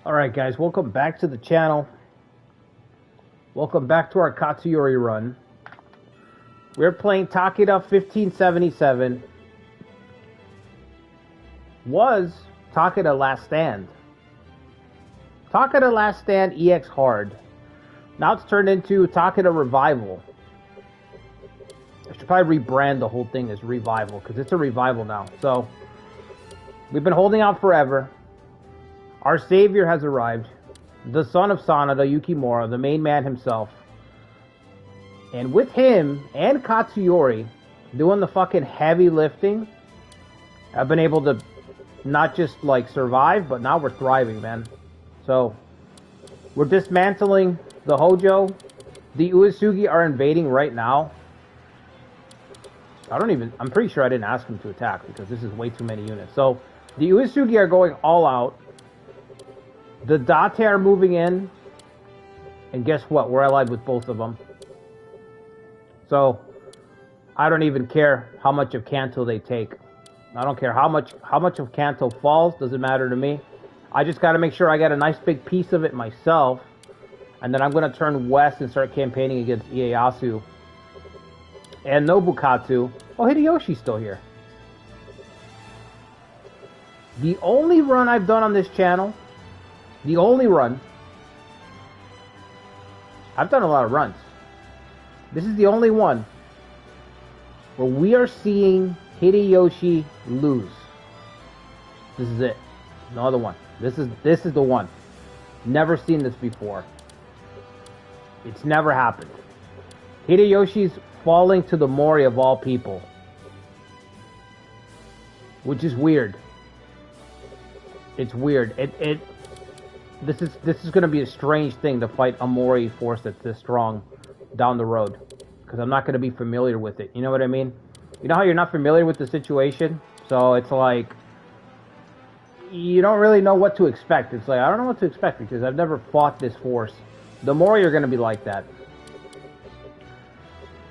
Alright guys, welcome back to the channel. Welcome back to our Katsuyori run. We're playing Takeda 1577. Was Takeda Last Stand. Takeda Last Stand Exhard. Now it's turned into Takeda Revival. I should probably rebrand the whole thing as Revival, because it's a revival now. So, we've been holding out forever. Our savior has arrived. The son of Sanada, Yukimura, the main man himself. And with him and Katsuyori doing the fucking heavy lifting, I've been able to not just like survive, but now we're thriving, man. So, we're dismantling the Hojo. The Uesugi are invading right now. I'm pretty sure I didn't ask them to attack because this is way too many units. So, the Uesugi are going all out. The Date are moving in. And guess what? We're allied with both of them. So, I don't even care how much of Kanto they take. I don't care how much of Kanto falls. Doesn't matter to me. I just got to make sure I get a nice big piece of it myself. And then I'm going to turn west and start campaigning against Ieyasu. And Nobukatsu. Oh, Hideyoshi's still here. The only run I've done on this channel... The only run... I've done a lot of runs. This is the only one where we are seeing Hideyoshi lose. This is it. No other one. This is the one. Never seen this before. It's never happened. Hideyoshi's falling to the Mori of all people. Which is weird. It's weird. This is going to be a strange thing to fight a Mori force that's this strong down the road, because I'm not going to be familiar with it. You know what I mean? You know how you're not familiar with the situation, so it's like you don't really know what to expect. It's like I don't know what to expect because I've never fought this force. The Mori are going to be like that.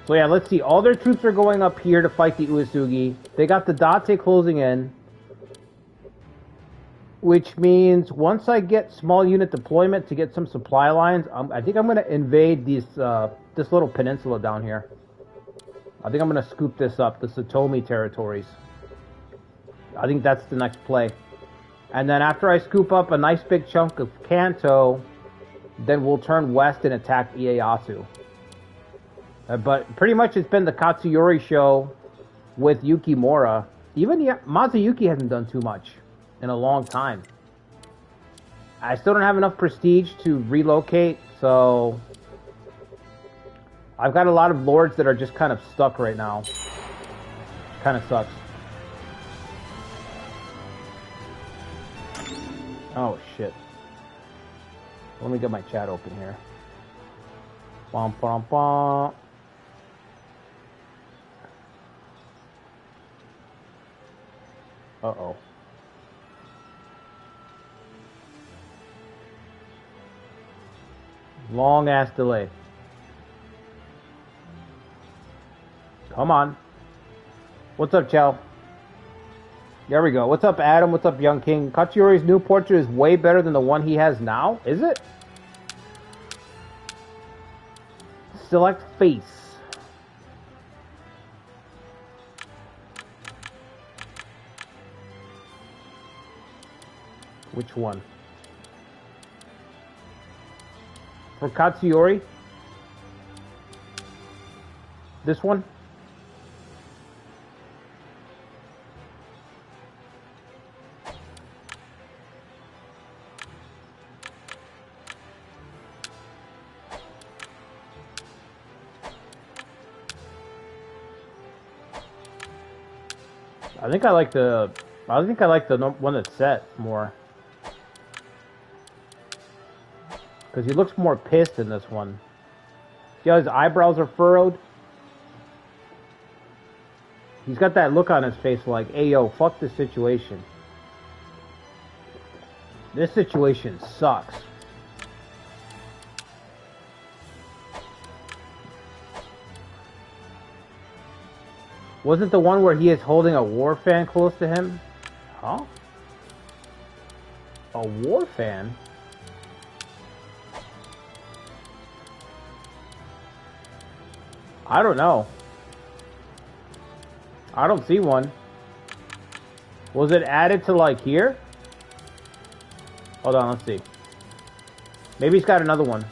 So yeah, let's see. All their troops are going up here to fight the Uesugi. They got the Date closing in. Which means once I get small unit deployment to get some supply lines, I think I'm going to invade this little peninsula down here. I think I'm going to scoop this up, the Satomi territories. I think that's the next play. And then after I scoop up a nice big chunk of Kanto, then we'll turn west and attack Ieyasu. But pretty much it's been the Katsuyori show with Yukimura. Even Mazuyuki hasn't done too much in a long time. I still don't have enough prestige to relocate, so I've got a lot of lords that are just kind of stuck right now. Kind of sucks. Oh shit. Let me get my chat open here. Bum, bum, bum. Uh-oh. Long ass delay. Come on. What's up, Chow? There we go. What's up, Adam? What's up, Young King? Katsuyori's new portrait is way better than the one he has now. Is it? Select face. Which one? For Katsuyori? This one? I think I like the one that's set more. Because he looks more pissed in this one. See how his eyebrows are furrowed? He's got that look on his face like, hey yo, fuck this situation. This situation sucks. Wasn't the one where he is holding a war fan close to him? Huh? A war fan? I don't know. I don't see one. Was it added to like here? Hold on, let's see. Maybe he's got another one.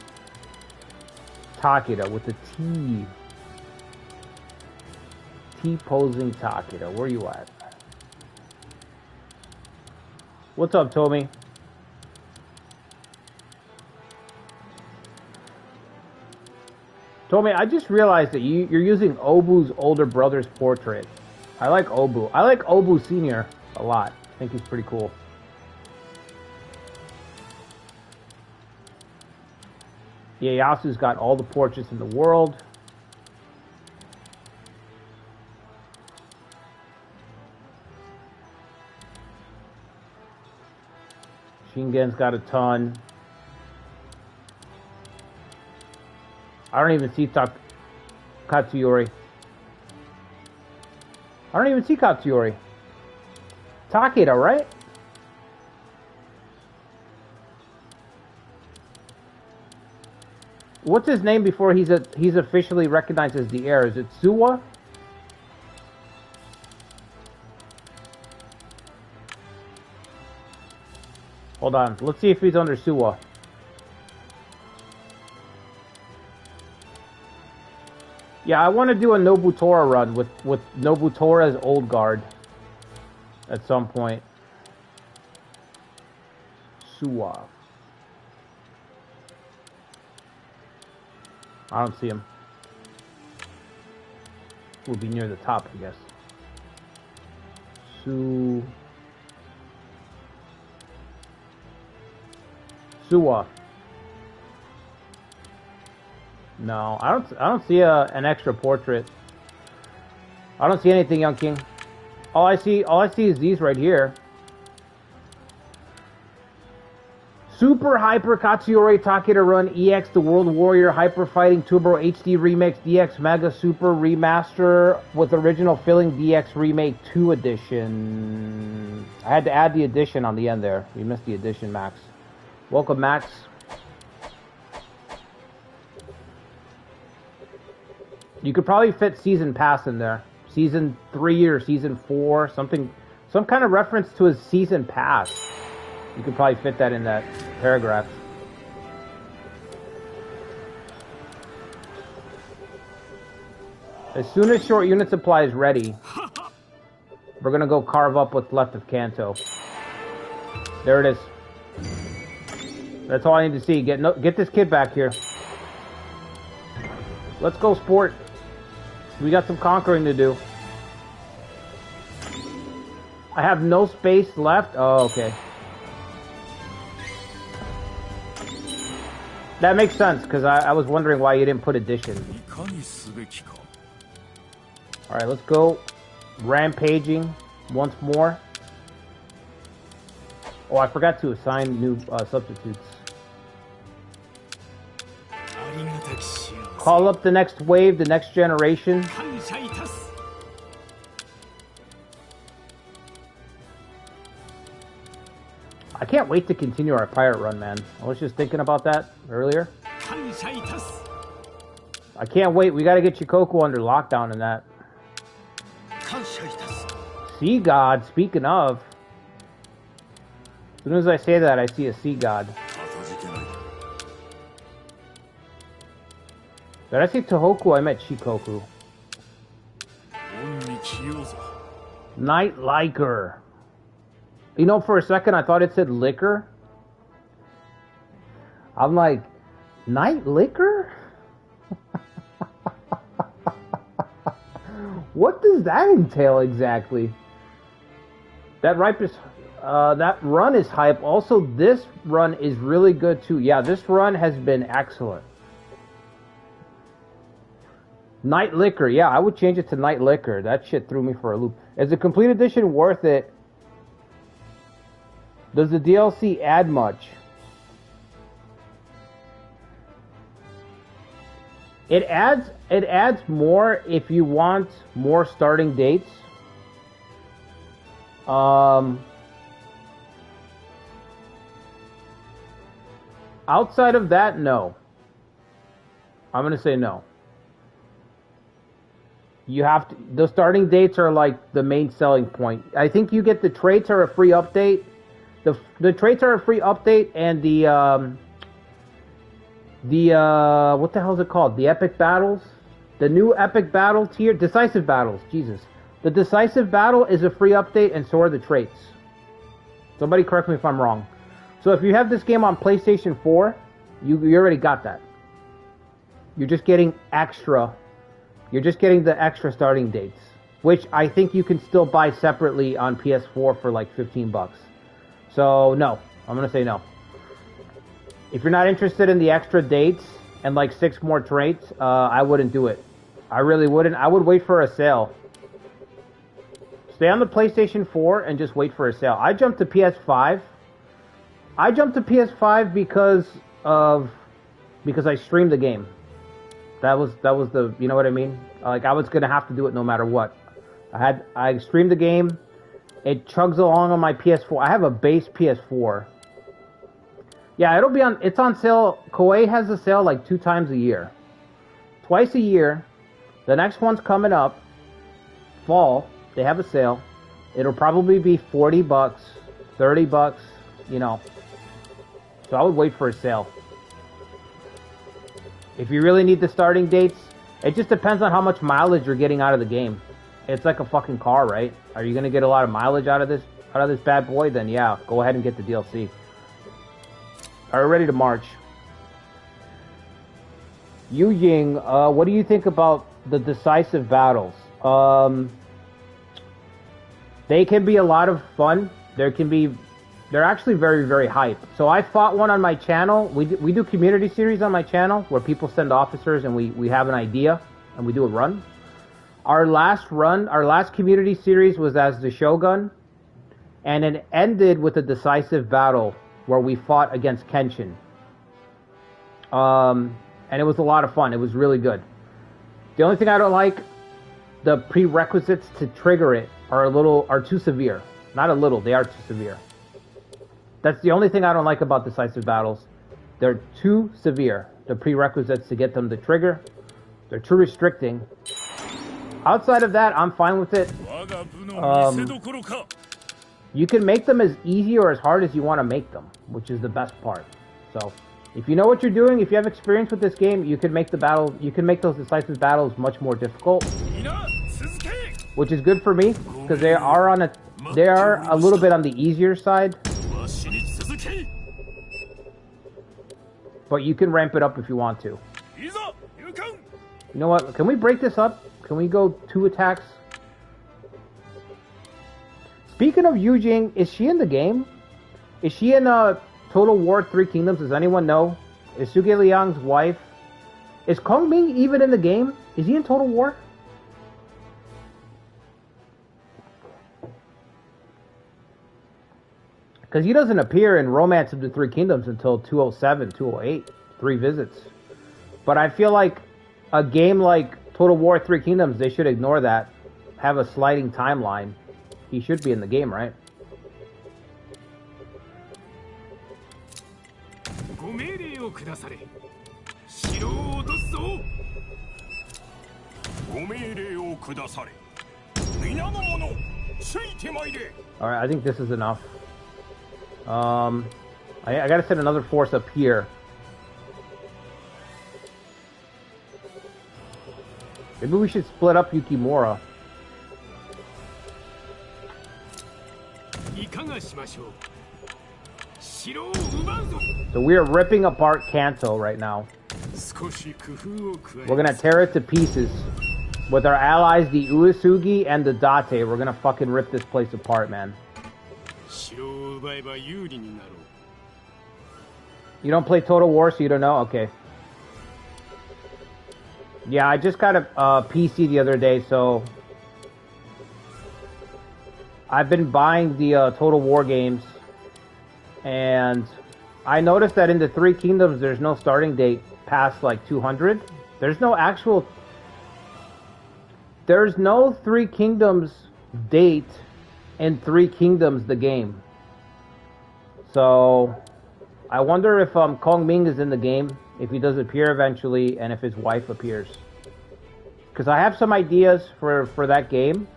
Takeda with the T. T-posing Takeda. Where you at? What's up, Tommy? Tommy, I just realized that you're using Obu's older brother's portrait. I like Obu. I like Obu Senior a lot. I think he's pretty cool. Ieyasu's got all the portraits in the world. Shingen's got a ton. I don't even see Katsuyori. I don't even see Katsuyori. Takeda, right? What's his name before he's officially recognized as the heir? Is it Suwa? Hold on. Let's see if he's under Suwa. Yeah, I want to do a Nobutora run with Nobutora's old guard at some point. Suwa. I don't see him. We'll be near the top, I guess. Suwa. No, I don't see an extra portrait. I don't see anything, Young King. All I see is these right here. Super Hyper Katsuyori Takeda Run EX The World Warrior Hyper Fighting Turbo HD Remix DX Mega Super Remaster with Original Filling DX Remake 2 Edition. I had to add the edition on the end there. You missed the edition, Max. Welcome, Max. You could probably fit Season Pass in there. Season 3 or Season 4, something, some kind of reference to his Season Pass. You could probably fit that in that paragraph. As soon as short unit supply is ready, we're gonna go carve up what's left of Kanto. There it is. That's all I need to see. Get this kid back here. Let's go, sport. We got some conquering to do. I have no space left. Oh, okay. That makes sense, because I was wondering why you didn't put addition. Alright, let's go. Rampaging once more. Oh, I forgot to assign new substitutes. Call up the next wave, the next generation. I can't wait to continue our pirate run, man. I was just thinking about that earlier. I can't wait. We gotta get Shikoku under lockdown in that. Sea God, speaking of. As soon as I say that, I see a sea god. Did I say Tohoku? I meant Shikoku. Night Liker. You know, for a second I thought it said liquor. I'm like, Night Liquor? What does that entail exactly? That run is hype. Also, this run is really good too. Yeah, this run has been excellent. Night Liquor. Yeah, I would change it to Night Liquor. That shit threw me for a loop. Is the complete edition worth it? Does the DLC add much? It adds more if you want more starting dates. Outside of that, no. I'm gonna say no. You have to. The starting dates are like the main selling point. I think you get the traits are a free update. The traits are a free update, and the what the hell is it called? The epic battles, the new epic battle tier, decisive battles. Jesus, the decisive battle is a free update, and so are the traits. Somebody correct me if I'm wrong. So if you have this game on PlayStation 4, you already got that. You're just getting extra. You're just getting the extra starting dates, which I think you can still buy separately on PS4 for like $15. So no, I'm gonna say no. If you're not interested in the extra dates and like 6 more traits, I wouldn't do it. I really wouldn't. I would wait for a sale. Stay on the PlayStation 4 and just wait for a sale. I jumped to PS5. I jumped to PS5 because I streamed the game. That was the, you know what I mean? Like, I was gonna have to do it no matter what. I streamed the game. It chugs along on my PS4. I have a base PS4. Yeah, it's on sale. Koei has a sale like 2 times a year. Twice a year. The next one's coming up. Fall. They have a sale. It'll probably be $40, $30, you know. So I would wait for a sale. If you really need the starting dates, it just depends on how much mileage you're getting out of the game. It's like a fucking car, right? Are you gonna get a lot of mileage out of this bad boy? Then yeah, go ahead and get the DLC. Are we ready to march? Yu Ying, what do you think about the decisive battles? They can be a lot of fun. They're actually very, very hype. So I fought one on my channel. We do community series on my channel where people send officers and we have an idea and we do a run. Our last community series was as the Shogun, and it ended with a decisive battle where we fought against Kenshin. And it was a lot of fun. It was really good. The only thing I don't like, the prerequisites to trigger it are too severe. Not a little, they are too severe. That's the only thing I don't like about decisive battles. They're too severe. The prerequisites to get them to trigger, they're too restricting. Outside of that, I'm fine with it. You can make them as easy or as hard as you want to make them, which is the best part. So, if you know what you're doing, if you have experience with this game, you can make those decisive battles much more difficult. Which is good for me, because they are a little bit on the easier side. But you can ramp it up if you want to. You know what? Can we break this up? Can we go 2 attacks? Speaking of Yu Jing, is she in the game? Is she in Total War 3 Kingdoms? Does anyone know? Is Suge Liang's wife? Is Kong Ming even in the game? Is he in Total War? Because he doesn't appear in Romance of the 3 Kingdoms until 207, 208. 3 visits. But I feel like a game like Total War 3 Kingdoms, they should ignore that. Have a sliding timeline. He should be in the game, right? Alright, I think this is enough. I gotta send another force up here. Maybe we should split up Yukimura. So we are ripping apart Kanto right now. We're gonna tear it to pieces. With our allies, the Uesugi and the Date, we're gonna fucking rip this place apart, man. You don't play Total War, so you don't know? Okay. Yeah, I just got a PC the other day, so I've been buying the Total War games, and I noticed that in the 3 Kingdoms, there's no starting date past like 200. There's no 3 Kingdoms date in 3 Kingdoms the game. So I wonder if Kong Ming is in the game, if he does appear eventually, and if his wife appears. Because I have some ideas for that game.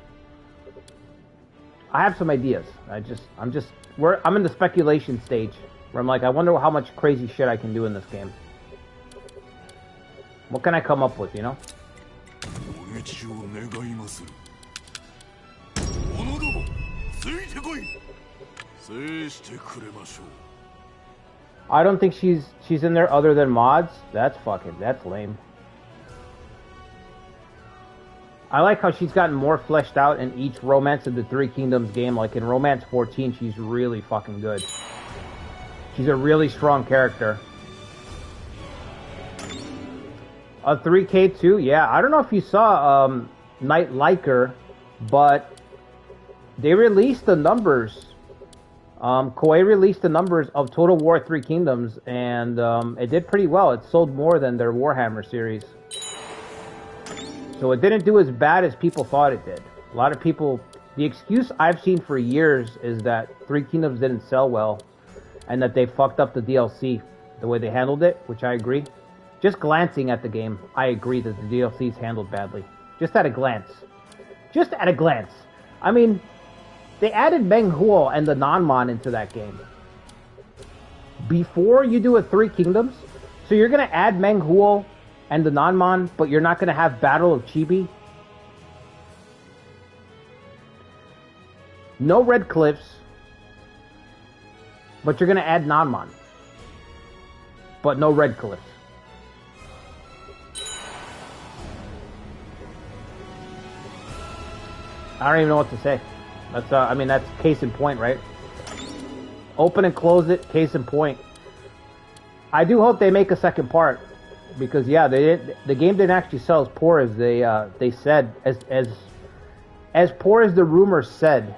I have some ideas. I'm in the speculation stage where I'm like, I wonder how much crazy shit I can do in this game. What can I come up with, you know? I don't think she's in there other than mods. That's lame. I like how she's gotten more fleshed out in each Romance of the Three Kingdoms game. Like in Romance 14, she's really fucking good. She's a really strong character. 3K2, yeah. I don't know if you saw Knight Liker, but they released the numbers. Koei released the numbers of Total War 3 Kingdoms, and it did pretty well. It sold more than their Warhammer series. So it didn't do as bad as people thought it did. A lot of people... The excuse I've seen for years is that 3 Kingdoms didn't sell well, and that they fucked up the DLC, the way they handled it, which I agree. Just glancing at the game, I agree that the DLC is handled badly. Just at a glance. Just at a glance. I mean, they added Meng Huo and the Nanman into that game. Before you do a 3 Kingdoms, so you're going to add Meng Huo and the Nanman, but you're not going to have Battle of Chibi? No Red Cliffs, but you're going to add Nanman. But no Red Cliffs. I don't even know what to say. That's I mean, that's case in point, right? Open and close it, case in point. I do hope they make a second part, because yeah, the game didn't actually sell as poor as they said, as poor as the rumors said.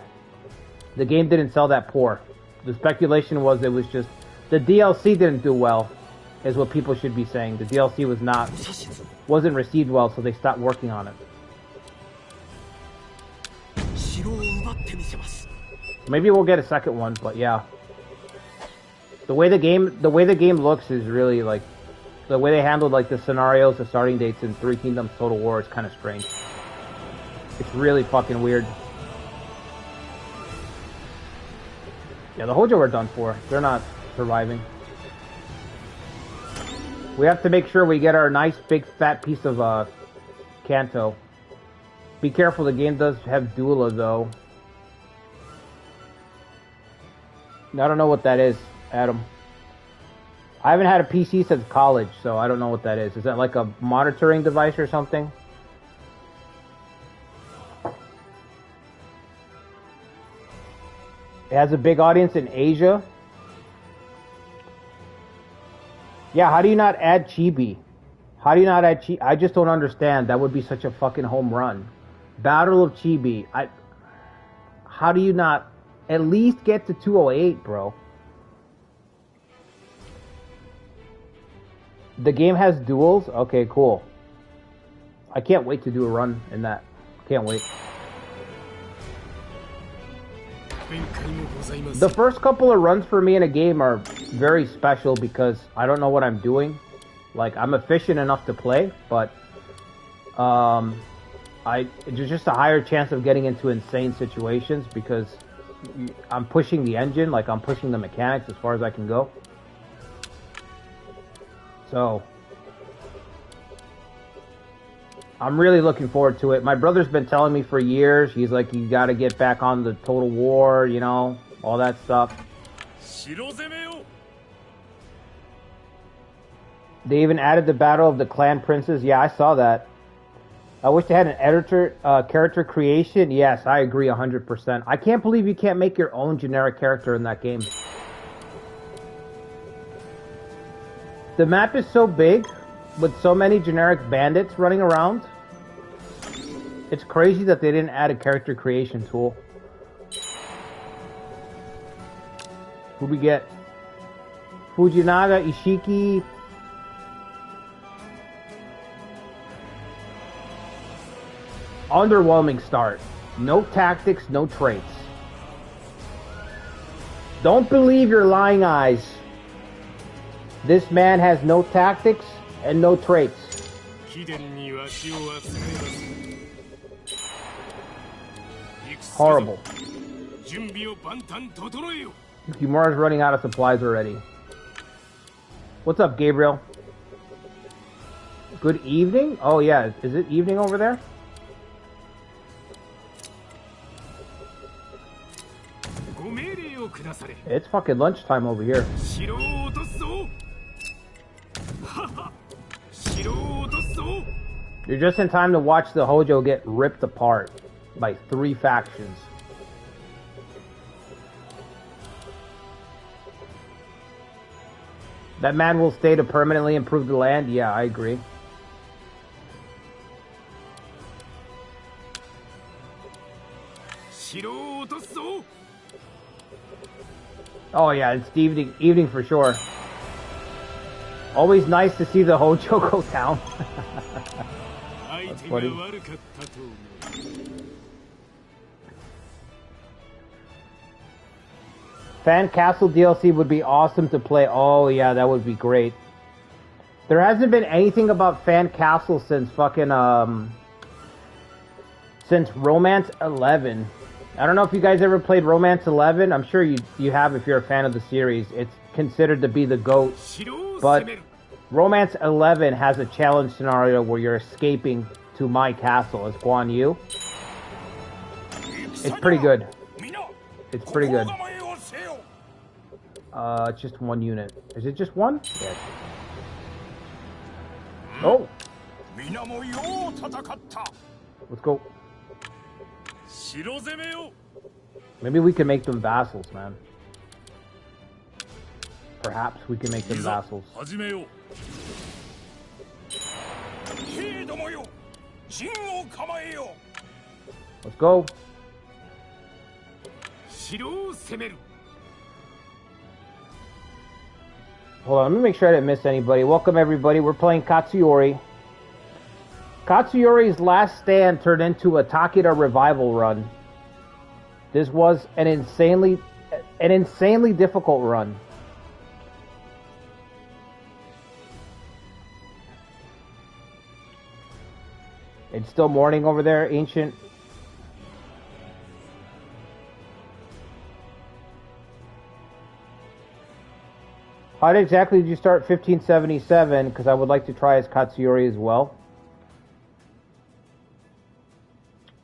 The game didn't sell that poor. The speculation was it was just the DLC didn't do well, is what people should be saying. The DLC wasn't received well, so they stopped working on it. Maybe we'll get a second one, but yeah. The way the game looks is really like the way they handled like the scenarios, the starting dates in 3 Kingdoms Total War is kind of strange. It's really fucking weird. Yeah, the Hojo are done for. They're not surviving. We have to make sure we get our nice big fat piece of Kanto. Be careful, the game does have Dula though. I don't know what that is, Adam. I haven't had a PC since college, so I don't know what that is. Is that like a monitoring device or something? It has a big audience in Asia. Yeah, how do you not add Chibi? How do you not add Chibi? I just don't understand. That would be such a fucking home run. Battle of Chibi. How do you not at least get to 208, bro? The game has duels? Okay, cool. I can't wait to do a run in that. Can't wait. The first couple of runs for me in a game are very special because I don't know what I'm doing. Like, I'm efficient enough to play, but there's just a higher chance of getting into insane situations because I'm pushing the engine, like I'm pushing the mechanics as far as I can go. So, I'm really looking forward to it. My brother's been telling me for years, he's like, you gotta get back on the Total War, you know, all that stuff. They even added the Battle of the Clan Princes. Yeah, I saw that. I wish they had an editor, character creation. Yes, I agree 100%. I can't believe you can't make your own generic character in that game. The map is so big, with so many generic bandits running around. It's crazy that they didn't add a character creation tool. Who we get? Fujinaga, Ishiki. Underwhelming start. No tactics, no traits. Don't believe your lying eyes. This man has no tactics and no traits. Horrible. Yumura's running out of supplies already. What's up, Gabriel? Good evening? Oh yeah, is it evening over there? It's fucking lunchtime over here. You're just in time to watch the Hojo get ripped apart by 3 factions. That man will stay to permanently improve the land? Yeah, I agree. Oh yeah, it's evening for sure. Always nice to see the Hojo go down. That's funny. Fan Castle DLC would be awesome to play. Oh yeah, that would be great. There hasn't been anything about Fan Castle since fucking since Romance 11. I don't know if you guys ever played Romance 11. I'm sure you have if you're a fan of the series. It's considered to be the GOAT. But Romance 11 has a challenge scenario where you're escaping to my castle as Guan Yu. It's pretty good. It's pretty good. It's just 1 unit. Is it just 1? Yes. Oh! Let's go. Maybe we can make them vassals, man. Perhaps we can make them vassals. Let's go. Hold on, let me make sure I didn't miss anybody. Welcome everybody, we're playing Katsuyori. Katsuyori's last stand turned into a Takeda revival run. This was an insanely difficult run. It's still morning over there, Ancient. How exactly did you start 1577? Because I would like to try as Katsuyori as well.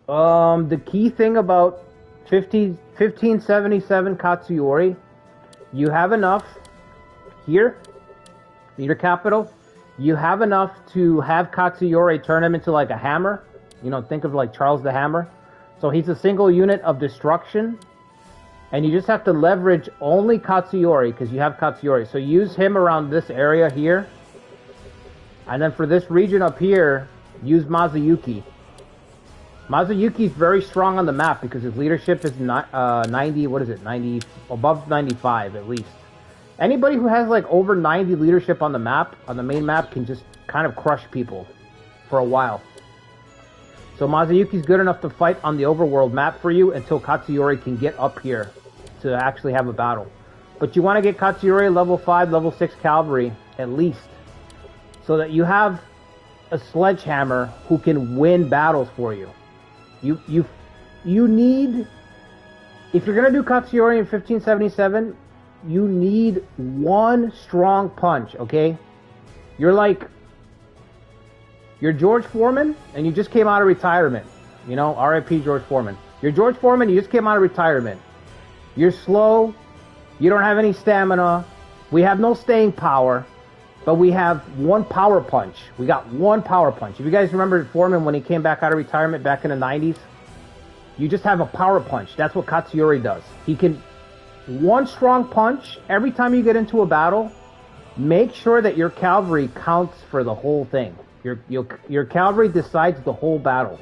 The key thing about 1577 Katsuyori, you have enough here, meter capital. You have enough to have Katsuyori turn him into like a hammer. You know, think of like Charles the Hammer. So he's a single unit of destruction. And you just have to leverage only Katsuyori because you have Katsuyori. So use him around this area here. And then for this region up here, use Mazuyuki. Mazuyuki's very strong on the map because his leadership is 90, what is it, 90, above 95 at least. Anybody who has like over 90 leadership on the map, on the main map, can just kind of crush people for a while. So Mazuyuki's good enough to fight on the overworld map for you until Katsuyori can get up here to actually have a battle. But you want to get Katsuyori level 5, level 6 cavalry at least, so that you have a sledgehammer who can win battles for you. You need, if you're going to do Katsuyori in 1577, you need one strong punch, okay? You're George Foreman, and you just came out of retirement. You know, R.I.P. George Foreman. You're George Foreman, you just came out of retirement. You're slow, you don't have any stamina, we have no staying power, but we have one power punch. We got one power punch. If you guys remember Foreman when he came back out of retirement back in the 90s, you just have a power punch. That's what Katsuyori does. He can, one strong punch, every time you get into a battle, make sure that your cavalry counts for the whole thing. Your cavalry decides the whole battle.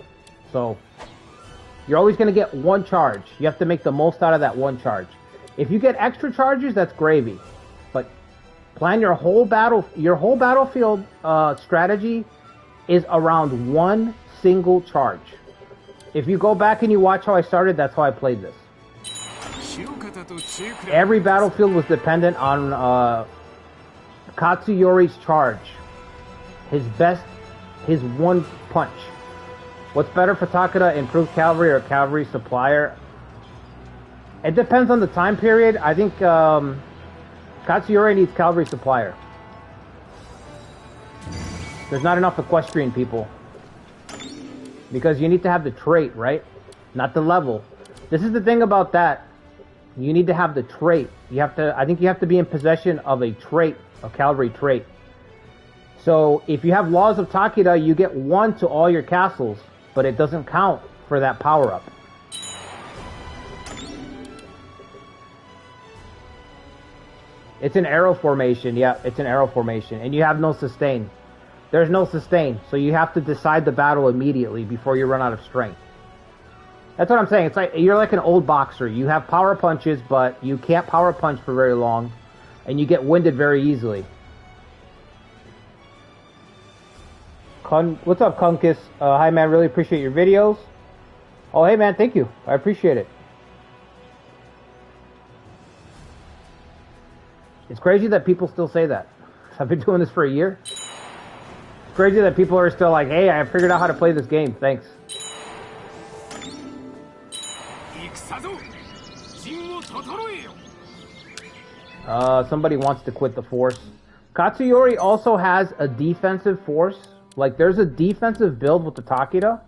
So, you're always going to get one charge. You have to make the most out of that one charge. If you get extra charges, that's gravy. But plan your whole battlefield strategy is around one single charge. If you go back and you watch how I started, that's how I played this. Every battlefield was dependent on Katsuyori's charge. His best his one punch. What's better for Takeda, improved cavalry or cavalry supplier? It depends on the time period. I think Katsuyori needs cavalry supplier. There's not enough equestrian people. Because you need to have the trait, right? Not the level. This is the thing about that. You need to have the trait. You have to. I think you have to be in possession of a trait, a cavalry trait. So if you have Laws of Takeda, you get 1 to all your castles, but it doesn't count for that power-up. It's an arrow formation. Yeah, it's an arrow formation. And you have no sustain. There's no sustain. So you have to decide the battle immediately before you run out of strength. That's what I'm saying. It's like you're like an old boxer. You have power punches, but you can't power punch for very long, and you get winded very easily. What's up, Kunkus? Hi, man. Really appreciate your videos. Oh, hey, man. Thank you. I appreciate it. It's crazy that people still say that. I've been doing this for a year. It's crazy that people are still like, hey, I figured out how to play this game. Thanks. Somebody wants to quit the force. Katsuyori also has a defensive force. Like, there's a defensive build with the Takeda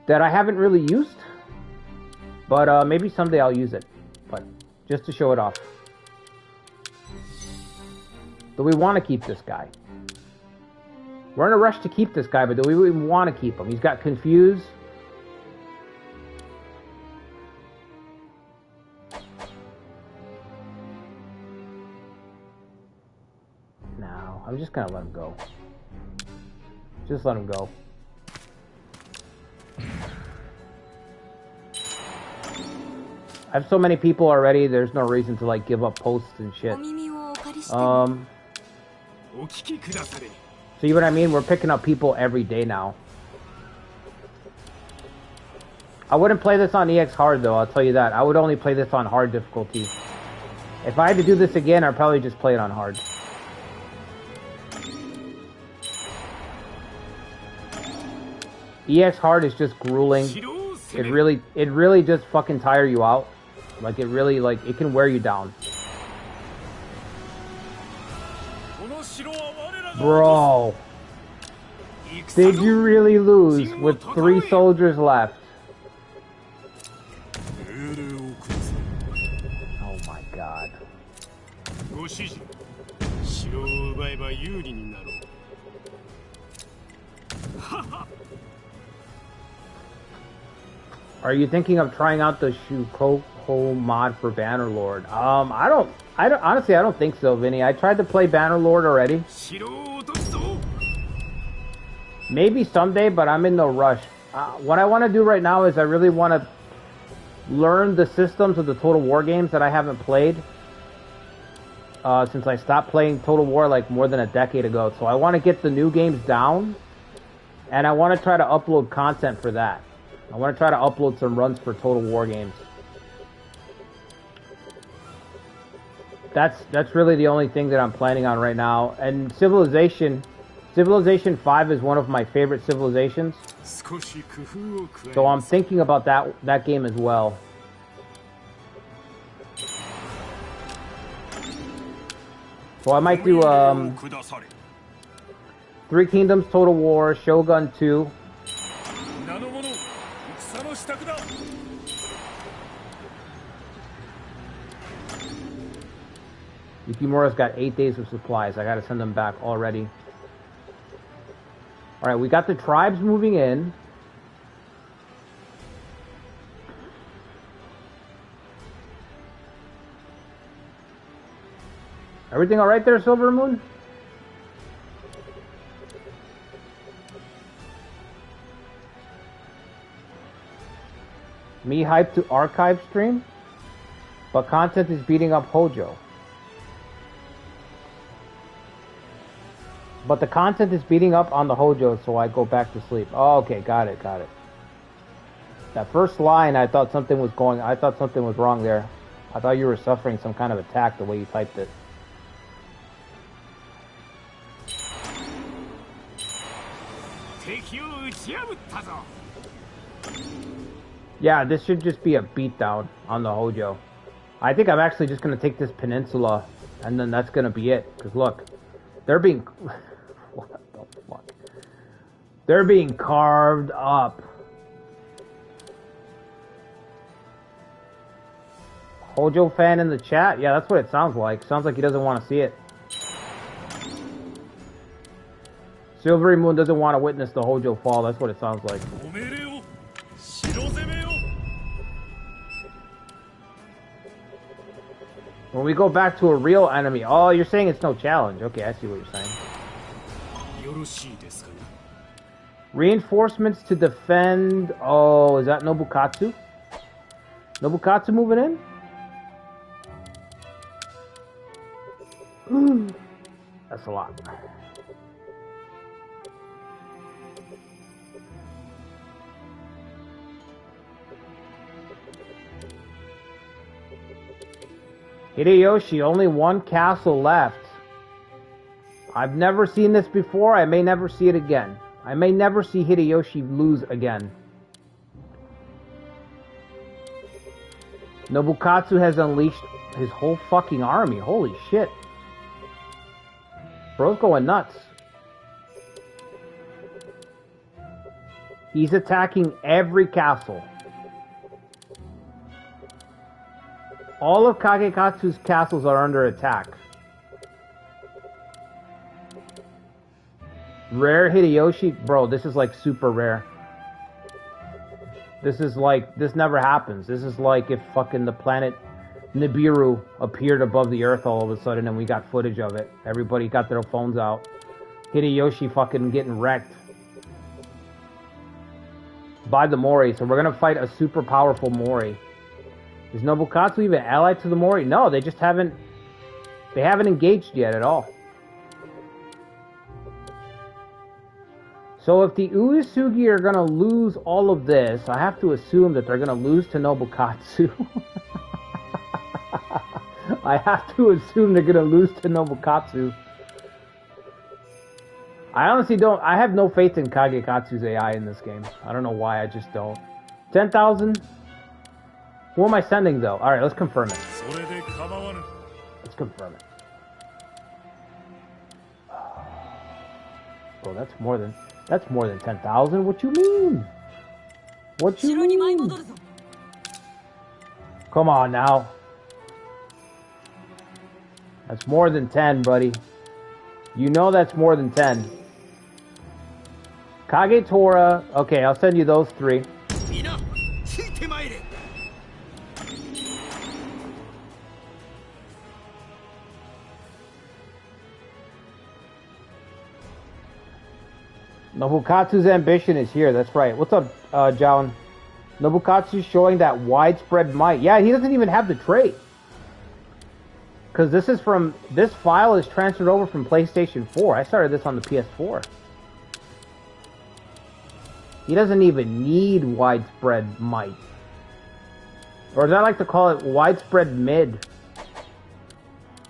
that I haven't really used. But maybe someday I'll use it. But just to show it off. Do we want to keep this guy? We're in a rush to keep this guy, but do we even want to keep him? He's got confused. No, I'm just gonna let him go. Just let him go. I have so many people already, there's no reason to like give up posts and shit. See what I mean? We're picking up people every day now. I wouldn't play this on Exhard though, I'll tell you that. I would only play this on hard difficulty. If I had to do this again, I'd probably just play it on hard. Exhard is just grueling. It really just fucking tire you out. Like, it really, like, it can wear you down. Bro. Did you really lose with 3 soldiers left? Oh my god. Are you thinking of trying out the Shukoko mod for Bannerlord? Honestly, I don't think so, Vinny. I tried to play Bannerlord already. Maybe someday, but I'm in no rush. What I want to do right now is I really want to learn the systems of the Total War games that I haven't played. Since I stopped playing Total War like more than a decade ago. So I want to get the new games down. And I want to try to upload content for that. I want to try to upload some runs for Total War games. That's really the only thing that I'm planning on right now. And Civilization 5 is one of my favorite civilizations. So I'm thinking about that game as well. So I might do 3 Kingdoms Total War, Shogun 2. Yukimura's got 8 days of supplies. I gotta send them back already. Alright, we got the tribes moving in. Everything alright there, Silver Moon? Me hyped to archive stream, but content is beating up Hojo. But the content is beating up on the Hojo, so I go back to sleep. Oh, okay, got it. That first line, I thought something was wrong there. I thought you were suffering some kind of attack the way you typed it. Yeah, this should just be a beatdown on the Hojo. I think I'm actually just gonna take this peninsula, and then that's gonna be it. Cause look, they're being what the fuck? They're being carved up. Hojo fan in the chat? Yeah, that's what it sounds like. Sounds like he doesn't want to see it. Silvery Moon doesn't want to witness the Hojo fall. That's what it sounds like. When we go back to a real enemy... Oh, you're saying it's no challenge. Okay, I see what you're saying. Reinforcements to defend... Oh, is that Nobukatsu? Nobukatsu moving in? That's a lot. Hideyoshi, only one castle left. I've never seen this before. I may never see it again. I may never see Hideyoshi lose again. Nobukatsu has unleashed his whole fucking army. Holy shit. Bro's going nuts. He's attacking every castle. All of Kagekatsu's castles are under attack. Rare Hideyoshi? Bro, this is like super rare. This is like, this never happens. This is like if fucking the planet Nibiru appeared above the earth all of a sudden and we got footage of it. Everybody got their phones out. Hideyoshi fucking getting wrecked by the Mori. So we're gonna fight a super powerful Mori. Is Nobukatsu even allied to the Mori? No, they just haven't... They haven't engaged yet at all. So if the Uesugi are gonna lose all of this, I have to assume that they're gonna lose to Nobukatsu. I have to assume they're gonna lose to Nobukatsu. I honestly don't... I have no faith in Kagekatsu's AI in this game. I don't know why, I just don't. 10,000? Who am I sending, though? Alright, let's confirm it. Let's confirm it. Bro, that's more than 10,000? What you mean? What you mean? Come on, now. That's more than 10, buddy. You know that's more than 10. Kagetora. Okay, I'll send you those 3. Nobukatsu's ambition is here. That's right. What's up, Jown? Nobukatsu's showing that widespread might. Yeah, he doesn't even have the trait. Because this is from... This file is transferred over from PlayStation 4. I started this on the PS4. He doesn't even need widespread might. Or as I like to call it, widespread mid.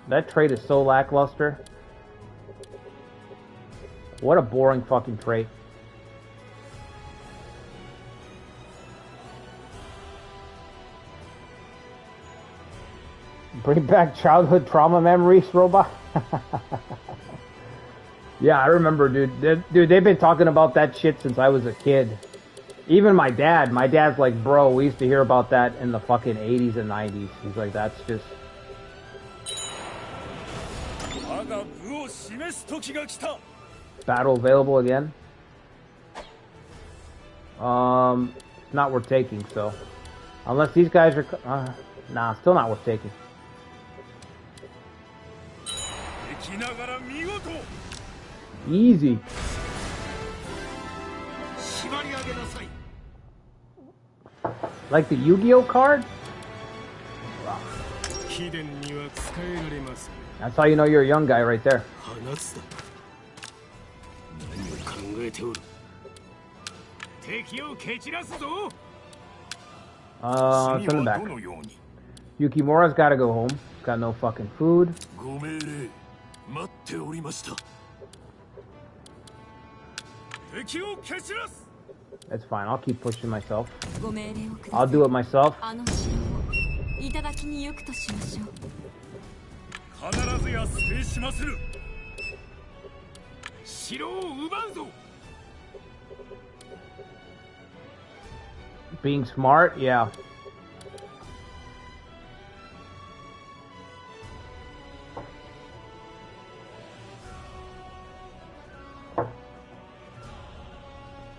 That trait is so lackluster. What a boring fucking trait. Bring back childhood trauma memories, robot. Yeah, I remember, dude. Dude, they've been talking about that shit since I was a kid. Even my dad. My dad's like, bro, we used to hear about that in the fucking 80s and 90s. He's like, that's just... Battle available again? It's not worth taking, so... Unless these guys are... nah, still not worth taking. Easy. Like the Yu-Gi-Oh card? That's how you know you're a young guy right there. It's in the back. Yukimura's gotta go home. Got no fucking food. That's fine. I'll keep pushing myself. I'll do it myself. Being smart, yeah.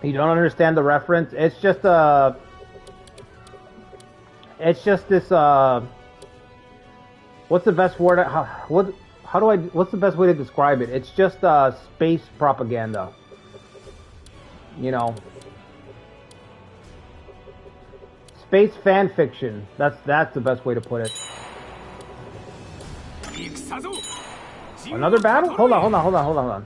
You don't understand the reference? It's just this what's the best word? What's the best way to describe it? It's just space propaganda. You know. Space fan fiction. That's the best way to put it. Another battle? Hold on.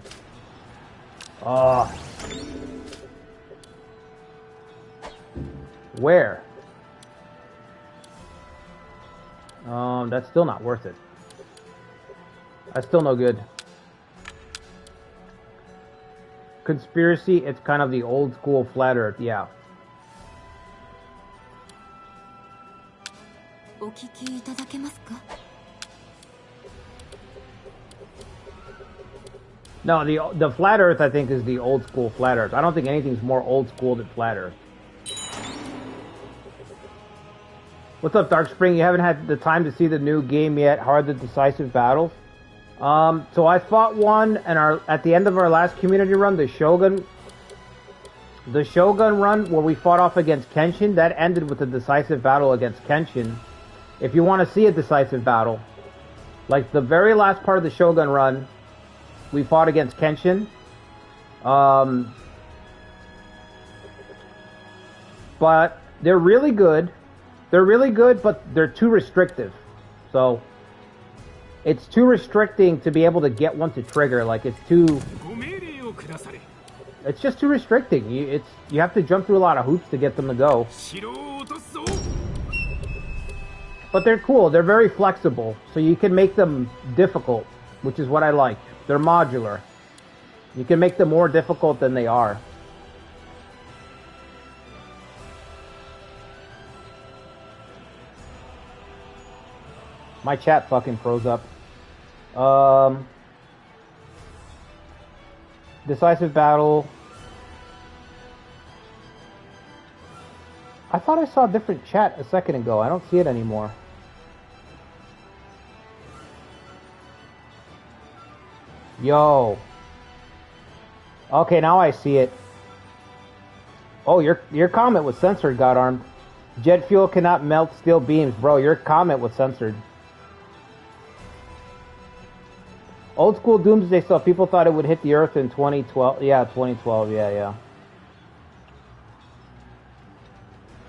Where? That's still not worth it. That's still no good. Conspiracy, it's kind of the old school flat earth, yeah. No, the flat earth I think is the old school flat earth. I don't think anything's more old school than flat earth. What's up, Darkspring? You haven't had the time to see the new game yet, Hard the Decisive Battles. So I fought one, and at the end of our last community run, the Shogun run, where we fought off against Kenshin, that ended with a decisive battle against Kenshin. If you want to see a decisive battle, like the very last part of the Shogun run, we fought against Kenshin. But they're really good. They're really good, but they're too restrictive. So it's too restricting to be able to get one to trigger. Like it's just too restricting. You have to jump through a lot of hoops to get them to go. But they're cool. They're very flexible, so you can make them difficult, which is what I like. They're modular. You can make them more difficult than they are. My chat fucking froze up. Decisive battle. I thought I saw a different chat a second ago. I don't see it anymore. Yo. Okay, now I see it. Oh, your comment was censored, Godarmed. Jet fuel cannot melt steel beams. Bro, your comment was censored. Old school doomsday stuff. People thought it would hit the earth in 2012. Yeah, 2012. Yeah.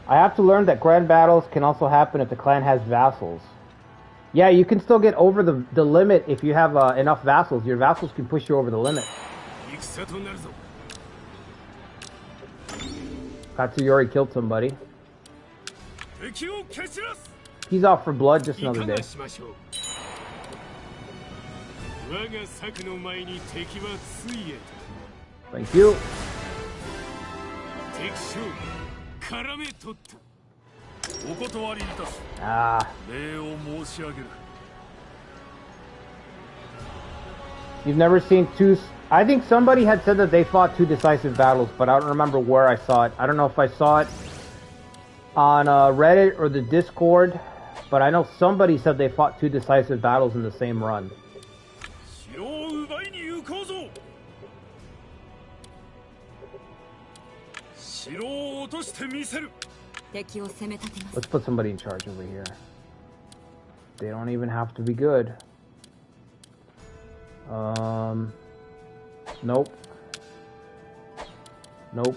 I have to learn that grand battles can also happen if the clan has vassals. Yeah, you can still get over the limit if you have enough vassals. Your vassals can push you over the limit. Katsuyori killed somebody. He's out for blood, just another day. Thank you. You've never seen two... I think somebody had said that they fought two decisive battles, but I don't remember where I saw it. I don't know if I saw it on Reddit or the Discord, but I know somebody said they fought two decisive battles in the same run. Let's put somebody in charge over here. They don't even have to be good. Nope. Nope.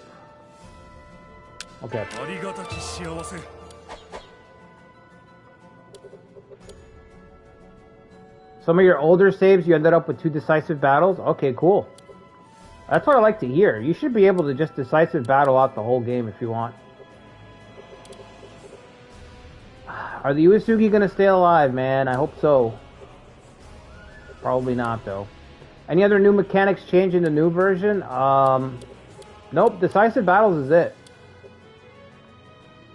Okay. Some of your older saves, you ended up with two decisive battles? Okay, cool. That's what I like to hear. You should be able to just decisive battle out the whole game if you want. Are the Uesugi gonna stay alive, man? I hope so. Probably not, though. Any other new mechanics change in the new version? Nope, decisive battles is it.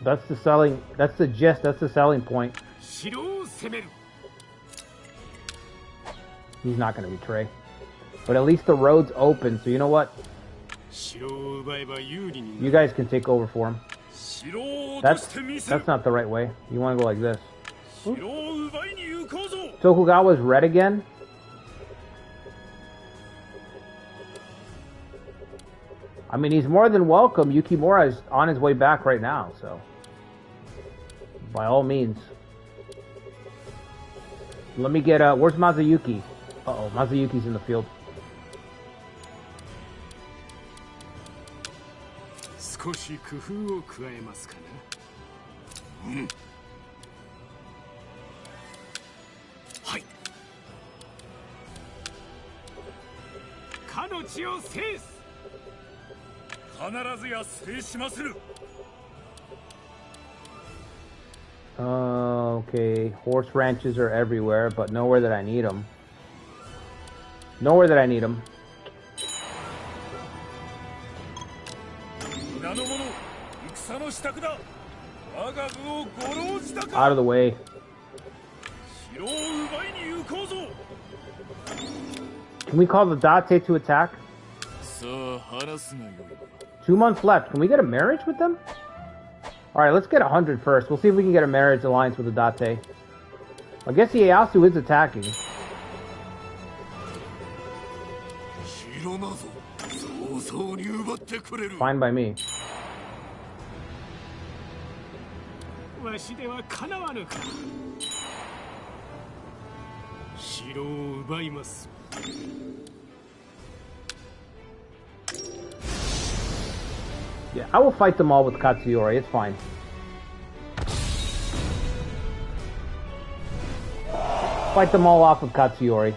That's the selling, that's the gist, that's the selling point. He's not going to betray. But at least the road's open, so you know what? You guys can take over for him. That's not the right way. You want to go like this. Ooh. Tokugawa's red again? I mean, he's more than welcome. Yukimura is on his way back right now, so... by all means. Let me get, where's Mazayuki? Uh-oh, Mazayuki's in the field. Okay, horse ranches are everywhere, but nowhere that I need them. Nowhere that I need them. Out of the way. Can we call the Date to attack? 2 months left. Can we get a marriage with them? Alright, let's get 100 first. We'll see if we can get a marriage alliance with the Date. I guess Ieyasu is attacking. Fine by me. Yeah, I will fight them all with Katsuyori, it's fine. Fight them all off with Katsuyori.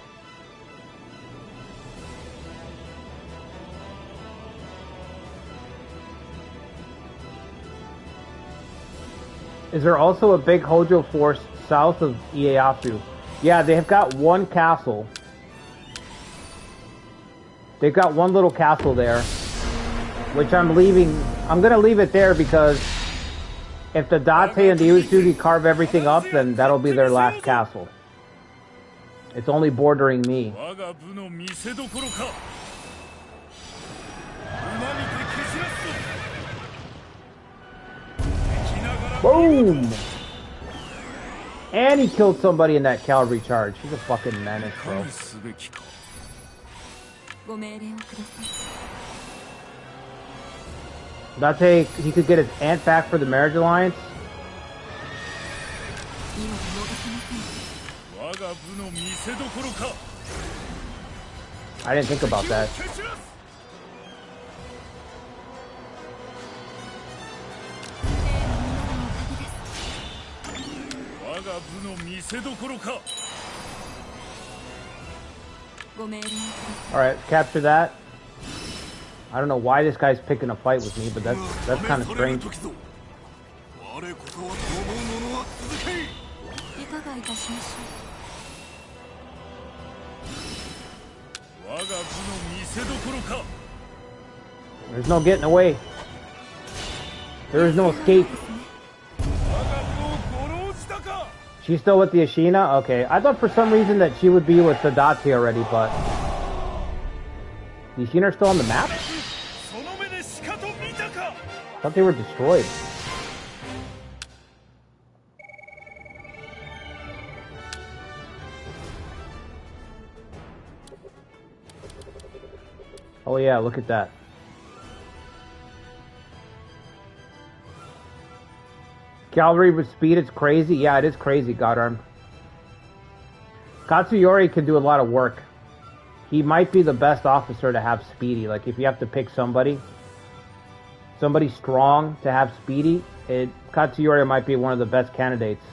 Is there also a big Hojo force south of Ieyasu? Yeah, they have got one castle. They've got one little castle there, which I'm leaving. I'm gonna leave it there because if the Date and the Uesugi carve everything up, then that'll be their last castle. It's only bordering me. Boom! And he killed somebody in that cavalry charge. He's a fucking menace, bro. Date, he could get his aunt back for the marriage alliance. I didn't think about that. Alright, capture that. I don't know why this guy's picking a fight with me, but that's kind of strange. There's no getting away. There is no escape. She's still with the Ashina? Okay. I thought for some reason that she would be with the Date already, but... The Ashina are still on the map? I thought they were destroyed. Oh yeah, look at that. Cavalry with speed, it's crazy. Yeah, it is crazy, Godarm. Katsuyori can do a lot of work. He might be the best officer to have speedy. Like, if you have to pick somebody strong to have speedy, Katsuyori might be one of the best candidates.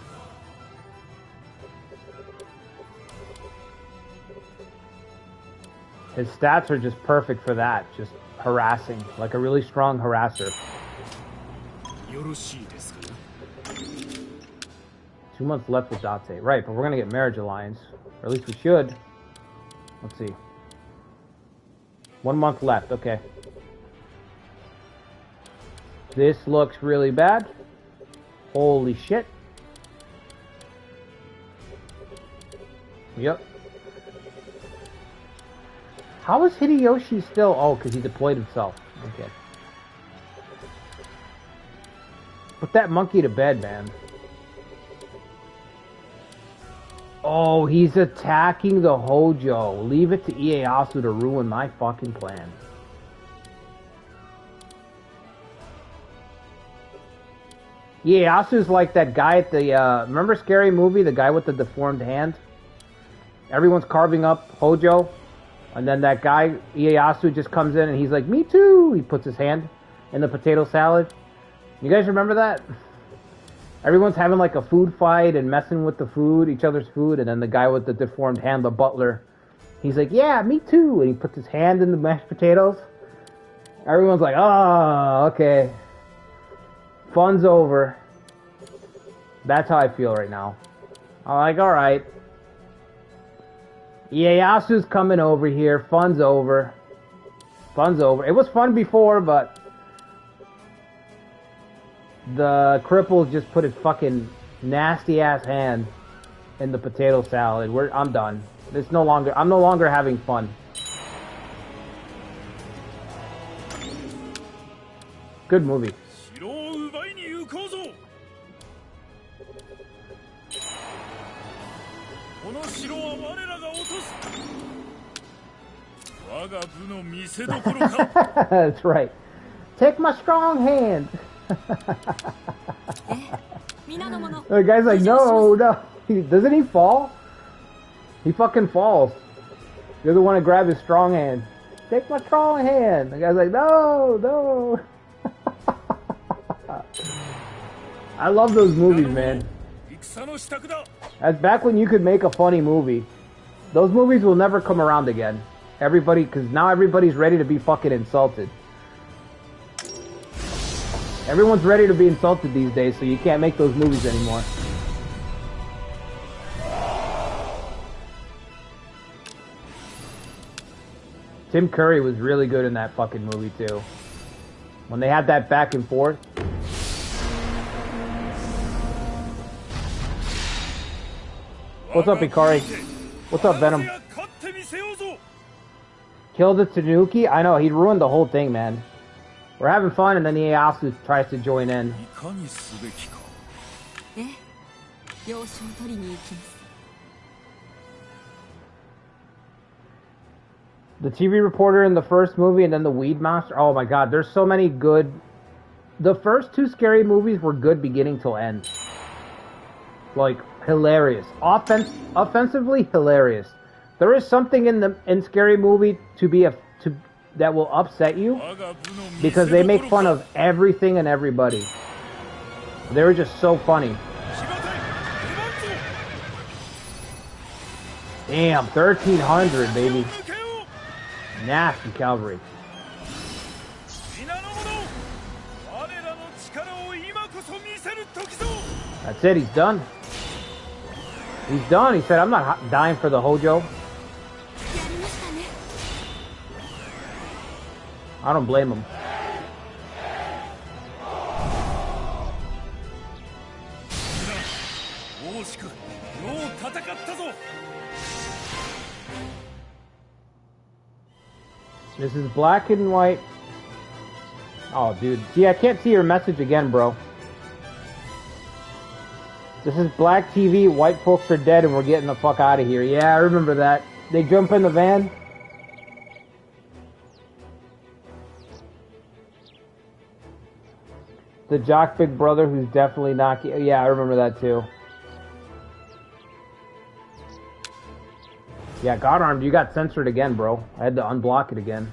His stats are just perfect for that. Just harassing. Like a really strong harasser. 2 months left with Date. Right, but we're going to get marriage alliance. Or at least we should. Let's see. 1 month left, okay. This looks really bad. Holy shit. Yep. How is Hideyoshi still? Oh, because he deployed himself. Okay. Put that monkey to bed, man. Oh, he's attacking the Hojo. Leave it to Ieyasu to ruin my fucking plan. Ieyasu's like that guy at the, remember Scary Movie? The guy with the deformed hand? Everyone's carving up Hojo. And then that guy, Ieyasu, just comes in and he's like, me too! He puts his hand in the potato salad. You guys remember that? Everyone's having like a food fight and messing with the food, each other's food, and then the guy with the deformed hand, the butler, he's like, yeah, me too, and he puts his hand in the mashed potatoes. Everyone's like, oh, okay. Fun's over. That's how I feel right now. I'm like, alright. Ieyasu's coming over here, fun's over. Fun's over. It was fun before, but the cripple just put his fucking nasty ass hand in the potato salad. I'm done. I'm no longer having fun. Good movie. That's right. Take my strong hand. The guy's like, no. Doesn't he fall? He fucking falls. You're the one to grab his strong hand. Take my strong hand. The guy's like, no. I love those movies, man. That's back when you could make a funny movie. Those movies will never come around again. Because now everybody's ready to be fucking insulted. Everyone's ready to be insulted these days, so you can't make those movies anymore. Tim Curry was really good in that fucking movie, too. When they had that back and forth. What's up, Ikari? What's up, Venom? Kill the Tanuki? I know, he ruined the whole thing, man. We're having fun, and then Ieyasu tries to join in. The TV reporter in the first movie, and then the Weed Monster. Oh my god, there's so many good... The first two Scary movies were good beginning till end. Like, hilarious. Offensively, hilarious. There is something in Scary Movie that will upset you because they make fun of everything and everybody. They were just so funny. Damn, 1300, baby. Nasty cavalry. That's it, he's done. He's done. He said, I'm not dying for the Hojo. I don't blame him. This is black and white. Oh, dude. Gee, I can't see your message again, bro. This is black TV, white folks are dead, and we're getting the fuck out of here. Yeah, I remember that. They jump in the van. The jock big brother who's definitely not... Yeah, I remember that too. Yeah, God Armed, you got censored again, bro. I had to unblock it again.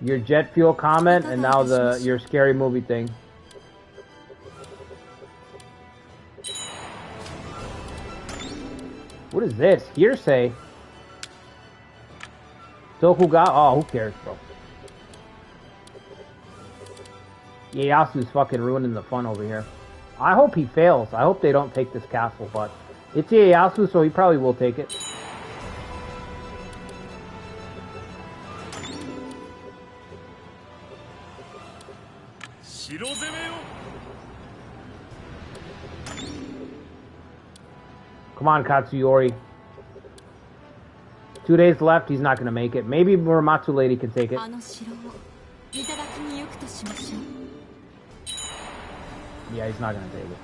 Your jet fuel comment, and now your Scary Movie thing. What is this? Hearsay? Tokugawa? Oh, who cares, bro? Ieyasu's fucking ruining the fun over here. I hope he fails. I hope they don't take this castle, but it's Ieyasu, so he probably will take it. Come on, Katsuyori. 2 days left, he's not gonna make it. Maybe Muramatsu lady can take it. Yeah, he's not gonna take it.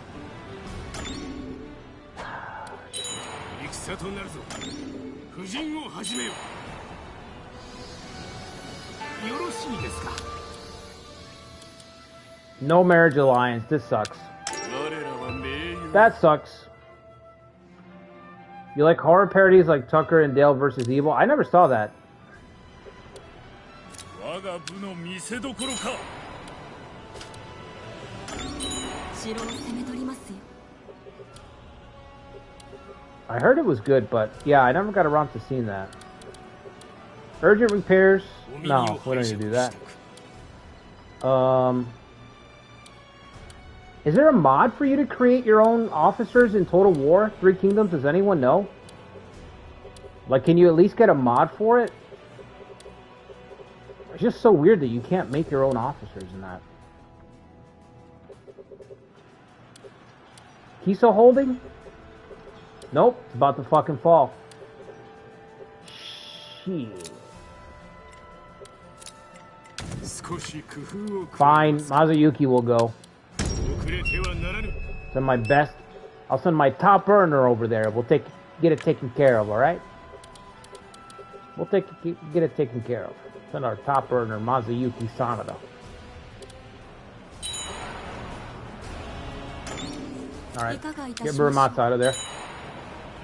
No marriage alliance. This sucks. That sucks. You like horror parodies like Tucker and Dale versus Evil? I never saw that. I heard it was good, but yeah, I never got around to seeing that. Urgent repairs? No, we don't need to do that. Is there a mod for you to create your own officers in Total War 3 Kingdoms? Does anyone know? Like, can you at least get a mod for it? It's just so weird that you can't make your own officers in that. Kiso holding? Nope, it's about to fucking fall. Shit. Fine, Mazuyuki will go. Send my best. I'll send my top earner over there. We'll get it taken care of, alright? We'll get it taken care of. Send our top earner, Mazuyuki Sanada. Alright, get Muramatsu out of there.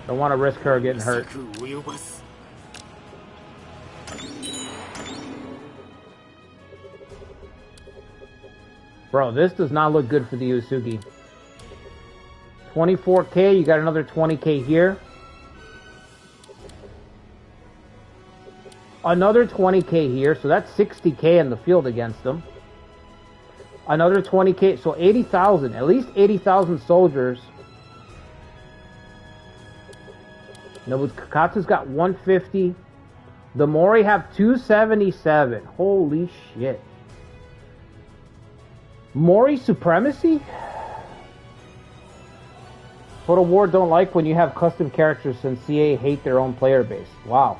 Don't want to risk her getting hurt. Bro, this does not look good for the Uesugi. 24k, you got another 20k here. Another 20k here, so that's 60k in the field against them. Another 20k, so 80,000, at least 80,000 soldiers. Nobukatsu's got 150. The Mori have 277. Holy shit. Mori supremacy? Total War don't like when you have custom characters since CA hate their own player base. Wow.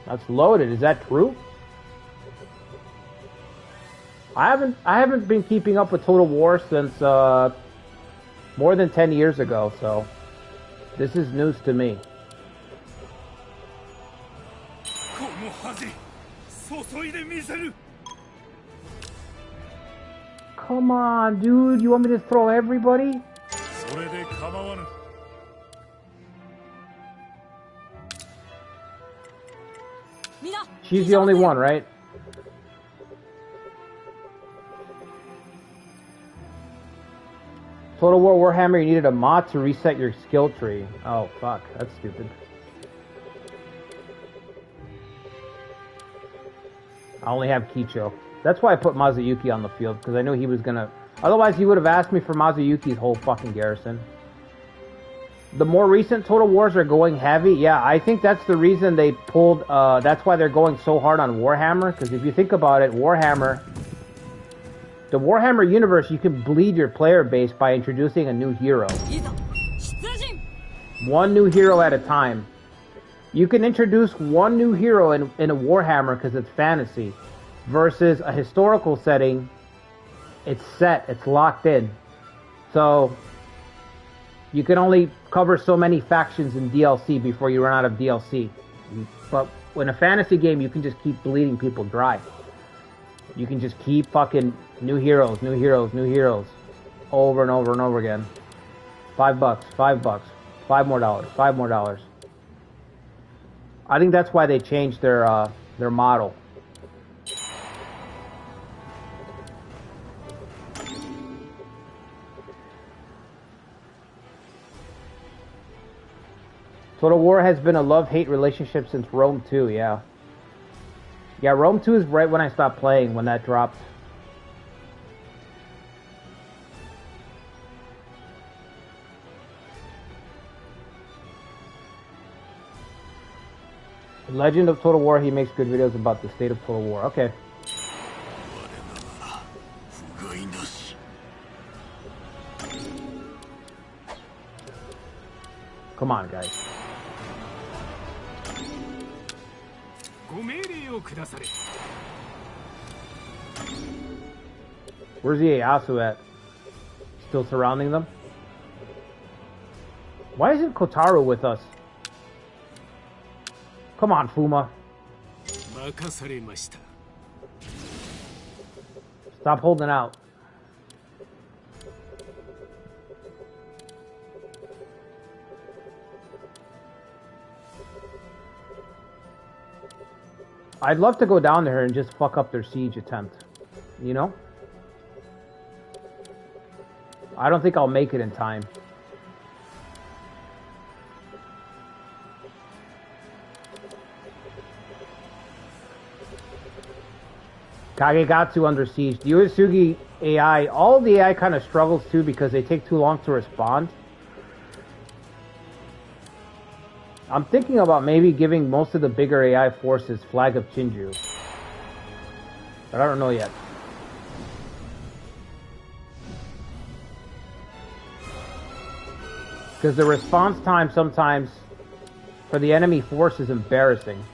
That's loaded. Is that true? I haven't been keeping up with Total War since more than 10 years ago, so this is news to me. Come on, dude. You want me to throw everybody? She's the only one, right? Total War Warhammer, you needed a mod to reset your skill tree. Oh, fuck. That's stupid. I only have Kicho. That's why I put Mazuyuki on the field, because I knew he was gonna... Otherwise, he would have asked me for Mazuyuki's whole fucking garrison. The more recent Total Wars are going heavy. Yeah, I think that's the reason they pulled... that's why they're going so hard on Warhammer, because if you think about it, Warhammer... The Warhammer universe, you can bleed your player base by introducing a new hero. One new hero at a time. You can introduce one new hero in a Warhammer because it's fantasy. Versus a historical setting, it's set, it's locked in. So, you can only cover so many factions in DLC before you run out of DLC. But in a fantasy game, you can just keep bleeding people dry. You can just keep fucking new heroes, new heroes, new heroes. Over and over and over again. $5, $5, $5 more, $5 more. I think that's why they changed their model. Total War has been a love-hate relationship since Rome 2, yeah. Yeah, Rome 2 is right when I stopped playing, when that dropped. Legend of Total War, he makes good videos about the state of Total War. Okay. Come on, guys. Where's the Ieyasu at? Still surrounding them? Why isn't Kotaro with us? Come on, Fuma. Stop holding out. I'd love to go down there and just fuck up their siege attempt. You know? I don't think I'll make it in time. Kagegatsu under siege. The Uesugi AI, all of the AI kind of struggles too because they take too long to respond. I'm thinking about maybe giving most of the bigger AI forces Flag of Chinju. But I don't know yet. Because the response time sometimes for the enemy force is embarrassing.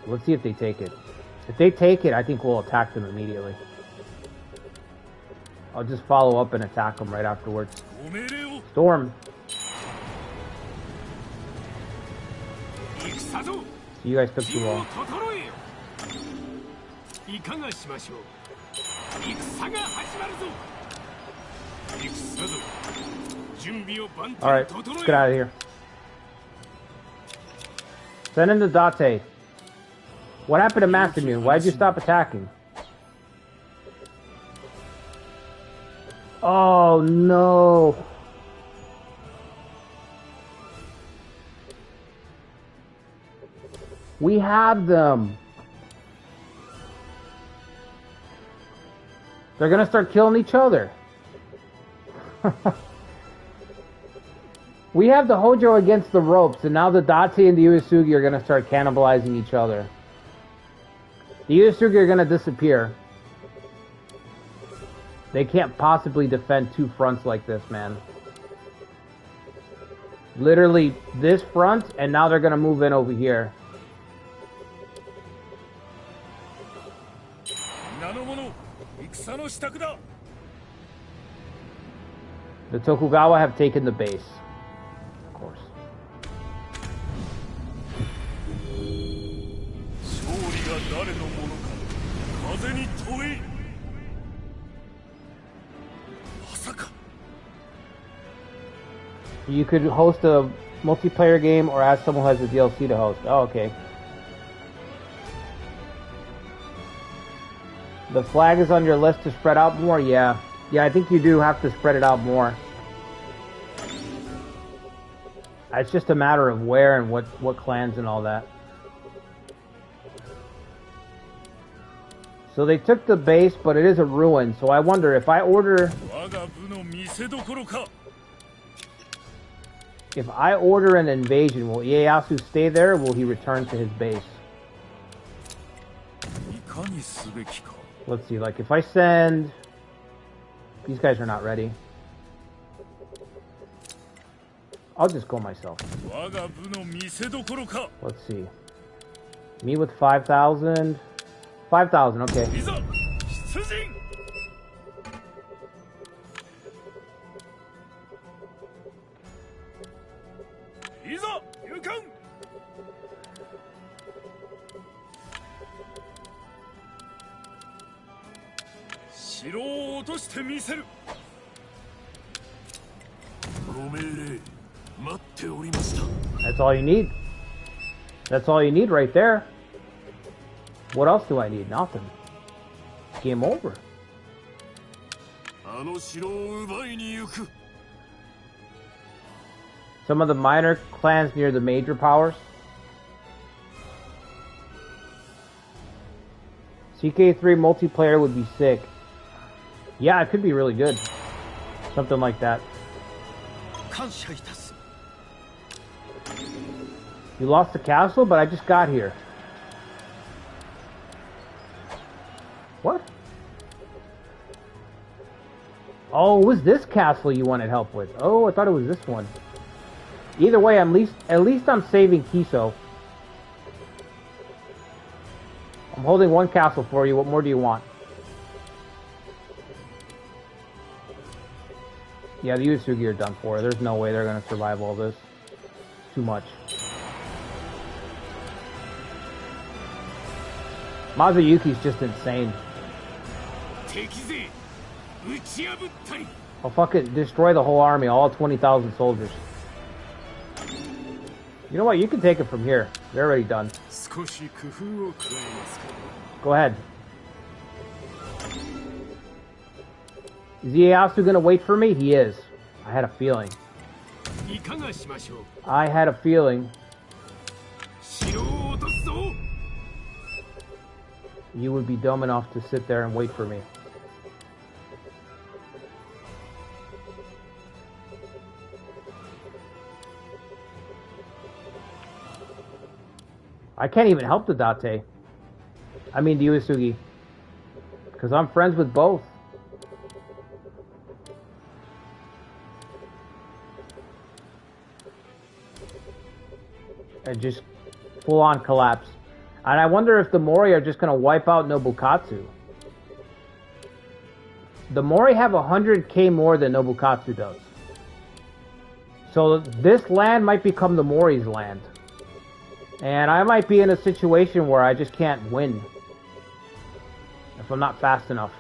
Let's see if they take it. If they take it, I think we'll attack them immediately. I'll just follow up and attack them right afterwards. Storm. You guys took too long. Alright, let's get out of here. Send in the Date. What happened to Masamune? Why'd you stop attacking? Oh no. We have them. They're gonna start killing each other. We have the Hojo against the ropes, and now the Date and the Uesugi are gonna start cannibalizing each other. The Uesugi are gonna disappear. They can't possibly defend two fronts like this, man. Literally this front, and now they're gonna move in over here. The Tokugawa have taken the base. Of course. You could host a multiplayer game or ask someone who has a DLC to host. Oh, okay. The flag is on your list to spread out more? Yeah. Yeah, I think you do have to spread it out more. It's just a matter of where and what clans and all that. So they took the base, but it is a ruin. So I wonder if I order... If I order an invasion, will Ieyasu stay there or will he return to his base? Let's see, like if I send... These guys are not ready. I'll just go myself. Let's see. Me with 5,000. 5,000, okay. That's all you need. That's all you need right there. What else do I need? Nothing. Game over. Some of the minor clans near the major powers. CK3 multiplayer would be sick. Yeah, it could be really good. Something like that. You lost the castle, but I just got here. What? Oh, it was this castle you wanted help with. Oh, I thought it was this one. Either way, at least I'm saving Kiso. I'm holding one castle for you. What more do you want? Yeah, the Uesugi are done for. There's no way they're going to survive all this. Too much. Mazuyuki's just insane. I'll fucking destroy the whole army, all 20,000 soldiers. You know what? You can take it from here. They're already done. Go ahead. Is Ieyasu gonna wait for me? He is. I had a feeling. I had a feeling. You would be dumb enough to sit there and wait for me. I can't even help the Date. I mean the Uesugi. Because I'm friends with both. And just full on collapse. And I wonder if the Mori are just going to wipe out Nobukatsu. The Mori have 100k more than Nobukatsu does. So this land might become the Mori's land. And I might be in a situation where I just can't win. If I'm not fast enough.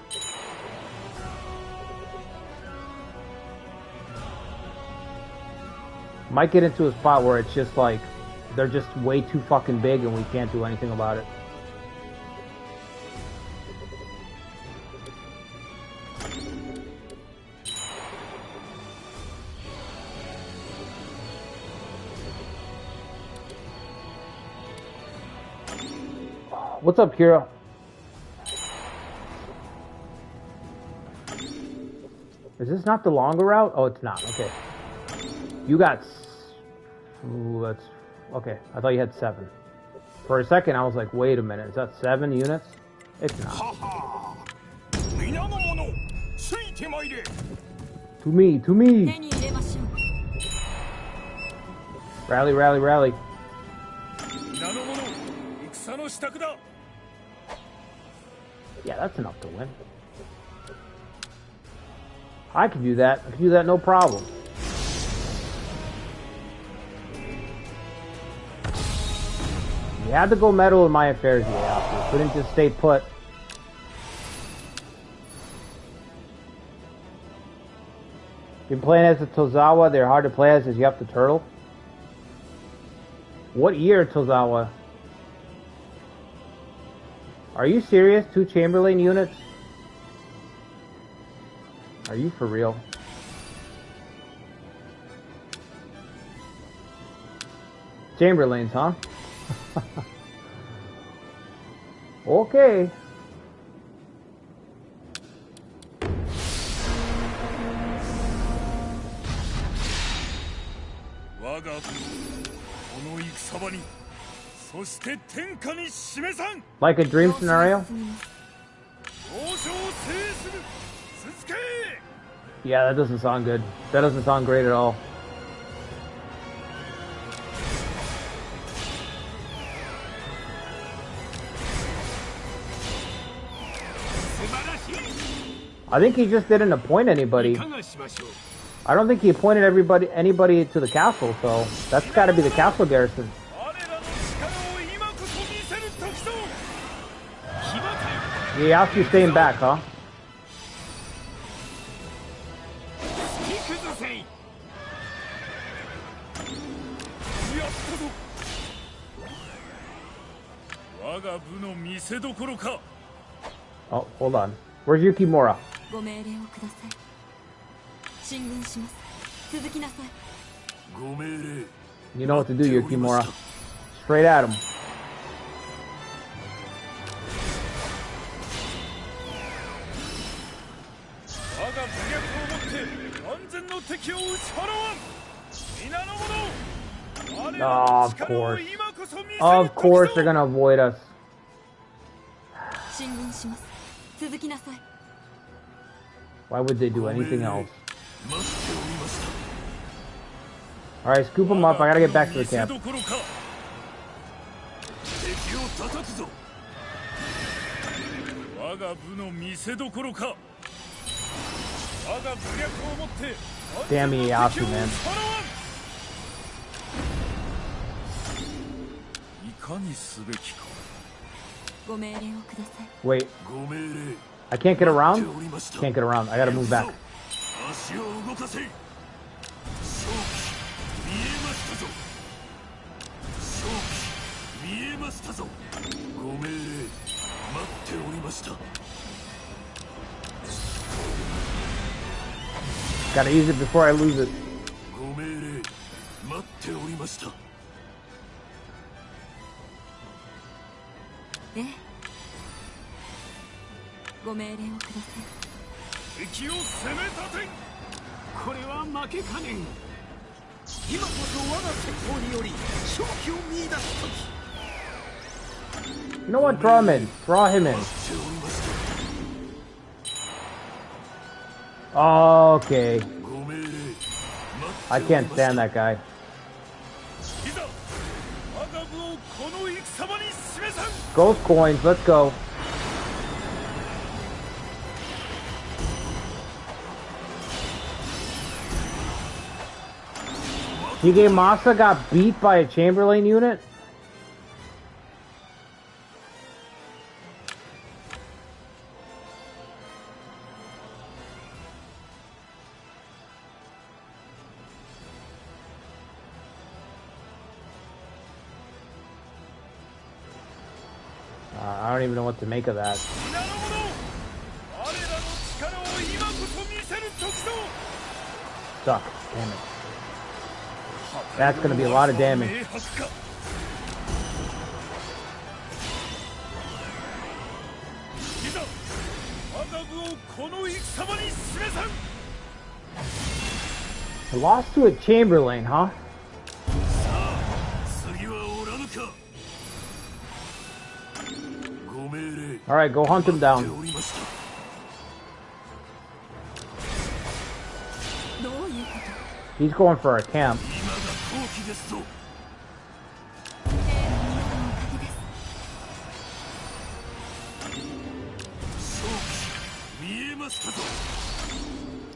Might get into a spot where it's just like, they're just way too fucking big and we can't do anything about it. What's up, Kira? Is this not the longer route? Oh, it's not. Okay. You got... Ooh, that's... Okay, I thought you had 7. For a second, I was like, wait a minute. Is that 7 units? It's not. To me, to me! Rally, rally, rally. Yeah, that's enough to win. I can do that. I can do that no problem. You had to go meddle in my affairs, yeah. You couldn't just stay put. Been playing as a Tozawa, they're hard to play as you have to turtle. What year, Tozawa? Are you serious? 2 Chamberlain units? Are you for real? Chamberlains, huh? Okay. Like a dream scenario? Yeah, that doesn't sound good. That doesn't sound great at all. I think he just didn't appoint anybody. I don't think he appointed anybody to the castle, so that's got to be the castle garrison. Ieyasu staying back, huh? Oh, hold on. Where's Yukimura? You know what to do, Yukimura. Straight at him. Oh, of course. Of course they're gonna avoid us. Why would they do anything else? Alright, scoop him up. I gotta get back to the camp. Damn Ieyasu, man. Wait. I can't get around? Can't get around. I gotta move back. Gotta use it before I lose it. You know what? Draw him in. Draw him in. Okay. I can't stand that guy. Ghost coins, let's go. Higemasa got beat by a Chamberlain unit? I don't even know what to make of that. Suck. Damn it. That's going to be a lot of damage. I lost to a Chamberlain, huh? Alright, go hunt him down. He's going for a camp.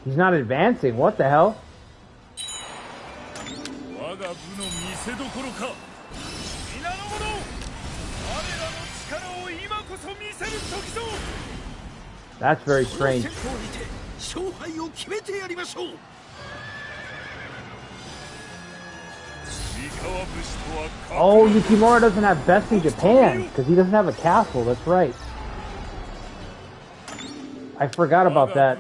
He's not advancing. What the hell? That's very strange. Oh, Yukimura doesn't have best in Japan because he doesn't have a castle. That's right. I forgot about that.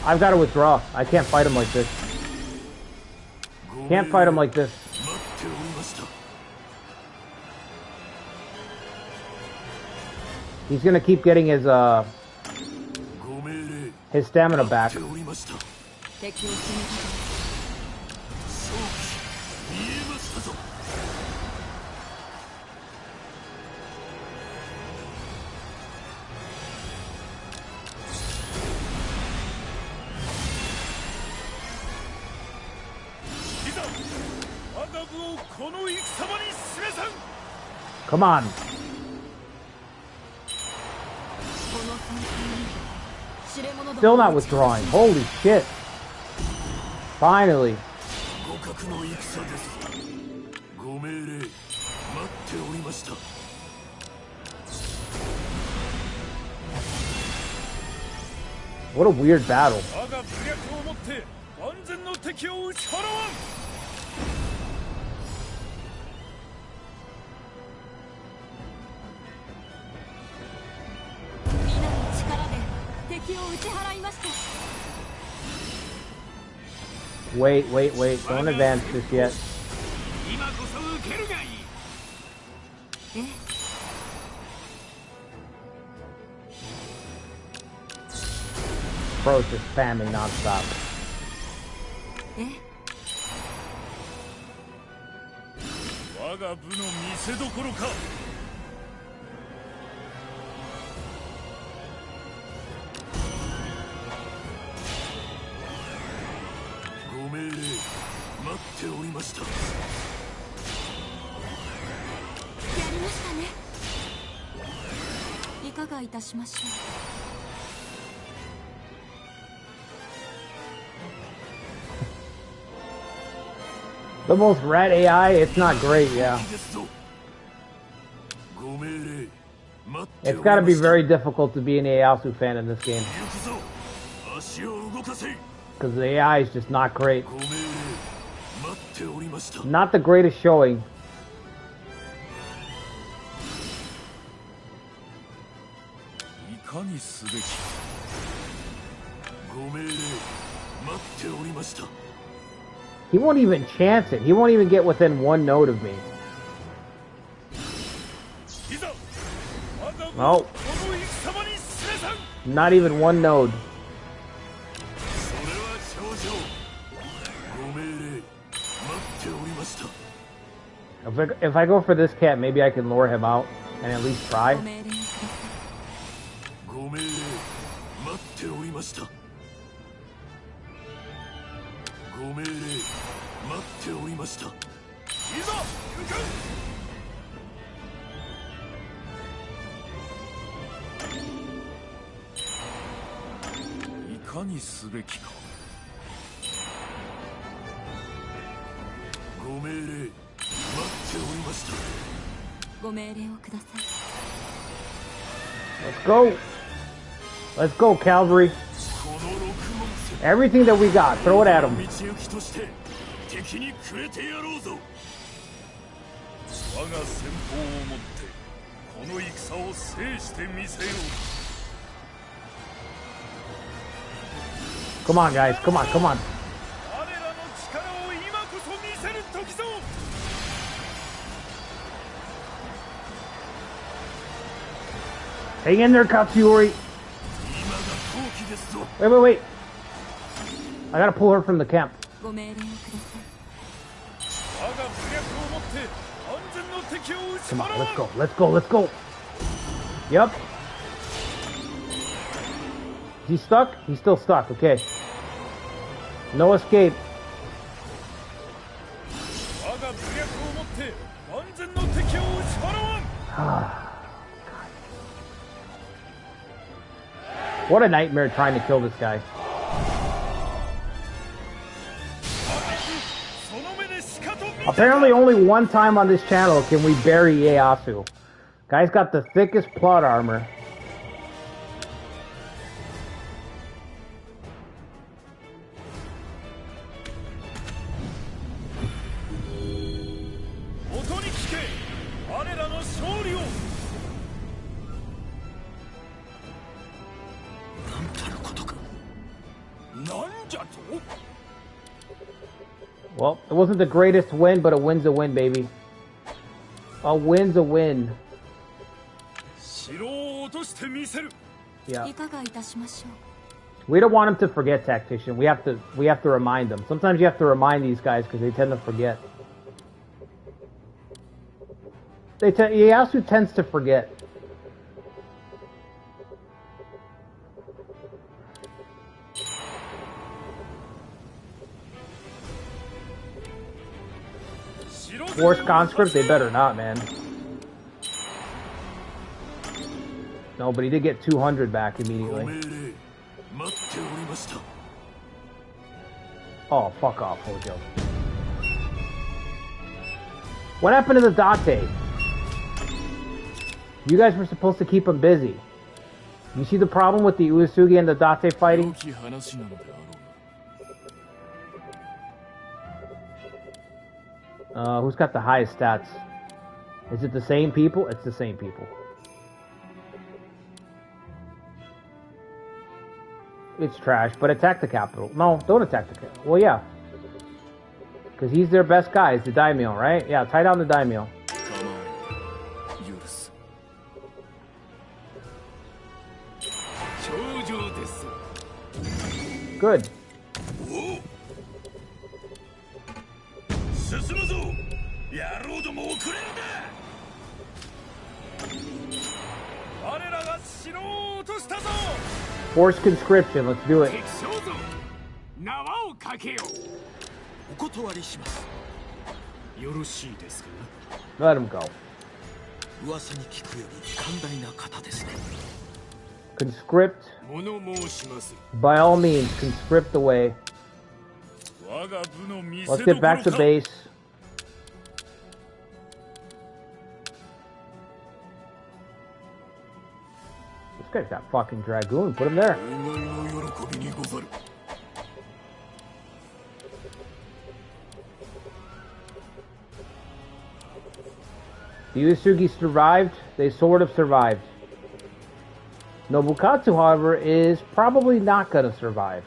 I've got to withdraw. I can't fight him like this. Can't fight him like this. He's gonna keep getting his stamina back. Come on. Still not withdrawing. Holy shit. Finally. What a weird battle. Wait. Don't advance just yet. Bro's just spamming non-stop. The most rat AI, it's not great, yeah. It's gotta be very difficult to be an Ieyasu fan in this game. Because the AI is just not great. Not the greatest showing. He won't even chance it. He won't even get within one node of me. Oh. Not even one node. If I go for this cat, maybe I can lure him out and at least try. Let's go. Let's go, cavalry. Everything that we got, throw it at him. Come on, guys. Come on, come on. Hang in there, Katsuyori. Wait. I gotta pull her from the camp. Come on, let's go. Yep. He's stuck? He's still stuck, okay. No escape. What a nightmare trying to kill this guy. Apparently only one time on this channel can we bury Ieyasu. Guy's got the thickest plot armor. Well, it wasn't the greatest win, but a win's a win, baby. A win's a win. Yeah. We don't want him to forget, Tactician. We have to remind them. Sometimes you have to remind these guys because they tend to forget. Ieyasu tends to forget. Force conscript? They better not, man. No, but he did get 200 back immediately. Oh, fuck off, Hojo. What happened to the Date? You guys were supposed to keep him busy. You see the problem with the Uesugi and the Date fighting? Who's got the highest stats? Is it the same people? It's the same people. It's trash, but attack the capital. No, don't attack the capital. Well, yeah. Because he's their best guy. It's the daimyo, right? Yeah, tie down the daimyo. Good. Forced conscription, let's do it. Let him go. Conscript. By all means, conscript away. Let's get back to base. This guy's got fucking Dragoon. Put him there. The Uesugi survived. They sort of survived. Nobukatsu, however, is probably not going to survive.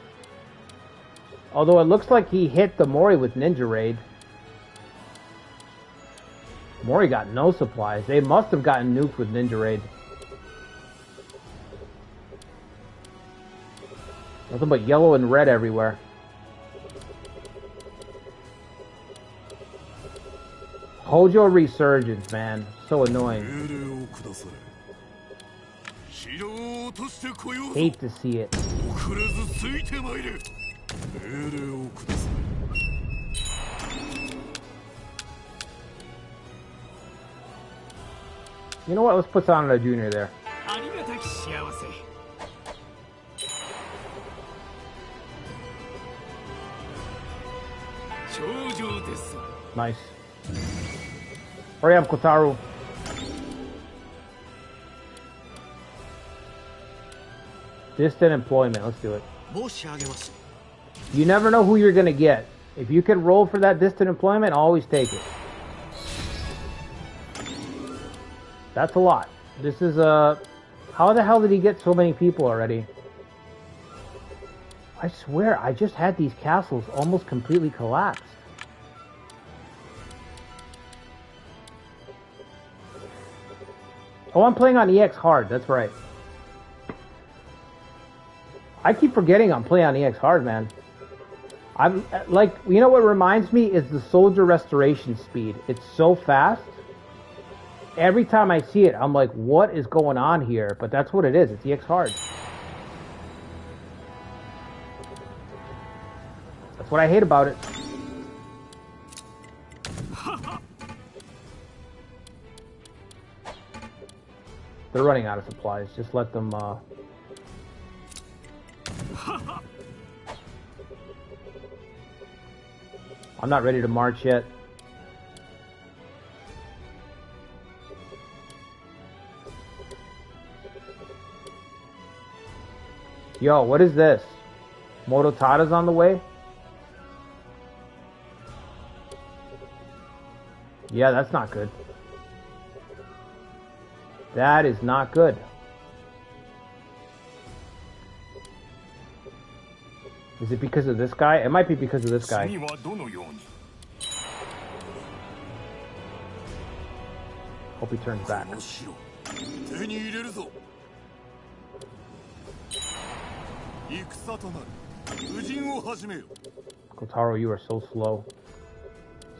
Although it looks like he hit the Mori with Ninja Raid. Mori got no supplies. They must have gotten nuked with Ninja Raid. Nothing but yellow and red everywhere. Hojo resurgence, man. So annoying. Hate to see it. You know what? Let's put Sanada Jr. there. Nice. Hurry up, Kotaro. Distant employment. Let's do it. You never know who you're going to get. If you can roll for that distant employment, always take it. That's a lot. This is a... How the hell did he get so many people already? I swear, I just had these castles almost completely collapsed. Oh, I'm playing on Exhard. That's right. I keep forgetting I'm playing on Exhard, man. I'm like, you know what reminds me is the soldier restoration speed. It's so fast. Every time I see it, I'm like, what is going on here? But that's what it is. It's Exhard. That's what I hate about it. They're running out of supplies. Just let them, I'm not ready to march yet. Yo, what is this? Mototada's on the way? Yeah, that's not good. That is not good. Is it because of this guy? It might be because of this guy. Hope he turns back. Kotaro, you are so slow.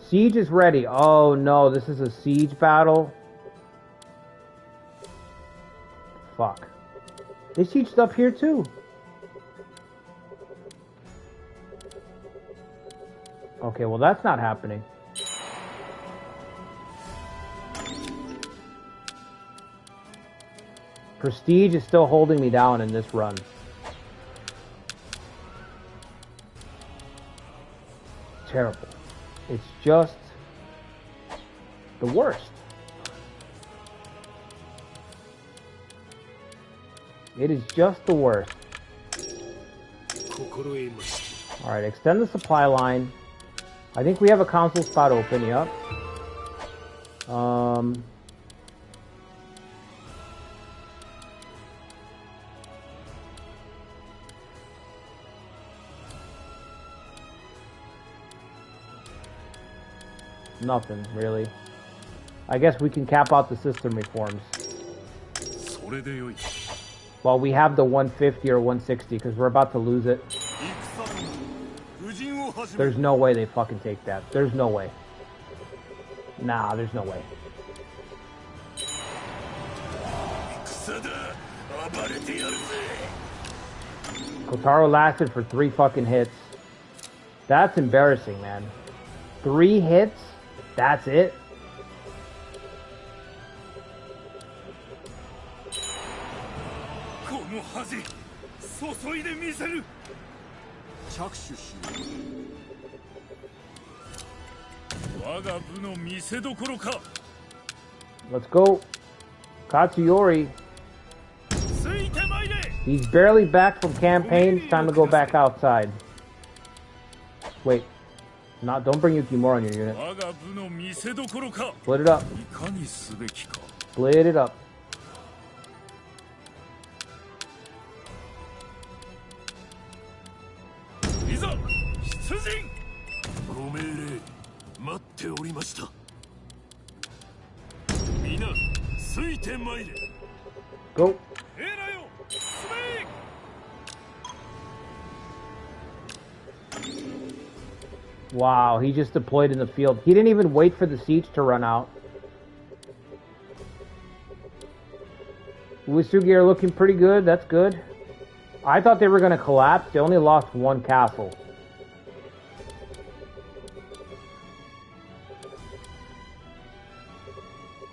Siege is ready. Oh no, this is a siege battle. Fuck. They sieged up here too. Okay, well that's not happening. Prestige is still holding me down in this run. Terrible. It's just the worst. It is just the worst. Alright, extend the supply line. I think we have a console spot open, yep. Nothing, really. I guess we can cap out the system reforms. Well, we have the 150 or 160 because we're about to lose it. There's no way they fucking take that. There's no way. Nah, there's no way. Kotaro lasted for 3 fucking hits. That's embarrassing, man. 3 hits? That's it? Let's go. Katsuyori. He's barely back from campaign. It's time to go back outside. Wait. Don't bring Yukimura on your unit. Split it up. Split it up. Go. Wow, he just deployed in the field. He didn't even wait for the siege to run out. Uesugi are looking pretty good. That's good. I thought they were going to collapse. They only lost 1 castle.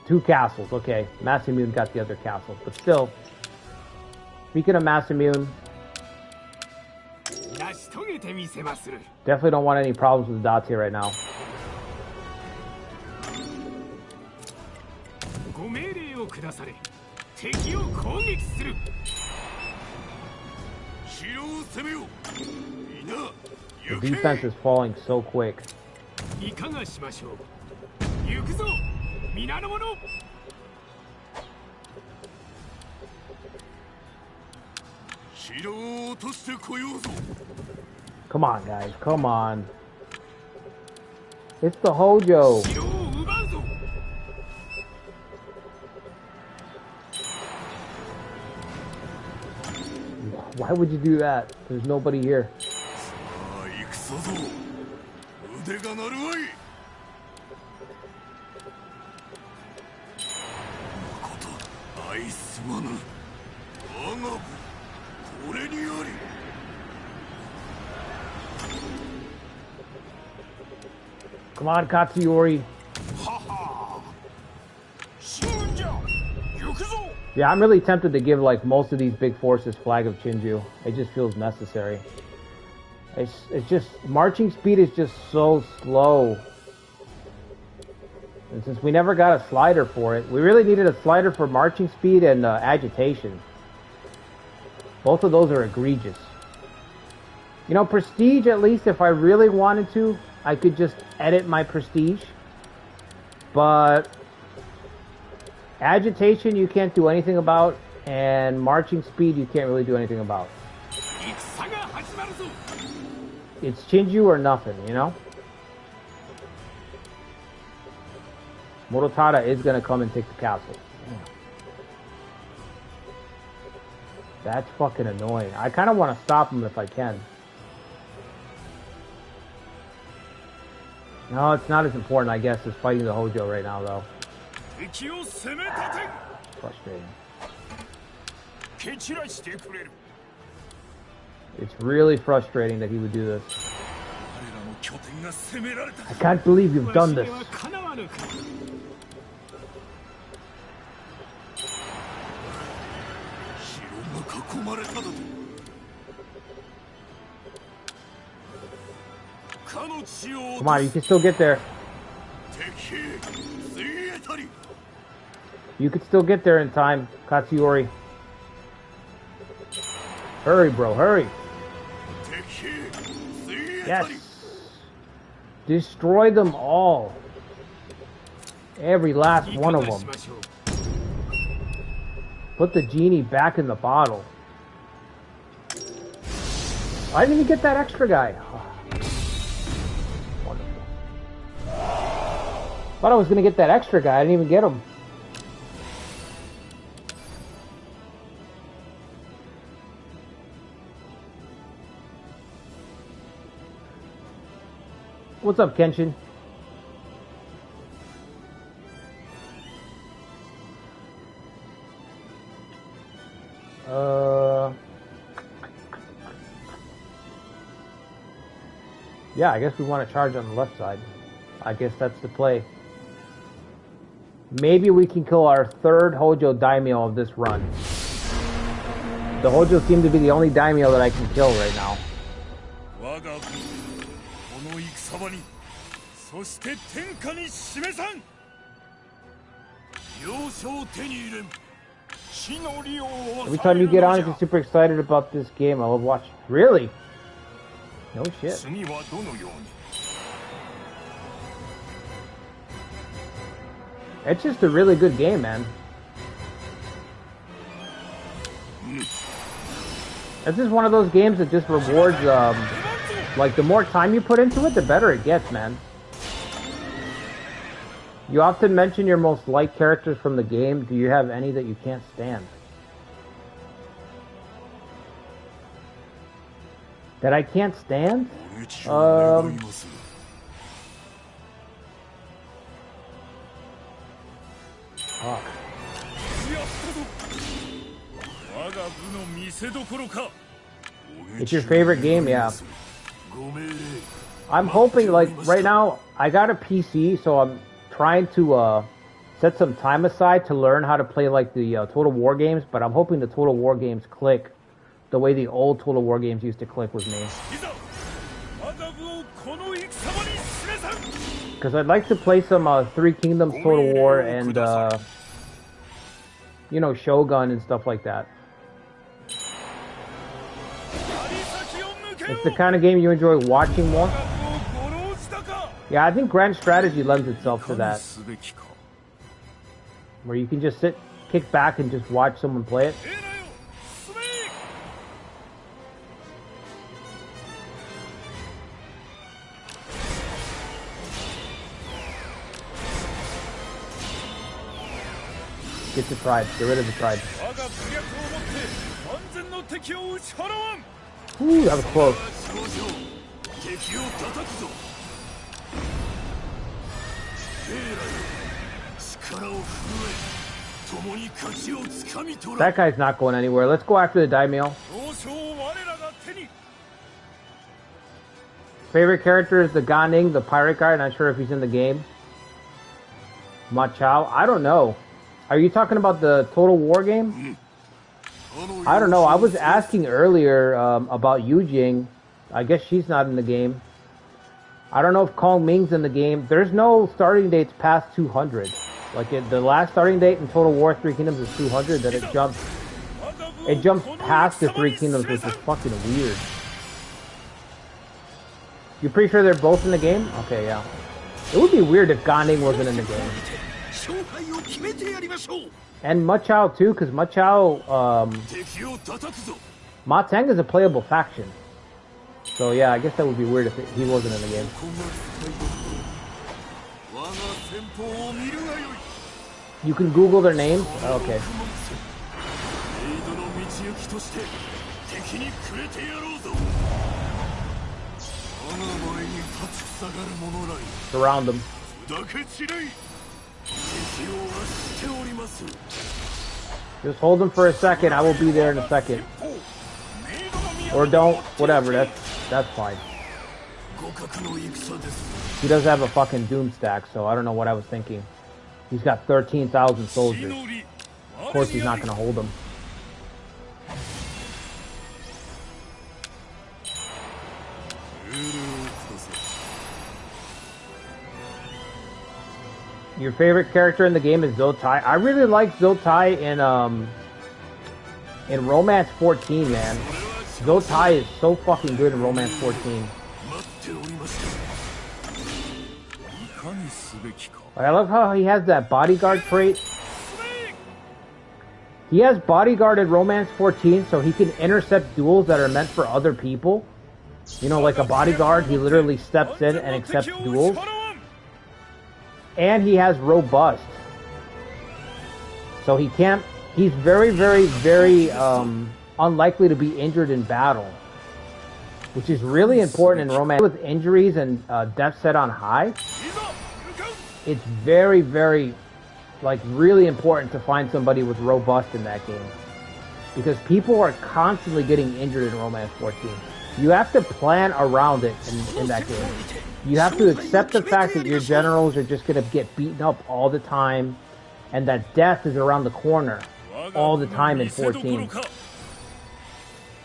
Two castles. Okay, Masamune got the other castle. But still, speaking of Masamune, definitely don't want any problems with Dacia right now. The defense is falling so quick. Come on, guys. Come on. It's the Hojo. Why would you do that? There's nobody here. Come on, Katsuyori. Yeah, I'm really tempted to give like most of these big forces Flag of Chinju. It just feels necessary. It's just marching speed is just so slow. And since we never got a slider for it, we really needed a slider for marching speed and agitation. Both of those are egregious. You know, prestige, at least if I really wanted to, I could just edit my prestige. But agitation you can't do anything about, and marching speed you can't really do anything about. It's Chinju or nothing, you know? Morotada is going to come and take the castle. That's fucking annoying. I kind of want to stop him if I can. No, it's not as important, I guess, as fighting the Hojo right now, though. Frustrating. It's really frustrating that he would do this. I can't believe you've done this. Come on, you can still get there. You could still get there in time, Katsuyori. Hurry, bro, hurry. Yes. Destroy them all. Every last one of them. Put the genie back in the bottle. I didn't even get that extra guy. Wonderful. Thought I was going to get that extra guy. I didn't even get him. What's up, Kenshin? Yeah, I guess we want to charge on the left side. I guess that's the play. Maybe we can kill our third Hojo daimyo of this run. The Hojo seem to be the only daimyo that I can kill right now. Every time you get on, you're super excited about this game. I love watching. Really? No shit. It's just a really good game, man. It's just one of those games that just rewards, like, the more time you put into it, the better it gets, man. You often mention your most liked characters from the game. Do you have any that you can't stand? That I can't stand? Fuck. It's your favorite game? Yeah. I'm hoping, like, right now, I got a PC, so I'm trying to set some time aside to learn how to play, like, the Total War games, but I'm hoping the Total War games click the way the old Total War games used to click with me. Because I'd like to play some Three Kingdoms Total War and, you know, Shogun and stuff like that. It's the kind of game you enjoy watching more. Yeah, I think Grand Strategy lends itself to that. Where you can just sit, kick back, and just watch someone play it. Get the tribe. Get rid of the tribe. Ooh, that was close. That guy's not going anywhere. Let's go after the daimyo. Favorite character is the Ganing, the pirate guy. Not sure if he's in the game. Machao. I don't know. Are you talking about the Total War game? I don't know. I was asking earlier about Yujing. I guess she's not in the game. I don't know if Kong Ming's in the game. There's no starting dates past 200. Like, the last starting date in Total War 3 Kingdoms is 200, then it jumps past the 3 Kingdoms, which is fucking weird. You pretty sure they're both in the game? Okay, yeah. It would be weird if Ganing wasn't in the game. And Machao too, because Machao, Mateng is a playable faction. So yeah, I guess that would be weird if he wasn't in the game. You can Google their names? Okay. Surround them. Just hold them for a second. I will be there in a second. Or don't. Whatever. That's fine. He does have a fucking doom stack, so I don't know what I was thinking. He's got 13,000 soldiers. Of course he's not going to hold them. Your favorite character in the game is Zotai. I really like Zotai in Romance 14, man. Zotai is so fucking good in Romance 14. I love how he has that bodyguard trait. He has bodyguard in Romance 14, so he can intercept duels that are meant for other people. You know, like a bodyguard, he literally steps in and accepts duels. And he has robust. So he's very, very, very unlikely to be injured in battle. Which is really important in Romance. With injuries and death set on high, it's very, very, like, really important to find somebody with robust in that game. Because people are constantly getting injured in Romance 14. You have to plan around it in that game. You have to accept the fact that your generals are just going to get beaten up all the time, and that death is around the corner all the time in 14.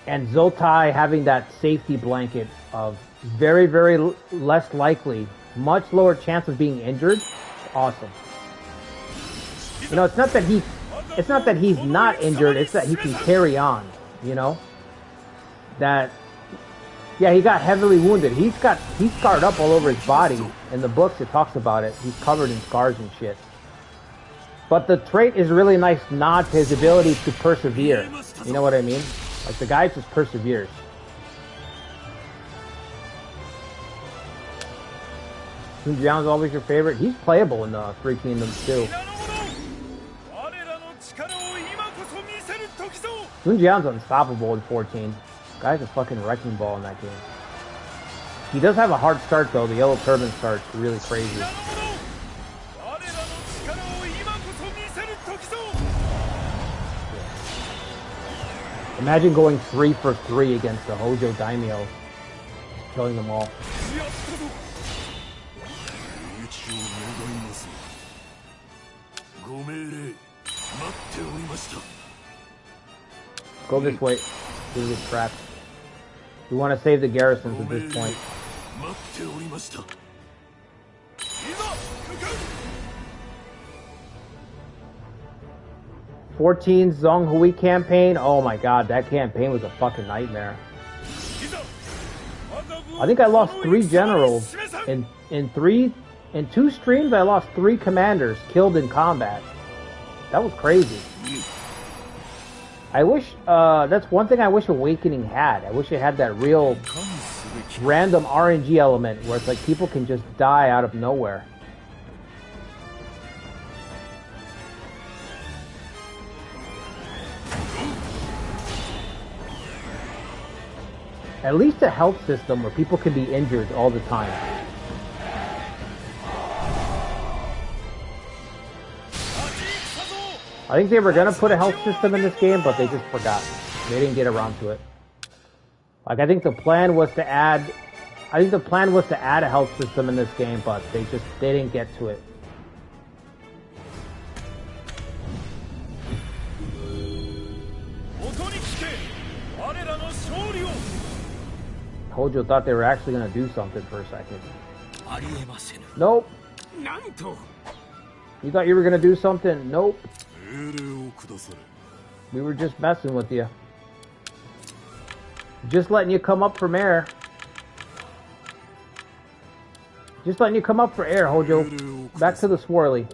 And Zotai having that safety blanket of very, very less likely, much lower chance of being injured, awesome. You know, it's not that he's not injured, it's that he can carry on, you know? That, yeah, he got heavily wounded. He's scarred up all over his body. In the books, it talks about it. He's covered in scars and shit. But the trait is a really nice nod to his ability to persevere. You know what I mean? Like, the guy just perseveres. Sun Jian's always your favorite. He's playable in the Three Kingdoms too. Sun Jian's unstoppable in 14. Guy's a fucking wrecking ball in that game. He does have a hard start though. The yellow turban start's really crazy. Imagine going 3 for 3 against the Hojo Daimyo, killing them all. Go this way. This is trapped. We want to save the garrisons at this point. 14 Zhonghui campaign. Oh my god, that campaign was a fucking nightmare. I think I lost 3 generals in 2 streams. I lost 3 commanders killed in combat. That was crazy. I wish that's one thing I wish Awakening had. I wish it had that real random RNG element where it's like people can just die out of nowhere. At least a health system where people can be injured all the time. I think they were gonna put a health system in this game, but they just forgot. They didn't get around to it. Like, I think the plan was to add a health system in this game, but they didn't get to it. Hojo thought they were actually gonna do something for a second. Nope. You thought you were gonna do something? Nope. We were just messing with you. Just letting you come up from air. Just letting you come up for air, Hojo. Back to the swirly.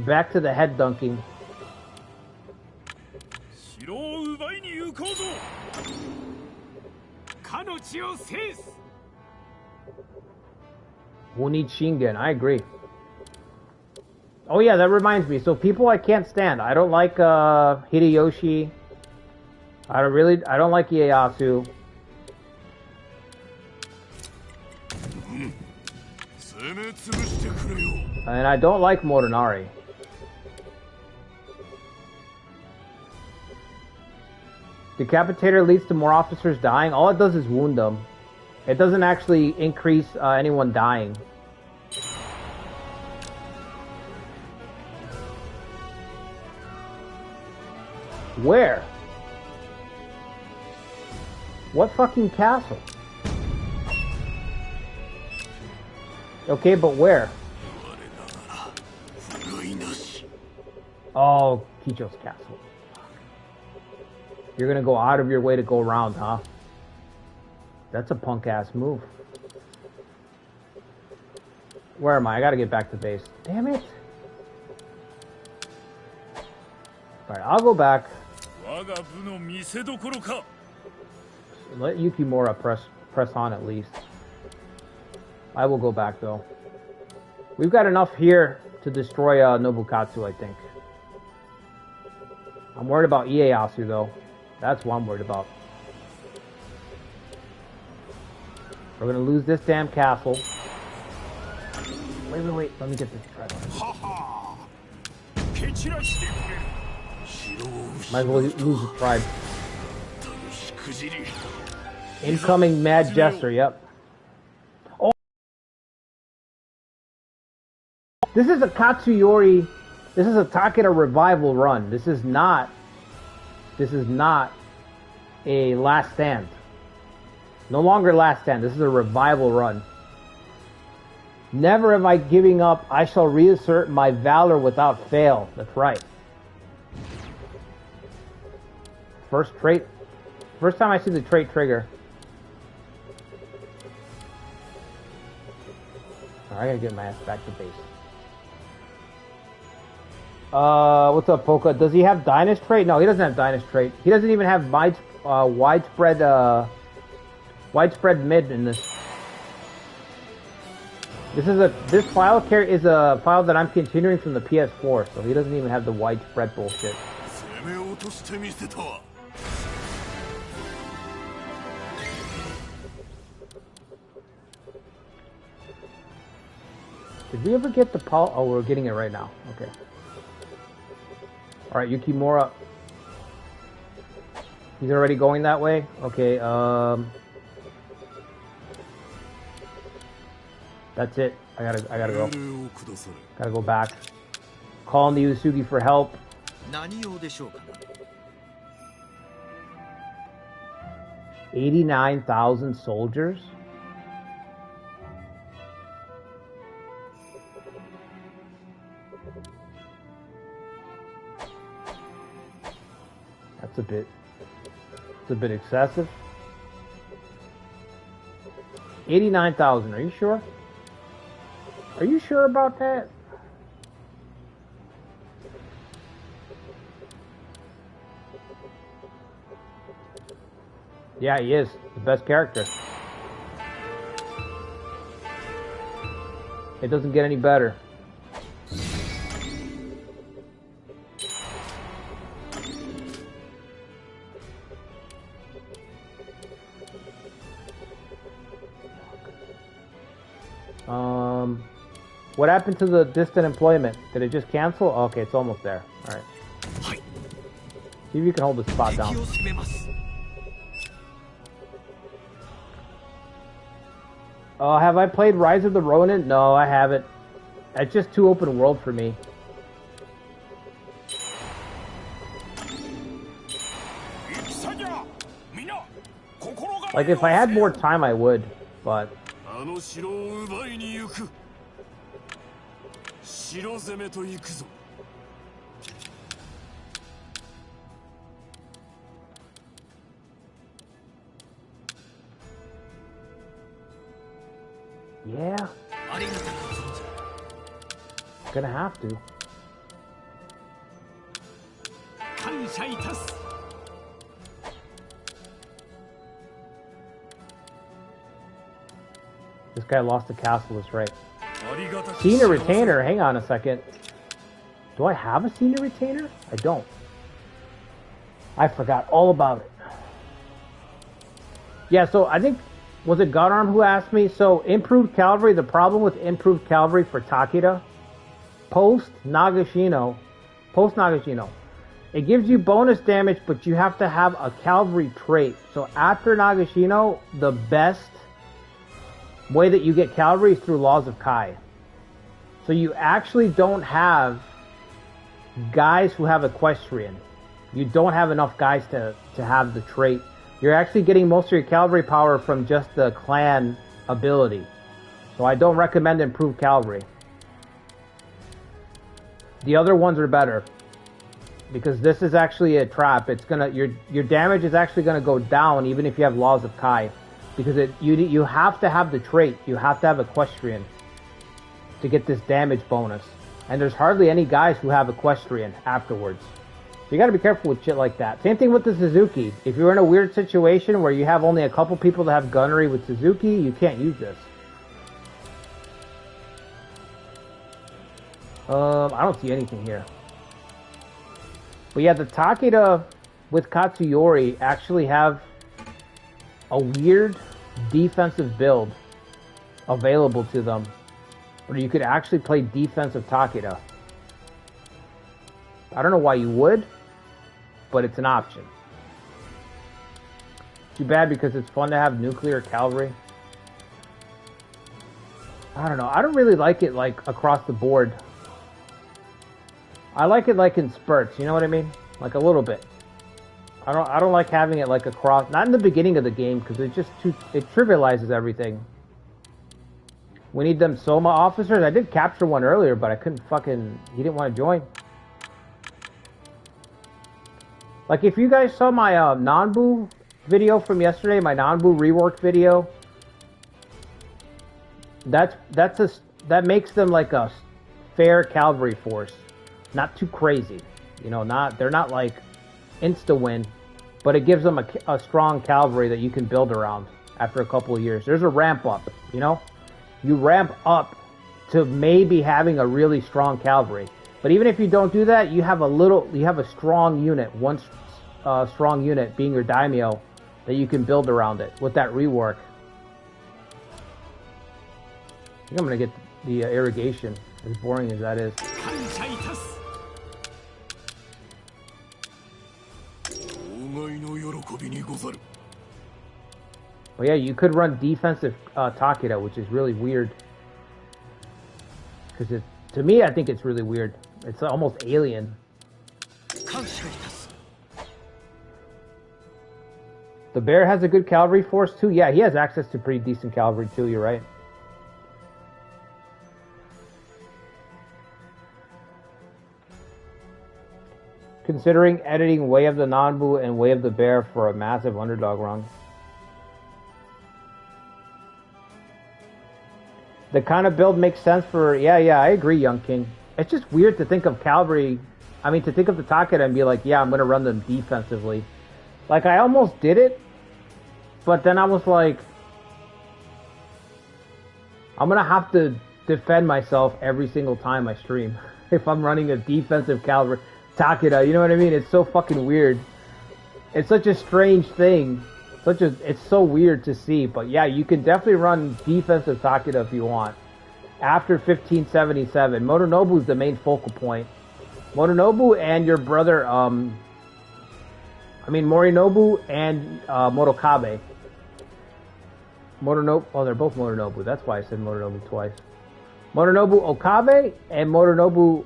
Back to the head dunking. Who needs Shingen? I agree. Oh yeah, that reminds me. So people I can't stand. I don't like Hideyoshi. I don't like Ieyasu. And I don't like Morinari. Decapitator leads to more officers dying. All it does is wound them. It doesn't actually increase anyone dying. Where? What fucking castle? Okay, but where? Oh, Kicho's castle. You're gonna go out of your way to go around, huh? That's a punk-ass move. Where am I? I gotta get back to base. Damn it! Alright, I'll go back. Let Yukimura press on at least. I will go back though. We've got enough here to destroy Nobukatsu, I think. I'm worried about Ieyasu though. That's what I'm worried about. We're gonna lose this damn castle. Wait. Let me get this tribe. Might as well lose the tribe. Incoming Mad Jester, yep. Oh, this is a Katsuyori. This is a Takeda revival run. This is not a last stand. No longer last stand. This is a revival run. Never am I giving up. I shall reassert my valor without fail. That's right. First trait. First time I see the trait trigger. Alright, I gotta get my ass back to base. What's up, Polka? Does he have Dynast trait? No, he doesn't have Dynast trait. He doesn't even have widespread mid in this. This file is a file that I'm continuing from the PS4, so he doesn't even have the widespread bullshit. Did we ever get the Paul? Oh, we're getting it right now. Okay. Alright, Yukimura. He's already going that way? Okay, that's it. I gotta go. Gotta go back. Calling the Usugi for help. 89,000 soldiers? It's a bit excessive. 89,000, are you sure? Are you sure about that? Yeah, he is. The best character. It doesn't get any better. What happened to the distant employment? Did it just cancel? Okay, it's almost there. Alright. See if you can hold the spot down. Have I played Rise of the Ronin? No, I haven't. It's just too open world for me. Like, if I had more time, I would, but... Yeah. Gonna have to. This guy lost the castle, that's right. Senior retainer, hang on a second. Do I have a senior retainer? I don't. I forgot all about it. Yeah, so I think, was it Godarm who asked me? So, improved cavalry, the problem with improved cavalry for Takeda, post-Nagashino, it gives you bonus damage, but you have to have a cavalry trait. So after Nagashino, the best way that you get cavalry is through Laws of Kai. So you actually don't have guys who have equestrian. You don't have enough guys to have the trait. You're actually getting most of your cavalry power from just the clan ability. So I don't recommend improved cavalry. The other ones are better. Because this is actually a trap. It's gonna your damage is actually gonna go down even if you have Laws of Kai. Because you have to have the trait. You have to have equestrian to get this damage bonus. And there's hardly any guys who have equestrian afterwards. So you gotta be careful with shit like that. Same thing with the Suzuki. If you're in a weird situation where you have only a couple people that have gunnery with Suzuki, you can't use this. I don't see anything here. But yeah, the Takeda with Katsuyori actually have a weird defensive build available to them, where you could actually play defensive Takeda. I don't know why you would, but it's an option. Too bad because it's fun to have nuclear cavalry. I don't know. I don't really like it like across the board. I like it like in spurts. You know what I mean? Like a little bit. I don't like having it like across. Not in the beginning of the game because it trivializes everything. We need them Soma officers. I did capture one earlier, but I couldn't fucking. He didn't want to join. Like if you guys saw my Nanbu video from yesterday, my Nanbu rework video. That makes them like a fair cavalry force, not too crazy, you know. They're not like insta win, but it gives them a strong cavalry that you can build around after a couple of years. There's a ramp up, you know. You ramp up to maybe having a really strong cavalry, but even if you don't do that, you have a strong unit, one strong unit being your daimyo that you can build around it with that rework. I think I'm gonna get the irrigation, as boring as that is. But yeah, you could run defensive Takeda, which is really weird. Because to me, I think it's really weird. It's almost alien. The bear has a good cavalry force too. Yeah, he has access to pretty decent cavalry too. You're right. Considering editing Way of the Nanbu and Way of the Bear for a massive underdog run. The kind of build makes sense for... Yeah, I agree, Young King. It's just weird to think of cavalry... I mean, to think of the Takeda and be like, yeah, I'm going to run them defensively. Like, I almost did it, but then I was like... I'm going to have to defend myself every single time I stream. If I'm running a defensive cavalry... Takeda, you know what I mean? It's so fucking weird. It's such a strange thing. It's so weird to see. But yeah, you can definitely run defensive Takeda if you want. After 1577, Motonobu is the main focal point. Motonobu and your brother, Morinobu and Motokabe. Motonobu, oh, they're both Motonobu. That's why I said Motonobu twice. Motonobu Okabe and Motonobu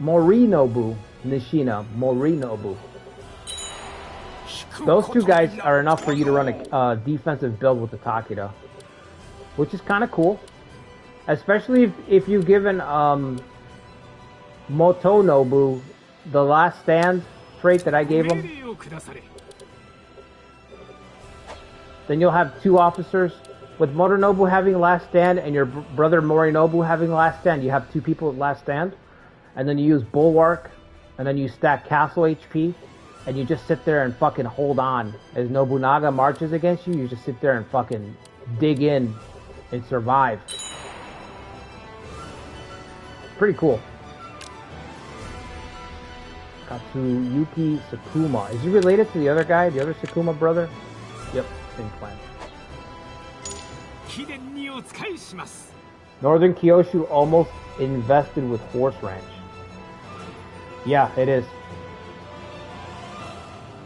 Morinobu Nishina. Morinobu. Those two guys are enough for you to run a defensive build with the Takeda, which is kind of cool, especially if you've given Motonobu the last stand trait that I gave him. Then you'll have two officers. With Motonobu having last stand and your brother Morinobu having last stand, you have two people with last stand. And then you use Bulwark, and then you stack Castle HP, and you just sit there and fucking hold on. As Nobunaga marches against you, you just sit there and fucking dig in and survive. Pretty cool. Katsuyori Sakuma. Is he related to the other guy, the other Sakuma brother? Yep, same clan. Northern Kyushu almost invested with Horse Ranch. Yeah, it is.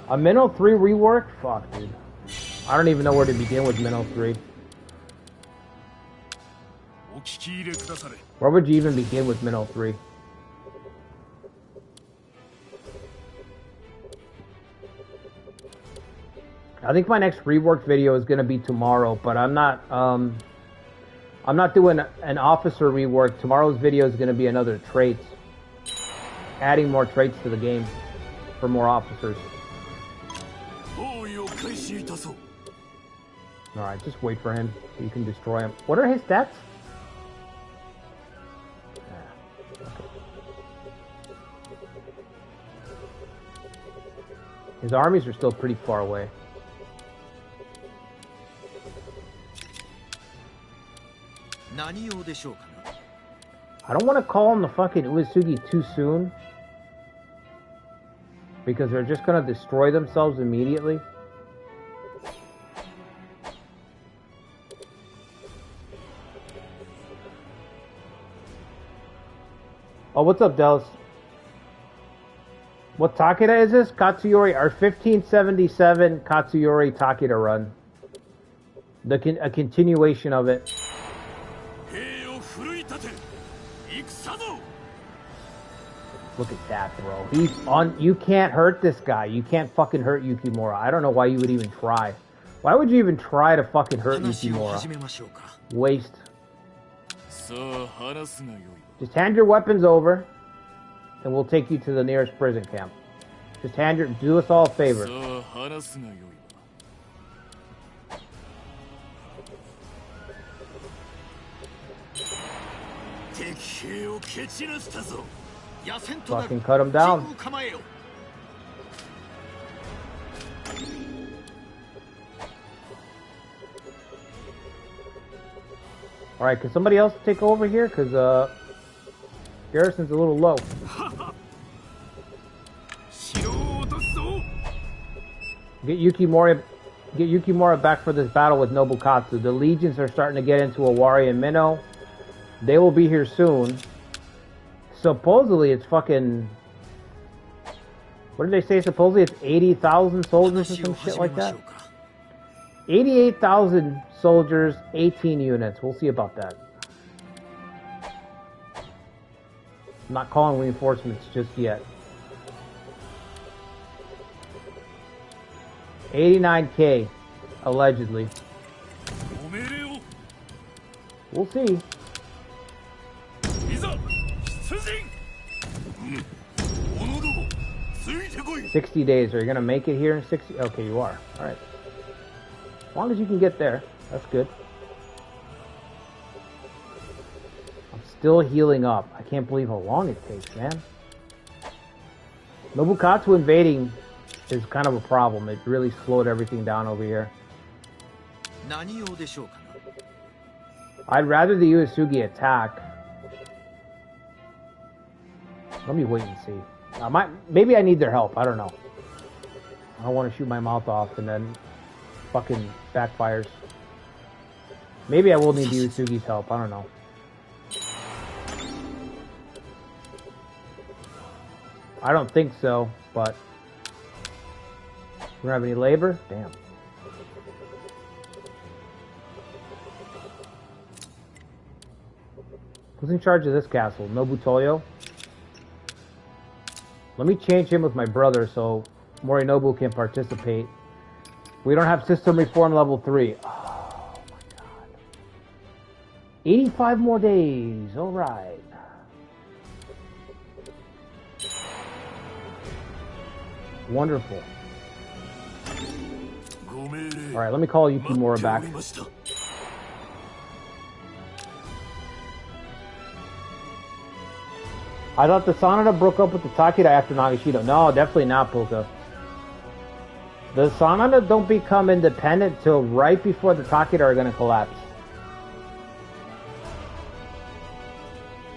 A Minnow 3 rework? Fuck, dude. I don't even know where to begin with Minnow 3. Where would you even begin with Minnow 3? I think my next rework video is going to be tomorrow, but I'm not doing an officer rework. Tomorrow's video is going to be another traits. Adding more traits to the game for more officers. Alright, just wait for him so you can destroy him. What are his stats? His armies are still pretty far away. I don't want to call him the fucking Uesugi too soon, because they're just going to destroy themselves immediately. Oh, what's up, Dallas? What Takeda is this? Katsuyori, our 1577 Katsuyori Takeda run. A continuation of it. Look at that, bro. He's on. You can't hurt this guy. You can't fucking hurt Yukimura. I don't know why you would even try. Why would you even try to fucking hurt Yukimura? Waste. Just hand your weapons over, and we'll take you to the nearest prison camp. Just hand your. Do us all a favor. Fucking cut him down. Alright, can somebody else take over here? Because, Garrison's a little low. Get Yukimura back for this battle with Nobukatsu. The legions are starting to get into Owari and Minnow. They will be here soon. Supposedly it's fucking... What did they say? Supposedly it's 80,000 soldiers or some shit like that? 88,000 soldiers, 18 units. We'll see about that. I'm not calling reinforcements just yet. 89K, allegedly. We'll see. 60 days. Are you gonna make it here in 60? Okay, you are. Alright. As long as you can get there, that's good. I'm still healing up. I can't believe how long it takes, man. Nobukatsu invading is kind of a problem. It really slowed everything down over here. I'd rather the Uesugi attack. Let me wait and see. Maybe I need their help. I don't know. I don't want to shoot my mouth off and then fucking backfires. Maybe I will need the Uesugi's help. I don't know. I don't think so, but... We don't have any labor? Damn. Who's in charge of this castle? Nobutoyo? Let me change him with my brother so Morinobu can participate. We don't have system reform level 3. Oh my god. 85 more days. Alright. Wonderful. Alright, let me call Yukimura back. I thought the Sanada broke up with the Takeda after Nagashino. No, definitely not, Puka. The Sanada don't become independent till right before the Takeda are going to collapse.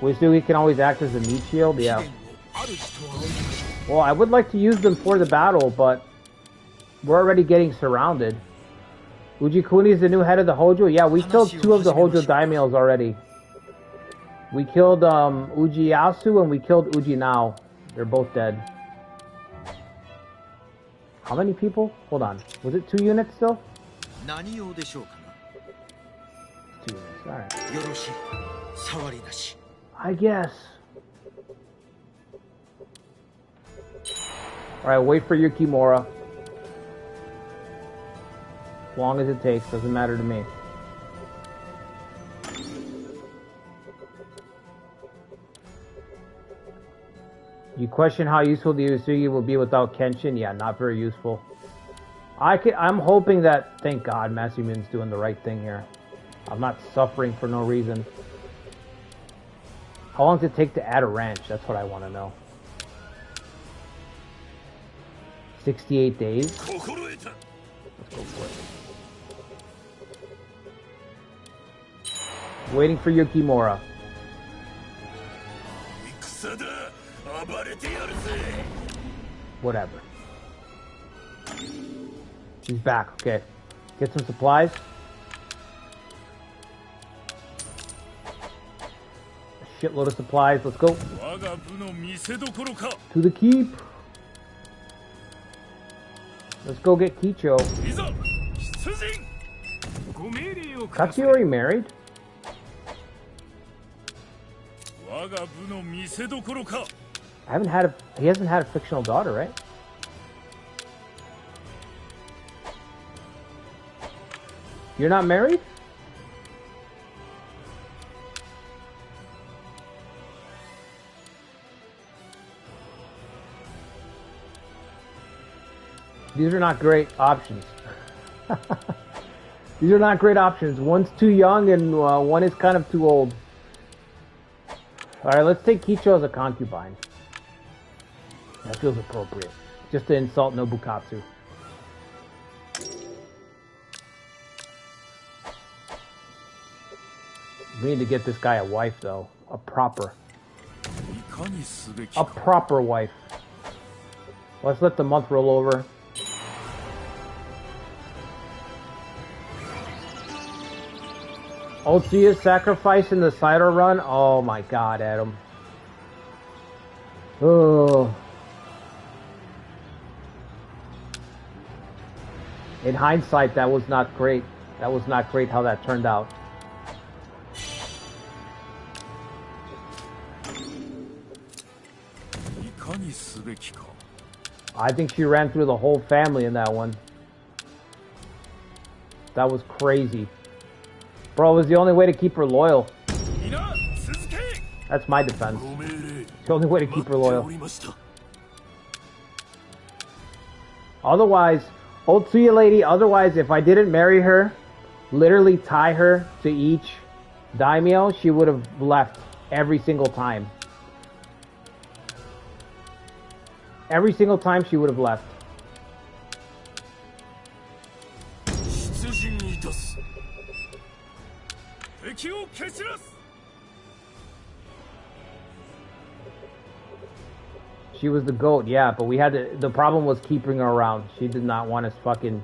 We can always act as a meat shield, yeah. Well, I would like to use them for the battle, but we're already getting surrounded. Ujikuni is the new head of the Hojo? Yeah, we killed 2 of the Hojo daimyos already. We killed Ujiyasu and we killed Ujinao. They're both dead. How many people? Hold on. Was it 2 units still? 2 units, alright. I guess. Alright, wait for Yukimura. As long as it takes, doesn't matter to me. You question how useful the Uesugi will be without Kenshin? Yeah, not very useful. I'm hoping that, thank God, Masumin's doing the right thing here. I'm not suffering for no reason. How long does it take to add a ranch? That's what I want to know. 68 days? Let's go for it. Waiting for Yukimura. Whatever. He's back, okay. Get some supplies. A shitload of supplies, let's go. To the keep. Let's go get Kicho. Katsuyori married? He hasn't had a fictional daughter, right? You're not married? These are not great options. These are not great options. One's too young and one is kind of too old. Alright, let's take Kicho as a concubine. That feels appropriate. Just to insult Nobukatsu. We need to get this guy a wife, though. A proper wife. Let's let the month roll over. Otsuya's sacrifice in the Cider run? Oh my god, Adam. Oh. In hindsight, that was not great. That was not great how that turned out. I think she ran through the whole family in that one. That was crazy. Bro, it was the only way to keep her loyal. That's my defense. It's the only way to keep her loyal. Otherwise, Otsuya lady, otherwise, if I didn't marry her, literally tie her to each daimyo, she would have left every single time. Every single time she would have left. She was the GOAT, yeah, but we had to, the problem was keeping her around. She did not want us fucking,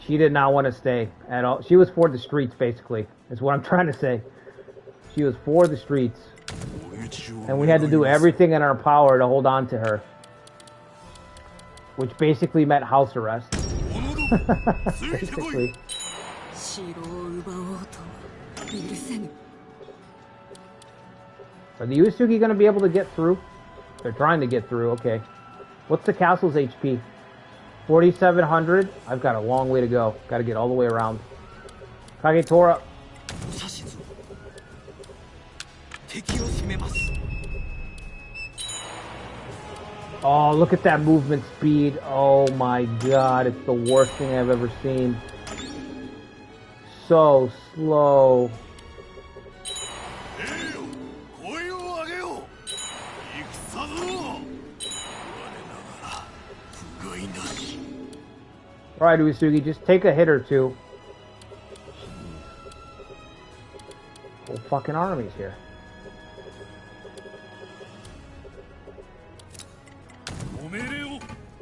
she did not want to stay at all. She was for the streets, basically, is what I'm trying to say. She was for the streets. And we had to do everything in our power to hold on to her. Which basically meant house arrest. Basically. Are the Uesugi going to be able to get through? They're trying to get through, okay. What's the castle's HP? 4,700? I've got a long way to go. Got to get all the way around. Kagetora. Oh, look at that movement speed. Oh my god, it's the worst thing I've ever seen. So slow. Alright, Uesugi, just take a hit or two. Whole fucking army's here.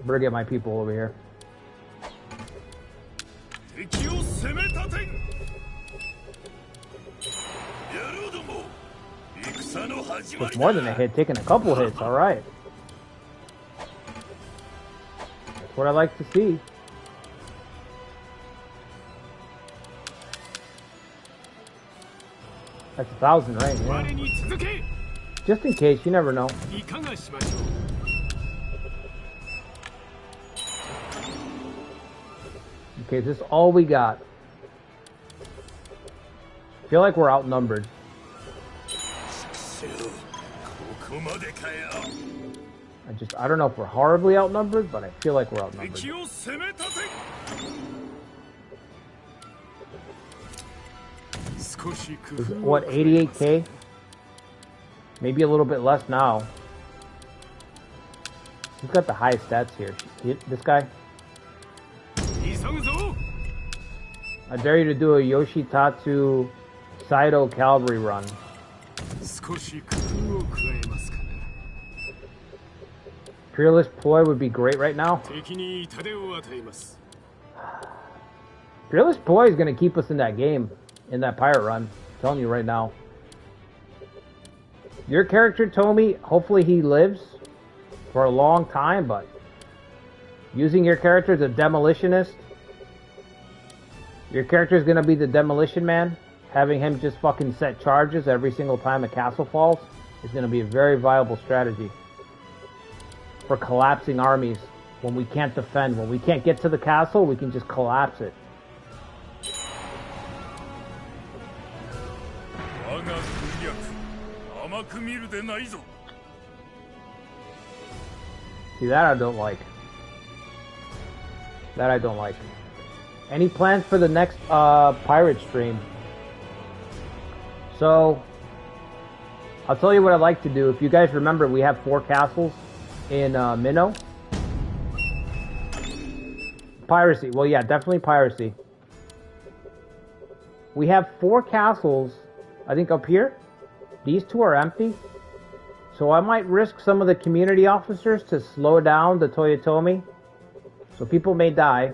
Better get my people over here. It's more than a hit, taking a couple hits, alright. That's what I like to see. That's 1,000, right? Yeah. Just in case, you never know. Okay, is this all we got? I feel like we're outnumbered. I don't know if we're horribly outnumbered, but I feel like we're outnumbered. What, 88k? Maybe a little bit less now. Who's got the highest stats here? This guy? I dare you to do a Yoshitatsu Saido cavalry run. Peerless Ploy would be great right now. Peerless Ploy is going to keep us in that game, in that pirate run. I'm telling you right now. Your character, Tomi, hopefully he lives for a long time, but Using your character as a demolitionist. Your character is going to be the demolition man. Having him just fucking set charges every single time a castle falls is going to be a very viable strategy for collapsing armies. When we can't defend, when we can't get to the castle, we can just collapse it. See, that I don't like. That I don't like. Any plans for the next pirate stream? So, I'll tell you what I'd like to do. If you guys remember, we have 4 castles in Minnow. Piracy. Well, yeah, definitely piracy. We have 4 castles, I think, up here. These 2 are empty. So I might risk some of the community officers to slow down the Toyotomi. So people may die.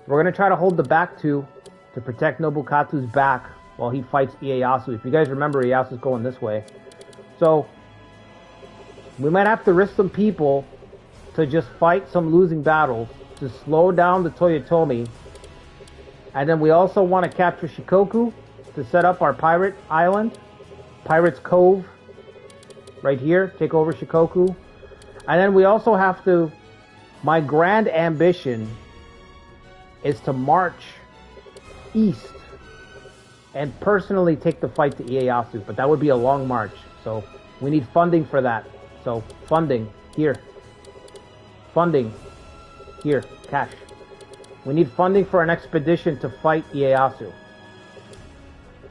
We're going to try to hold the back 2 to protect Nobukatsu's back while he fights Ieyasu. If you guys remember, Ieyasu's going this way. So we might have to risk some people to just fight some losing battles to slow down the Toyotomi. And then we also want to capture Shikoku to set up our pirate island, Pirate's Cove, right here, take over Shikoku. And then we also have to, my grand ambition is to march east and personally take the fight to Ieyasu, but that would be a long march, so we need funding for that. So funding, here. Funding, here, cash. We need funding for an expedition to fight Ieyasu.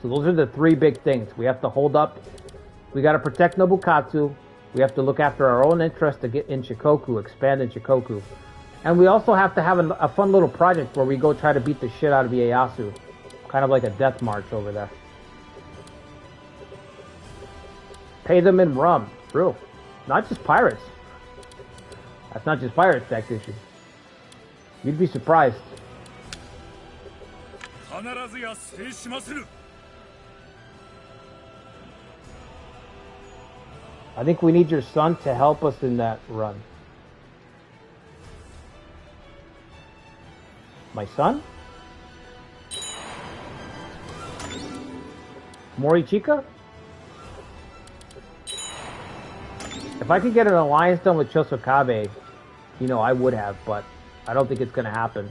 So those are the 3 big things. We have to hold up. We got to protect Nobukatsu. We have to look after our own interest to get in Shikoku, expand in Shikoku. And we also have to have a fun little project where we go try to beat the shit out of Ieyasu. Kind of like a death march over there. Pay them in rum. True. Not just pirates. That's not just pirates, tactician. You'd be surprised. I think we need your son to help us in that run. My son? Morichika? If I could get an alliance done with Chosokabe, you know, I would have, but I don't think it's going to happen.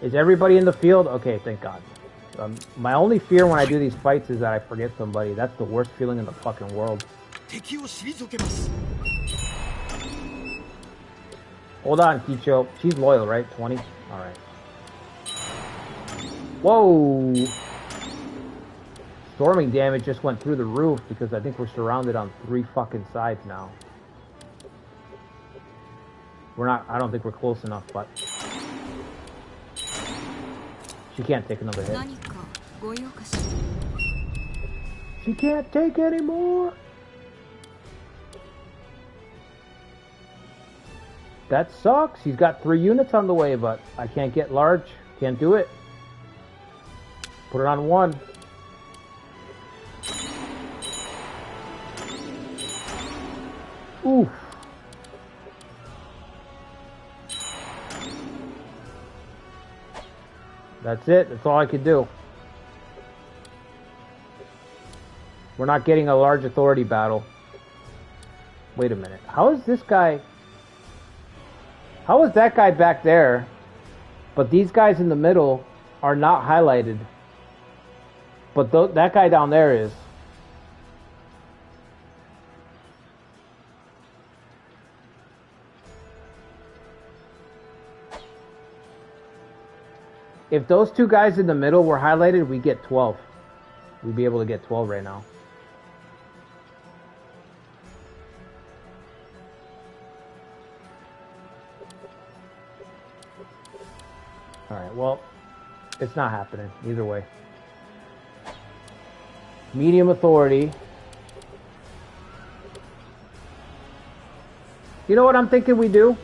Is everybody in the field? Okay, thank God. My only fear when I do these fights is that I forget somebody. That's the worst feeling in the fucking world. Hold on, Kicho. She's loyal, right? 20? Alright. Whoa! Storming damage just went through the roof because I think we're surrounded on 3 fucking sides now. We're not, I don't think we're close enough, but she can't take another hit. She can't take any more. That sucks. He's got 3 units on the way, but I can't get large. Can't do it. Put it on 1. Oof. That's it. That's all I could do. We're not getting a large authority battle. Wait a minute. How is this guy... How is that guy back there, but these guys in the middle are not highlighted? But that guy down there is. If those 2 guys in the middle were highlighted, we get 12. We'd be able to get 12 right now. Alright, well, it's not happening either way. Medium authority. You know what I'm thinking we do?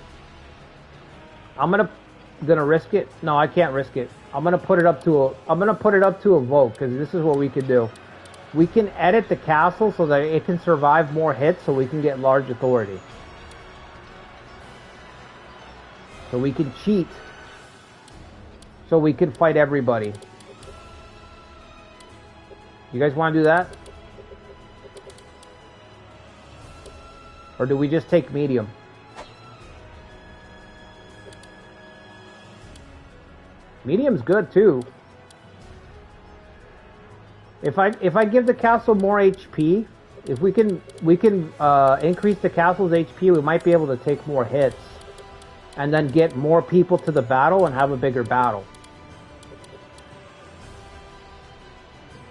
I'm gonna risk it. No, I can't risk it. I'm gonna put it up to a vote, because this is what we can do. We can edit the castle so that it can survive more hits, so we can get large authority. So we can cheat. So we can fight everybody. You guys want to do that? Or do we just take medium? Medium's good too. If I give the castle more HP, if we can increase the castle's HP, we might be able to take more hits, and then get more people to the battle and have a bigger battle.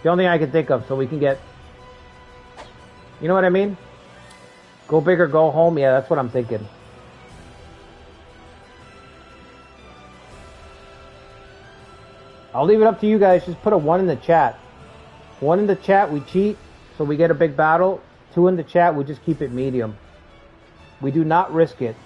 The only thing I can think of, so we can get, you know what I mean? Go big or go home. Yeah, that's what I'm thinking. I'll leave it up to you guys. Just put a 1 in the chat. 1 in the chat, we cheat, so we get a big battle. 2 in the chat, we just keep it medium. We do not risk it.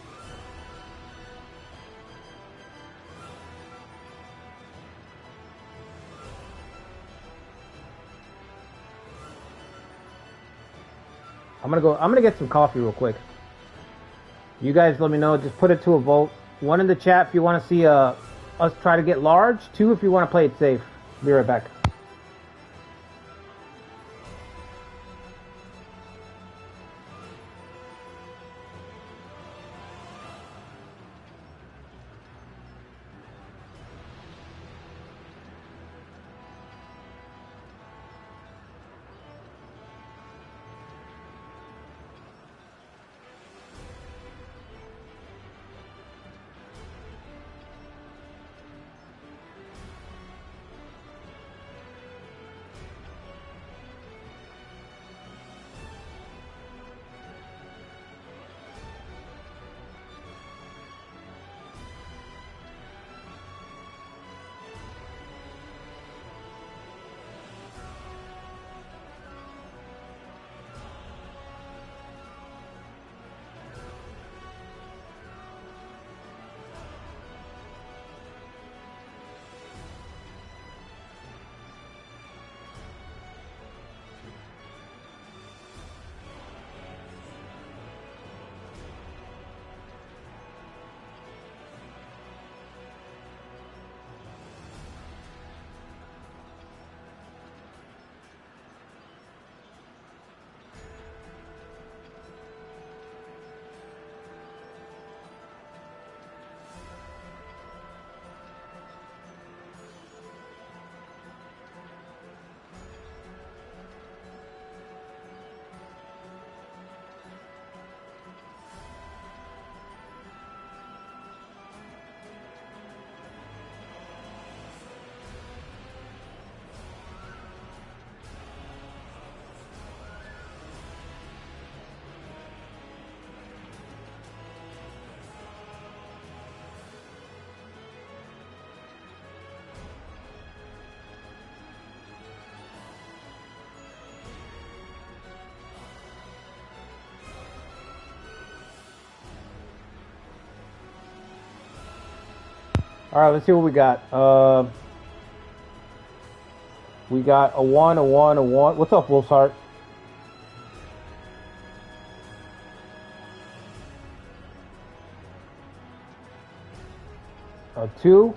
I'm gonna get some coffee real quick. You guys let me know, just put it to a vote. 1 in the chat if you want to see us try to get large. 2 if you want to play it safe. Be right back. Alright, let's see what we got. We got a 1, a 1, a 1. What's up, Wolf's Heart? A 2.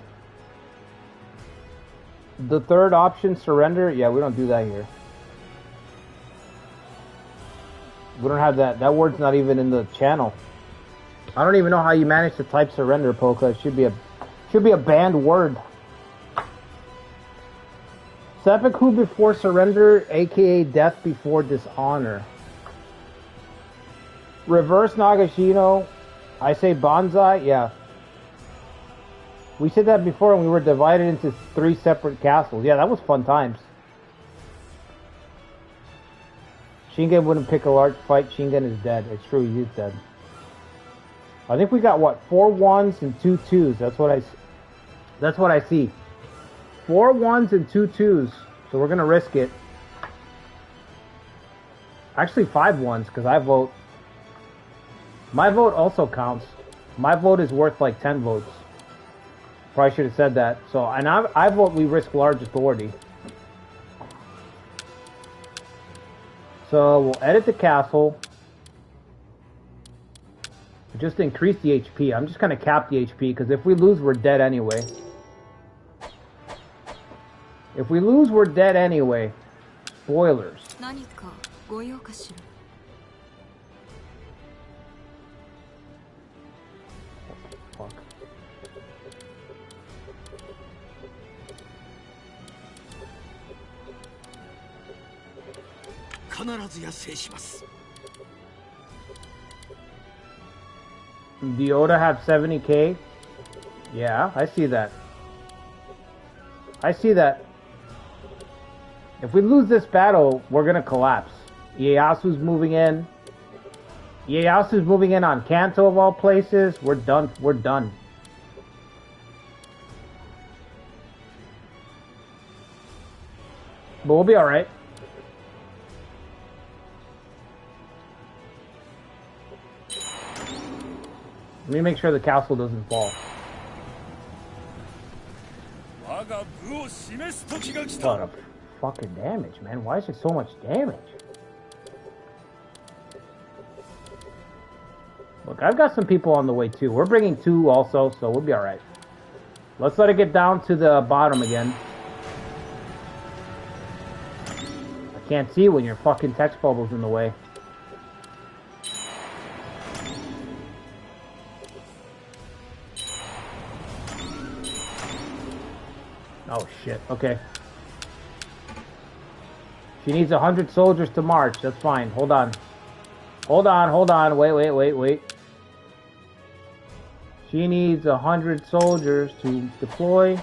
The third option, surrender. Yeah, we don't do that here. We don't have that. That word's not even in the channel. I don't even know how you managed to type surrender, Polka. It should be a banned word. Seppuku before surrender, aka death before dishonor. Reverse Nagashino. I say bonsai. Yeah. We said that before and we were divided into 3 separate castles. Yeah, that was fun times. Shingen wouldn't pick a large fight. Shingen is dead. It's true, he's dead. I think we got, what, 4 1s and 2 2s. That's what I see. 4 1s and 2 2s. So we're going to risk it. Actually, 5 1s, because I vote. My vote also counts. My vote is worth like 10 votes. Probably should have said that. So, and I vote we risk large authority. So we'll edit the castle. just increase the HP. I'm just gonna cap the HP because if we lose, we're dead anyway. If we lose, we're dead anyway. Spoilers. Fuck. The Oda have 70k? Yeah, I see that. I see that. If we lose this battle, we're gonna collapse. Ieyasu's moving in. Ieyasu's moving in on Kanto of all places. We're done. We're done. But we'll be alright. Let me make sure the castle doesn't fall. What a fucking damage, man. Why is it so much damage? Look, I've got some people on the way too. We're bringing 2 also, so we'll be alright. Let's let it get down to the bottom again. I can't see when your fucking text bubble's in the way. Oh shit, okay. She needs 100 soldiers to march, that's fine. Hold on. Hold on, wait. She needs 100 soldiers to deploy.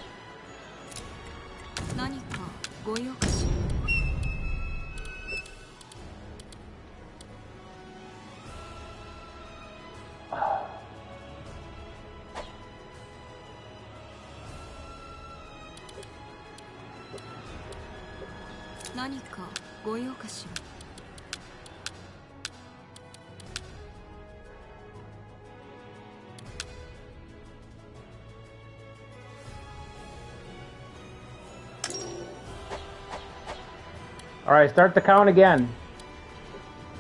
Alright, start the count again.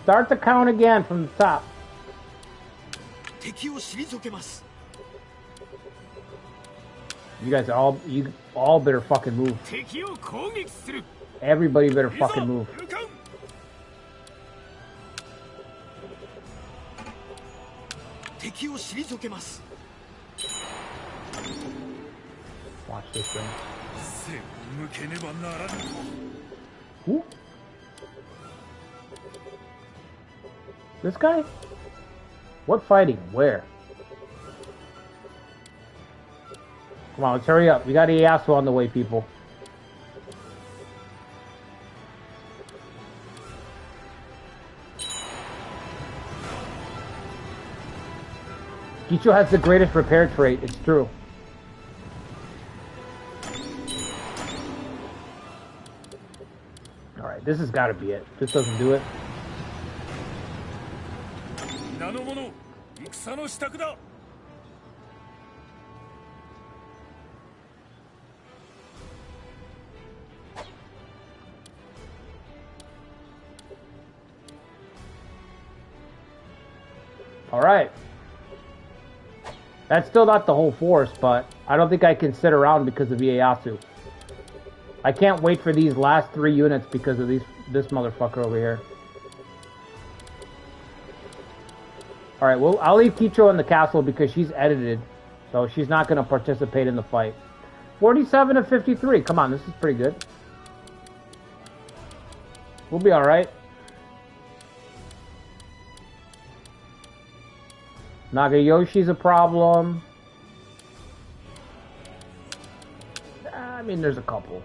Start the count again from the top. You guys all better fucking move. Everybody better fucking move. Watch this thing. Who? This guy? What fighting? Where? Come on, let's hurry up. We got Ieyasu on the way, people. Gicho has the greatest repair trait, it's true. Alright, this has got to be it. This doesn't do it. Alright. That's still not the whole force, but I don't think I can sit around because of Ieyasu. I can't wait for these last 3 units because of this motherfucker over here. Alright, well, I'll leave Kicho in the castle because she's edited, so she's not going to participate in the fight. 47 to 53. Come on, this is pretty good. We'll be alright. Nagayoshi's a problem. I mean, there's a couple.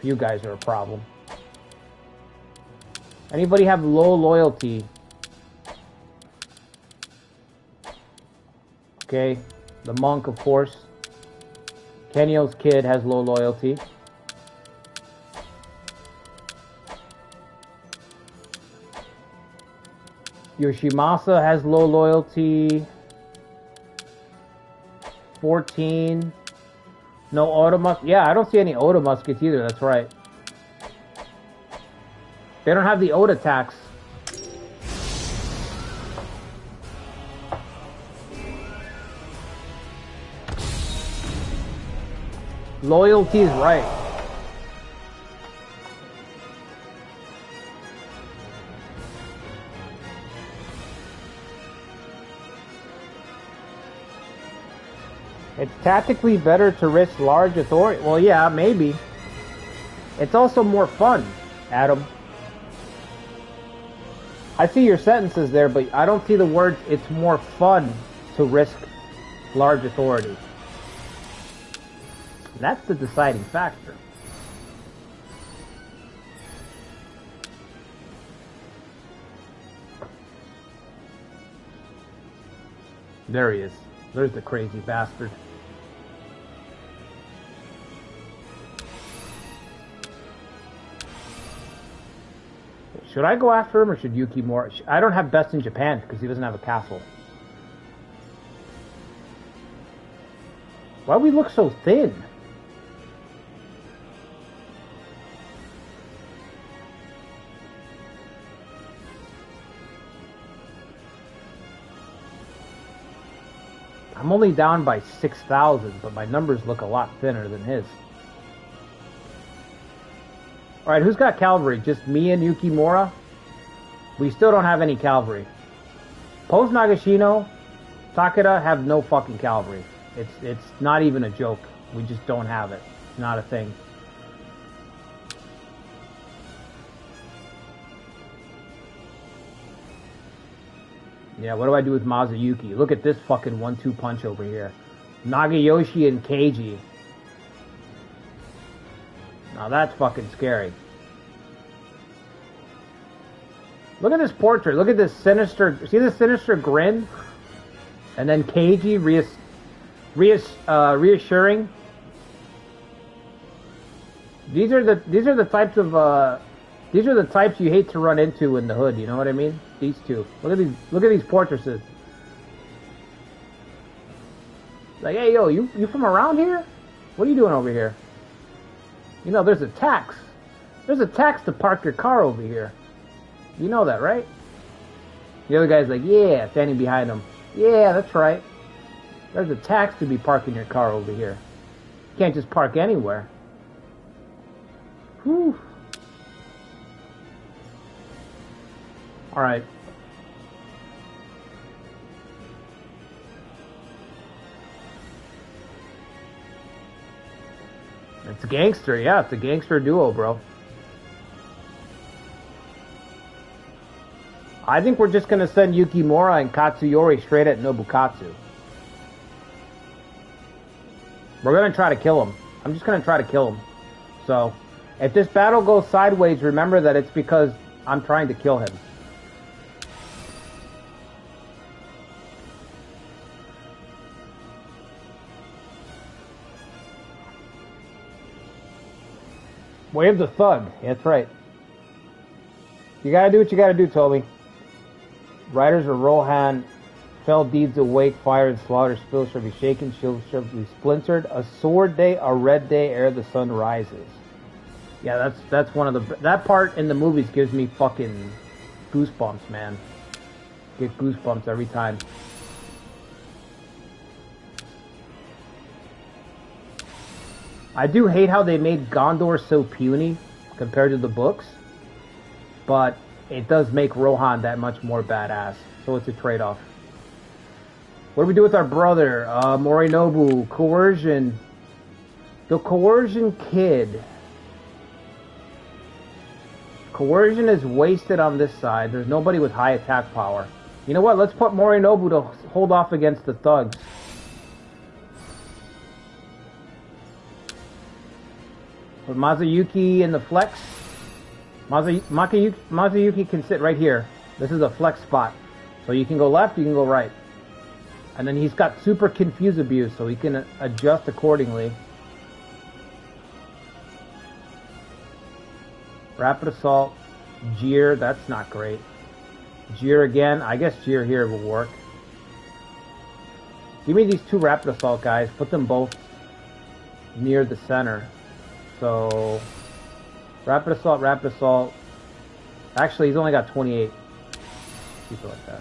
You guys are a problem. Anybody have low loyalty? Okay, the monk, of course. Kenyo's kid has low loyalty. Yoshimasa has low loyalty. 14. No auto muskets. Yeah, I don't see any auto muskets either. That's right. They don't have the Oda tax. Loyalty is right. It's tactically better to risk large authority. Well, yeah, maybe. It's also more fun, Adam. I see your sentences there, but I don't see the words, it's more fun to risk large authority. That's the deciding factor. There he is. There's the crazy bastard. Should I go after him or should Yukimura? I don't have best in Japan because he doesn't have a castle. Why do we look so thin? I'm only down by 6,000, but my numbers look a lot thinner than his. Alright, who's got cavalry? Just me and Yukimura? We still don't have any cavalry. Post Nagashino, Takeda have no fucking cavalry. It's not even a joke. We just don't have it. It's not a thing. Yeah, what do I do with Mazuyuki? Look at this fucking 1-2 punch over here. Nagayoshi and Keiji. Now that's fucking scary. Look at this portrait. Look at this sinister... See this sinister grin? And then Keiji reassuring. These are the types of these are the types you hate to run into in the hood, you know what I mean? These two. Look at these portraits. Like, hey yo, you from around here? What are you doing over here? You know there's a tax. There's a tax to park your car over here. You know that, right? The other guy's like, yeah, standing behind him. Yeah, that's right. There's a tax to be parking your car over here. You can't just park anywhere. Whew. Alright. It's a gangster, yeah, it's a gangster duo, bro. I think we're just gonna send Yukimura and Katsuyori straight at Nobukatsu. We're gonna try to kill him. I'm just gonna try to kill him. So, if this battle goes sideways, remember that it's because I'm trying to kill him. Wave the thug. Yeah, that's right. You gotta do what you gotta do, Toby. Riders of Rohan, fell deeds awake, fire and slaughter, spills shall be shaken, shields shall be splintered. A sword day, a red day, ere the sun rises. Yeah, that's one of the... That part in the movies gives me fucking goosebumps, man. Get goosebumps every time. I do hate how they made Gondor so puny compared to the books, but it does make Rohan that much more badass, so it's a trade-off. What do we do with our brother, Morinobu? Coercion. The Coercion Kid. Coercion is wasted on this side. There's nobody with high attack power. You know what? Let's put Morinobu to hold off against the thugs. Put Mazuyuki in the flex. Mazuyuki can sit right here. This is a flex spot. So you can go left, you can go right. And then he's got super confuse abuse, so he can adjust accordingly. Rapid assault. Jeer, that's not great. Jeer again. I guess Jeer here will work. Give me these two rapid assault guys. Put them both near the center. So, rapid assault, rapid assault. Actually, he's only got 28. Keep it like that.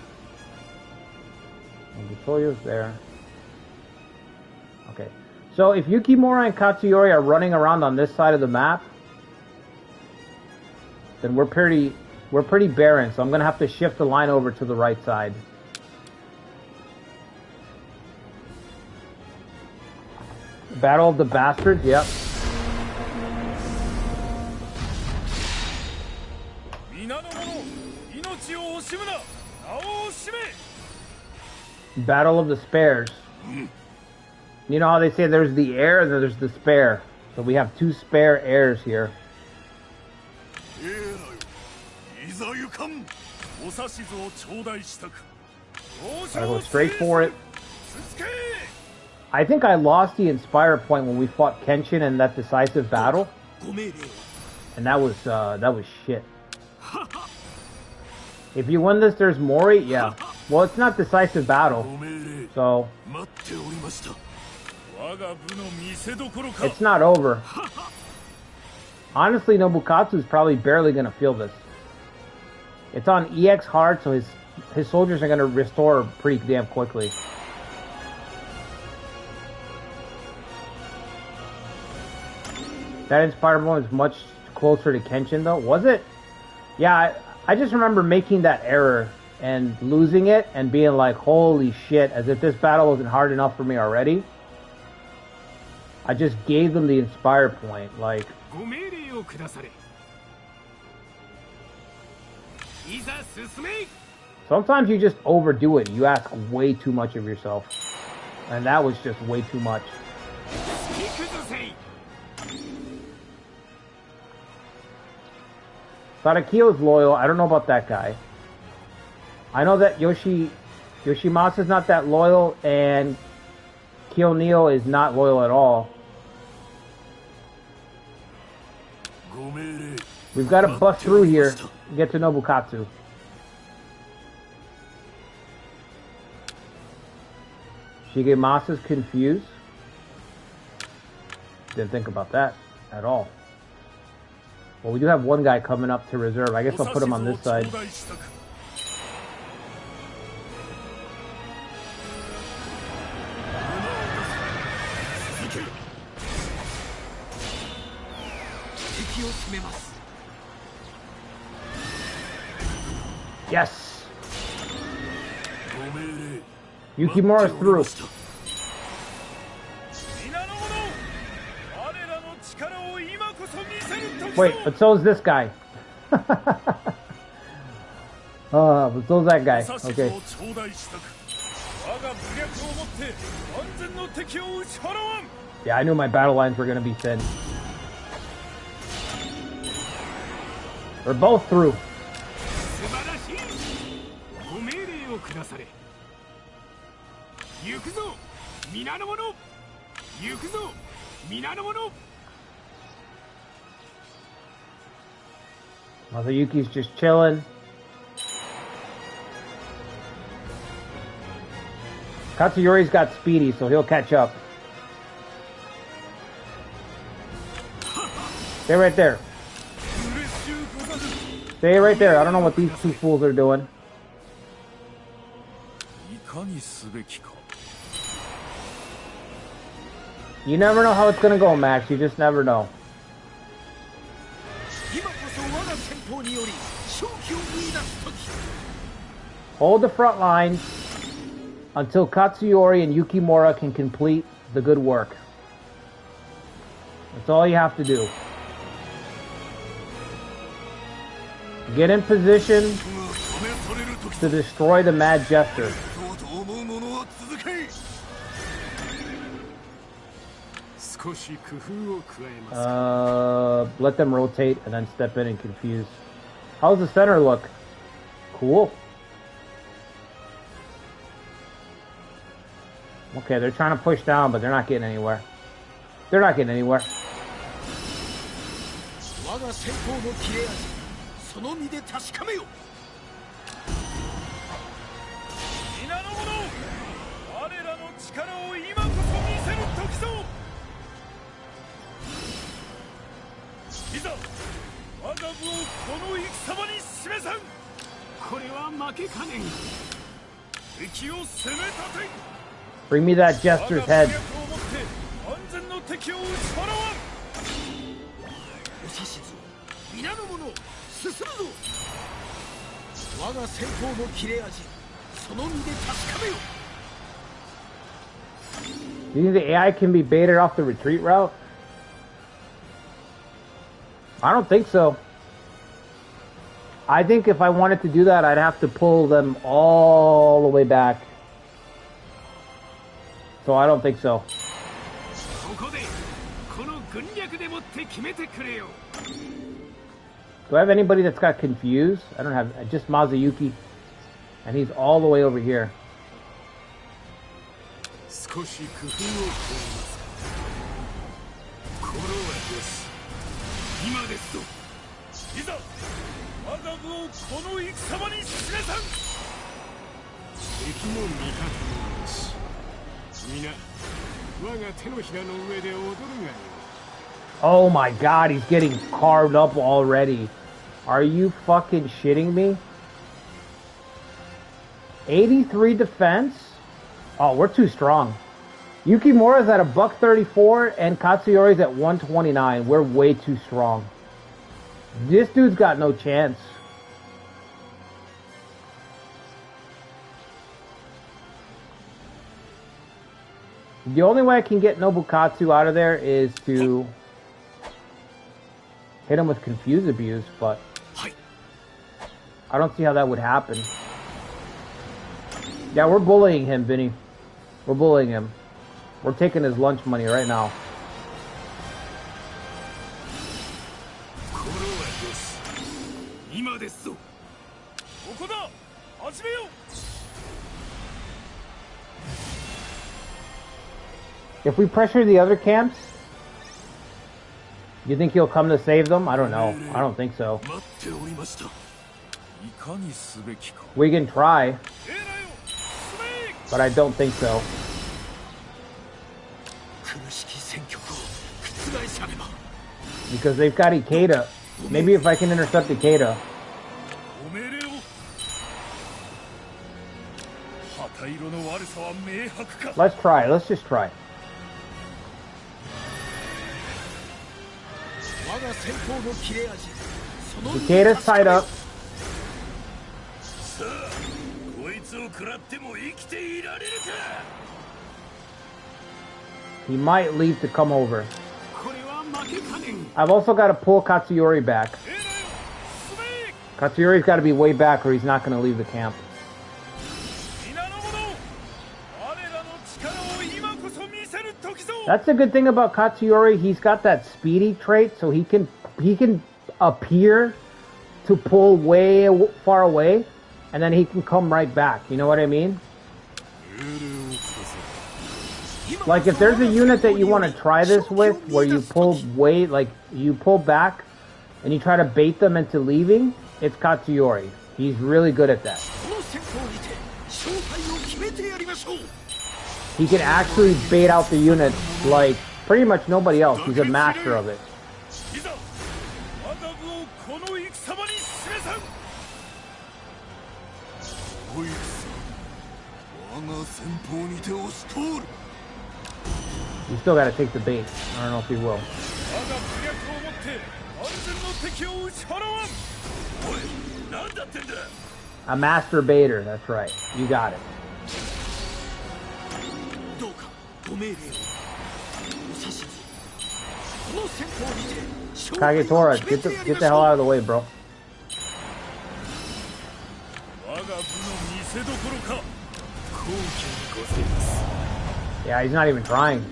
And Vittorio's there. Okay. So if Yukimura and Katsuyori are running around on this side of the map, then we're pretty barren, so I'm gonna have to shift the line over to the right side. Battle of the Bastards, yep. Battle of the Spares. You know how they say there's the heir and there's the spare. So we have two spare heirs here. Gotta go straight for it. I think I lost the Inspire point when we fought Kenshin in that decisive battle. And that was shit. If you win this, there's Mori, yeah. Well, it's not decisive battle, so it's not over. Honestly, Nobukatsu is probably barely gonna feel this. It's on Exhard, so his soldiers are gonna restore pretty damn quickly. That Inspired one is much closer to Kenshin, though. Was it? Yeah, I just remember making that error and losing it and being like, holy shit, as if this battle wasn't hard enough for me already. I just gave them the Inspire point, like... Sometimes you just overdo it. You ask way too much of yourself. And that was just way too much. Tadakio's loyal. I don't know about that guy. I know that Yoshimasa's not that loyal, and Kyo-Neo is not loyal at all. We've got to bust through here and get to Nobukatsu. Shigemasa's confused. Didn't think about that at all. Well, we do have one guy coming up to reserve. I guess I'll put him on this side. Yes! Yukimura's through. Wait, but so is this guy. But so's that guy. Okay. Yeah, I knew my battle lines were gonna be thin. We're both through. Masayuki's just chilling. Katsuyori's got speedy, so he'll catch up. Stay right there. Stay right there. I don't know what these two fools are doing. You never know how it's gonna go, Max. You just never know. Hold the front line until Katsuyori and Yukimura can complete the good work. That's all you have to do. Get in position to destroy the Mad Jester. Let them rotate and then step in and confuse. How's the center look? Cool. Okay, they're trying to push down, but they're not getting anywhere. They're not getting anywhere. Bring me that Jester's head. Do you think the AI can be baited off the retreat route? I don't think so. I think if I wanted to do that, I'd have to pull them all the way back. So I don't think so. Do I have anybody that's got confused? I don't have, just Mazuyuki. And he's all the way over here. Oh my god, he's getting carved up already. Are you fucking shitting me? 83 defense? Oh, we're too strong. Yukimura's at $134 and Katsuyori's at 129. We're way too strong. This dude's got no chance. The only way I can get Nobukatsu out of there is to hit him with Confuse Abuse, but I don't see how that would happen. Yeah, we're bullying him, Vinny. We're bullying him. We're taking his lunch money right now. If we pressure the other camps, you think he'll come to save them? I don't know. I don't think so. We can try, but I don't think so. Because they've got Takeda. Maybe if I can intercept Takeda. Let's try. Let's just try. Takeda's tied up. He might leave to come over. I've also got to pull Katsuyori back. Katsuyori's got to be way back or he's not going to leave the camp. That's the good thing about Katsuyori. He's got that speedy trait, so he can appear to pull way far away, and then he can come right back. You know what I mean? Like if there's a unit that you want to try this with, where you pull way, like you pull back, and you try to bait them into leaving, it's Katsuyori. He's really good at that. He can actually bait out the units like pretty much nobody else. He's a master of it. You still gotta take the bait. I don't know if he will. A master baiter, that's right. You got it. Kagetora, get the hell out of the way, bro. Yeah, he's not even trying.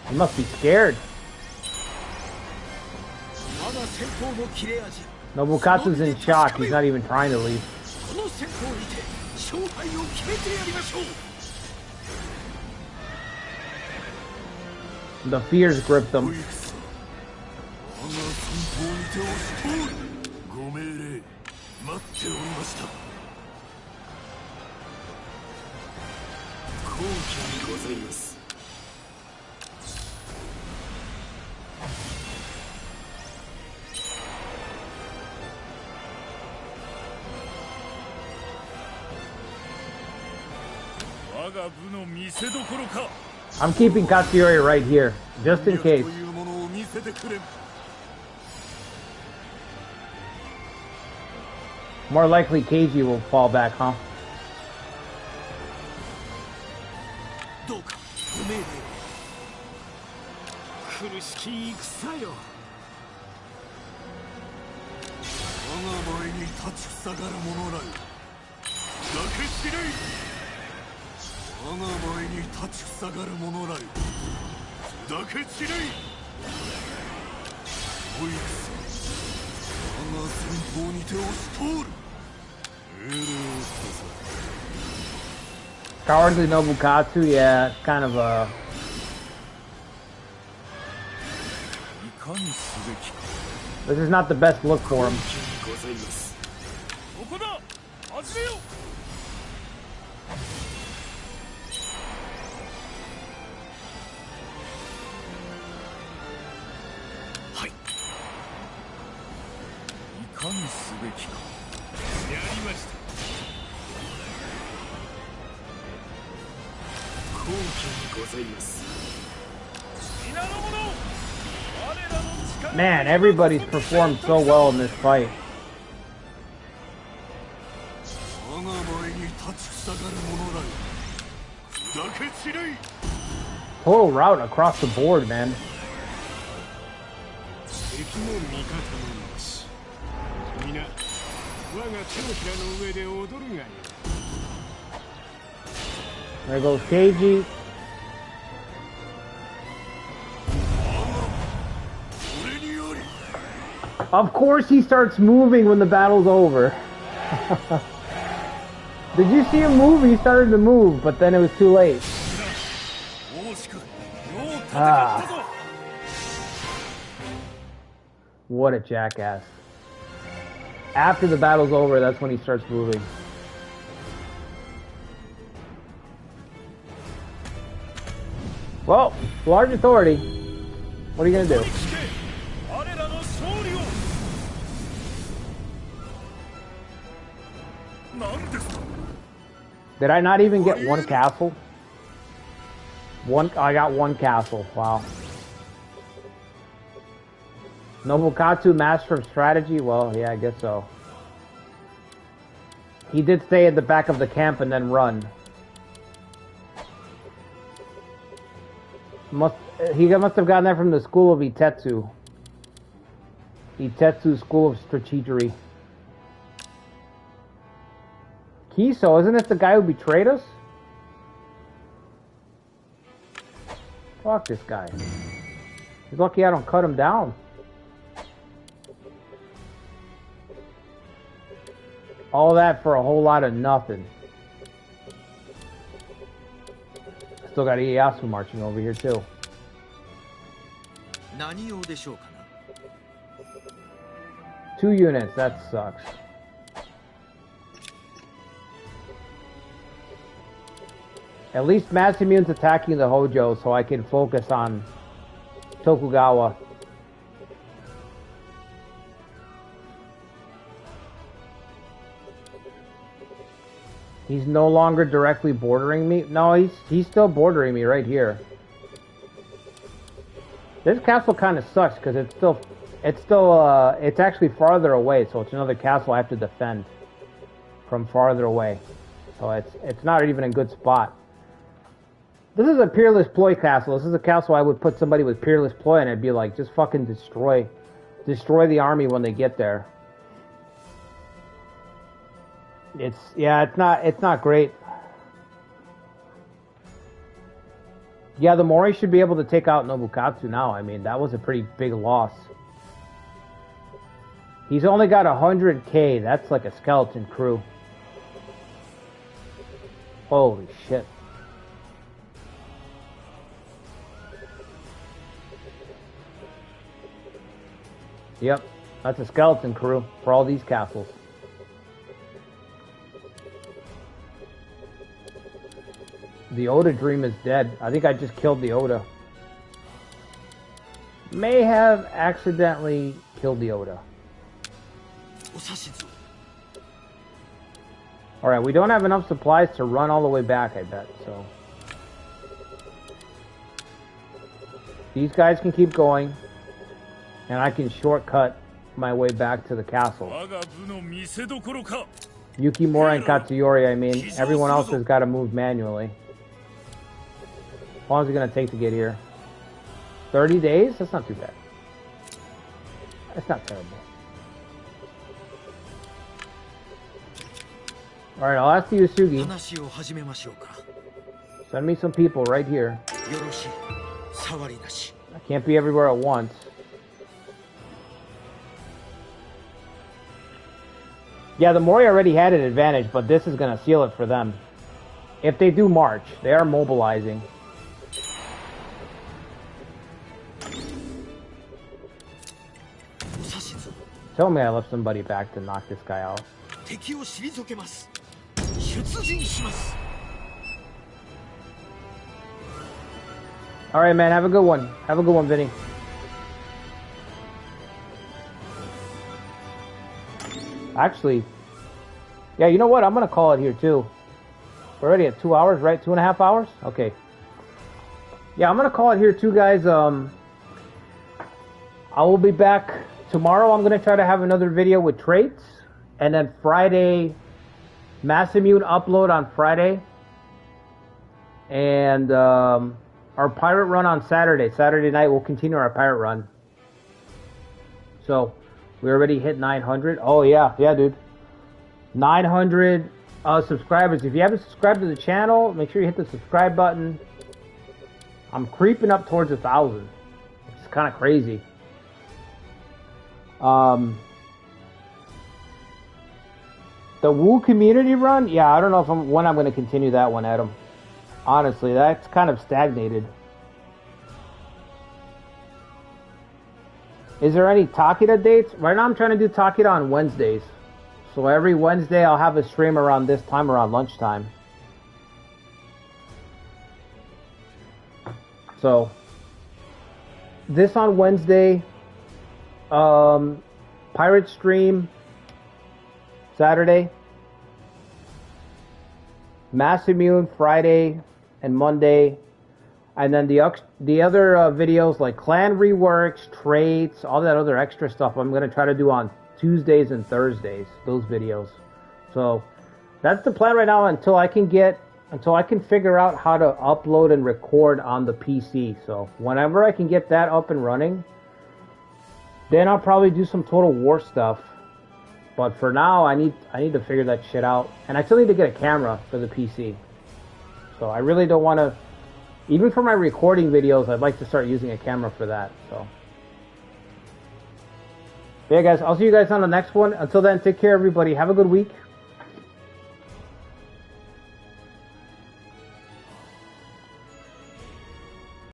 He must be scared. Nobukatsu's in shock. He's not even trying to leave. The fears gripped them. I'm keeping Katsuyori right here, just in case. More likely Keiji will fall back, huh? Cowardly Nobukatsu, yeah, it's kind of a... This is not the best look for him. Man, everybody's performed so well in this fight. Total rout across the board, man. There goes Keiji. Of course he starts moving when the battle's over. Did you see him move? He started to move, but then it was too late. Ah. What a jackass. After the battle's over, that's when he starts moving. Well, large authority. What are you gonna do? Did I not even get one castle? I got one castle. Wow. Nobukatsu, master of strategy? Well, yeah, I guess so. He did stay at the back of the camp and then run. He must have gotten that from the school of Itetsu. Itetsu School of Strategery. Kiso, isn't it the guy who betrayed us? Fuck this guy. He's lucky I don't cut him down. All that for a whole lot of nothing. Still got Ieyasu marching over here too. 2 units, that sucks. At least Matsumun's attacking the Hojo, so I can focus on Tokugawa. He's no longer directly bordering me. No, he's still bordering me right here. This castle kind of sucks because it's actually farther away, so it's another castle I have to defend from farther away. So it's not even a good spot. This is a Peerless Ploy castle. This is a castle I would put somebody with Peerless Ploy and I'd be like, just fucking destroy the army when they get there. It's not great. Yeah, the Mori should be able to take out Nobukatsu now. I mean, that was a pretty big loss. He's only got 100k. That's like a skeleton crew. Holy shit. Yep, that's a skeleton crew for all these castles. The Oda dream is dead. I think I just killed the Oda. May have accidentally killed the Oda. Alright, we don't have enough supplies to run all the way back, I bet, so... These guys can keep going, and I can shortcut my way back to the castle. Yukimura and Katsuyori, I mean. Everyone else has got to move manually. How long is it going to take to get here? 30 days? That's not too bad. That's not terrible. Alright, I'll ask the Yusugi. Send me some people right here. I can't be everywhere at once. Yeah, the Mori already had an advantage, but this is going to seal it for them. If they do march, they are mobilizing. Tell me I left somebody back to knock this guy out. Alright, man, have a good one. Have a good one, Vinny. Actually, yeah, you know what? I'm going to call it here, too. We're already at 2 hours, right? 2.5 hours? Okay. Yeah, I'm going to call it here, too, guys. I will be back tomorrow. I'm going to try to have another video with traits. And then Friday, Mass Immune upload on Friday. And our pirate run on Saturday. Saturday night, we'll continue our pirate run. So, we already hit 900. Oh, yeah, dude. 900 subscribers. If you haven't subscribed to the channel, make sure you hit the subscribe button. I'm creeping up towards 1,000. It's kind of crazy. The Woo community run? Yeah, I don't know when I'm going to continue that one, Adam. Honestly, that's kind of stagnated. Is there any Takeda dates? Right now I'm trying to do Takeda on Wednesdays. So every Wednesday I'll have a stream around this time, around lunchtime. So, this on Wednesday, Pirate stream, Saturday, Mass Immune Friday and Monday, and then the other videos like clan reworks, traits, all that other extra stuff I'm going to try to do on Tuesdays and Thursdays, those videos. So that's the plan right now until I can figure out how to upload and record on the PC. So whenever I can get that up and running, then I'll probably do some Total War stuff. But for now, I need to figure that shit out. And I still need to get a camera for the PC. So I really don't want to... Even for my recording videos, I'd like to start using a camera for that. So, yeah, guys, I'll see you guys on the next one. Until then, take care, everybody. Have a good week.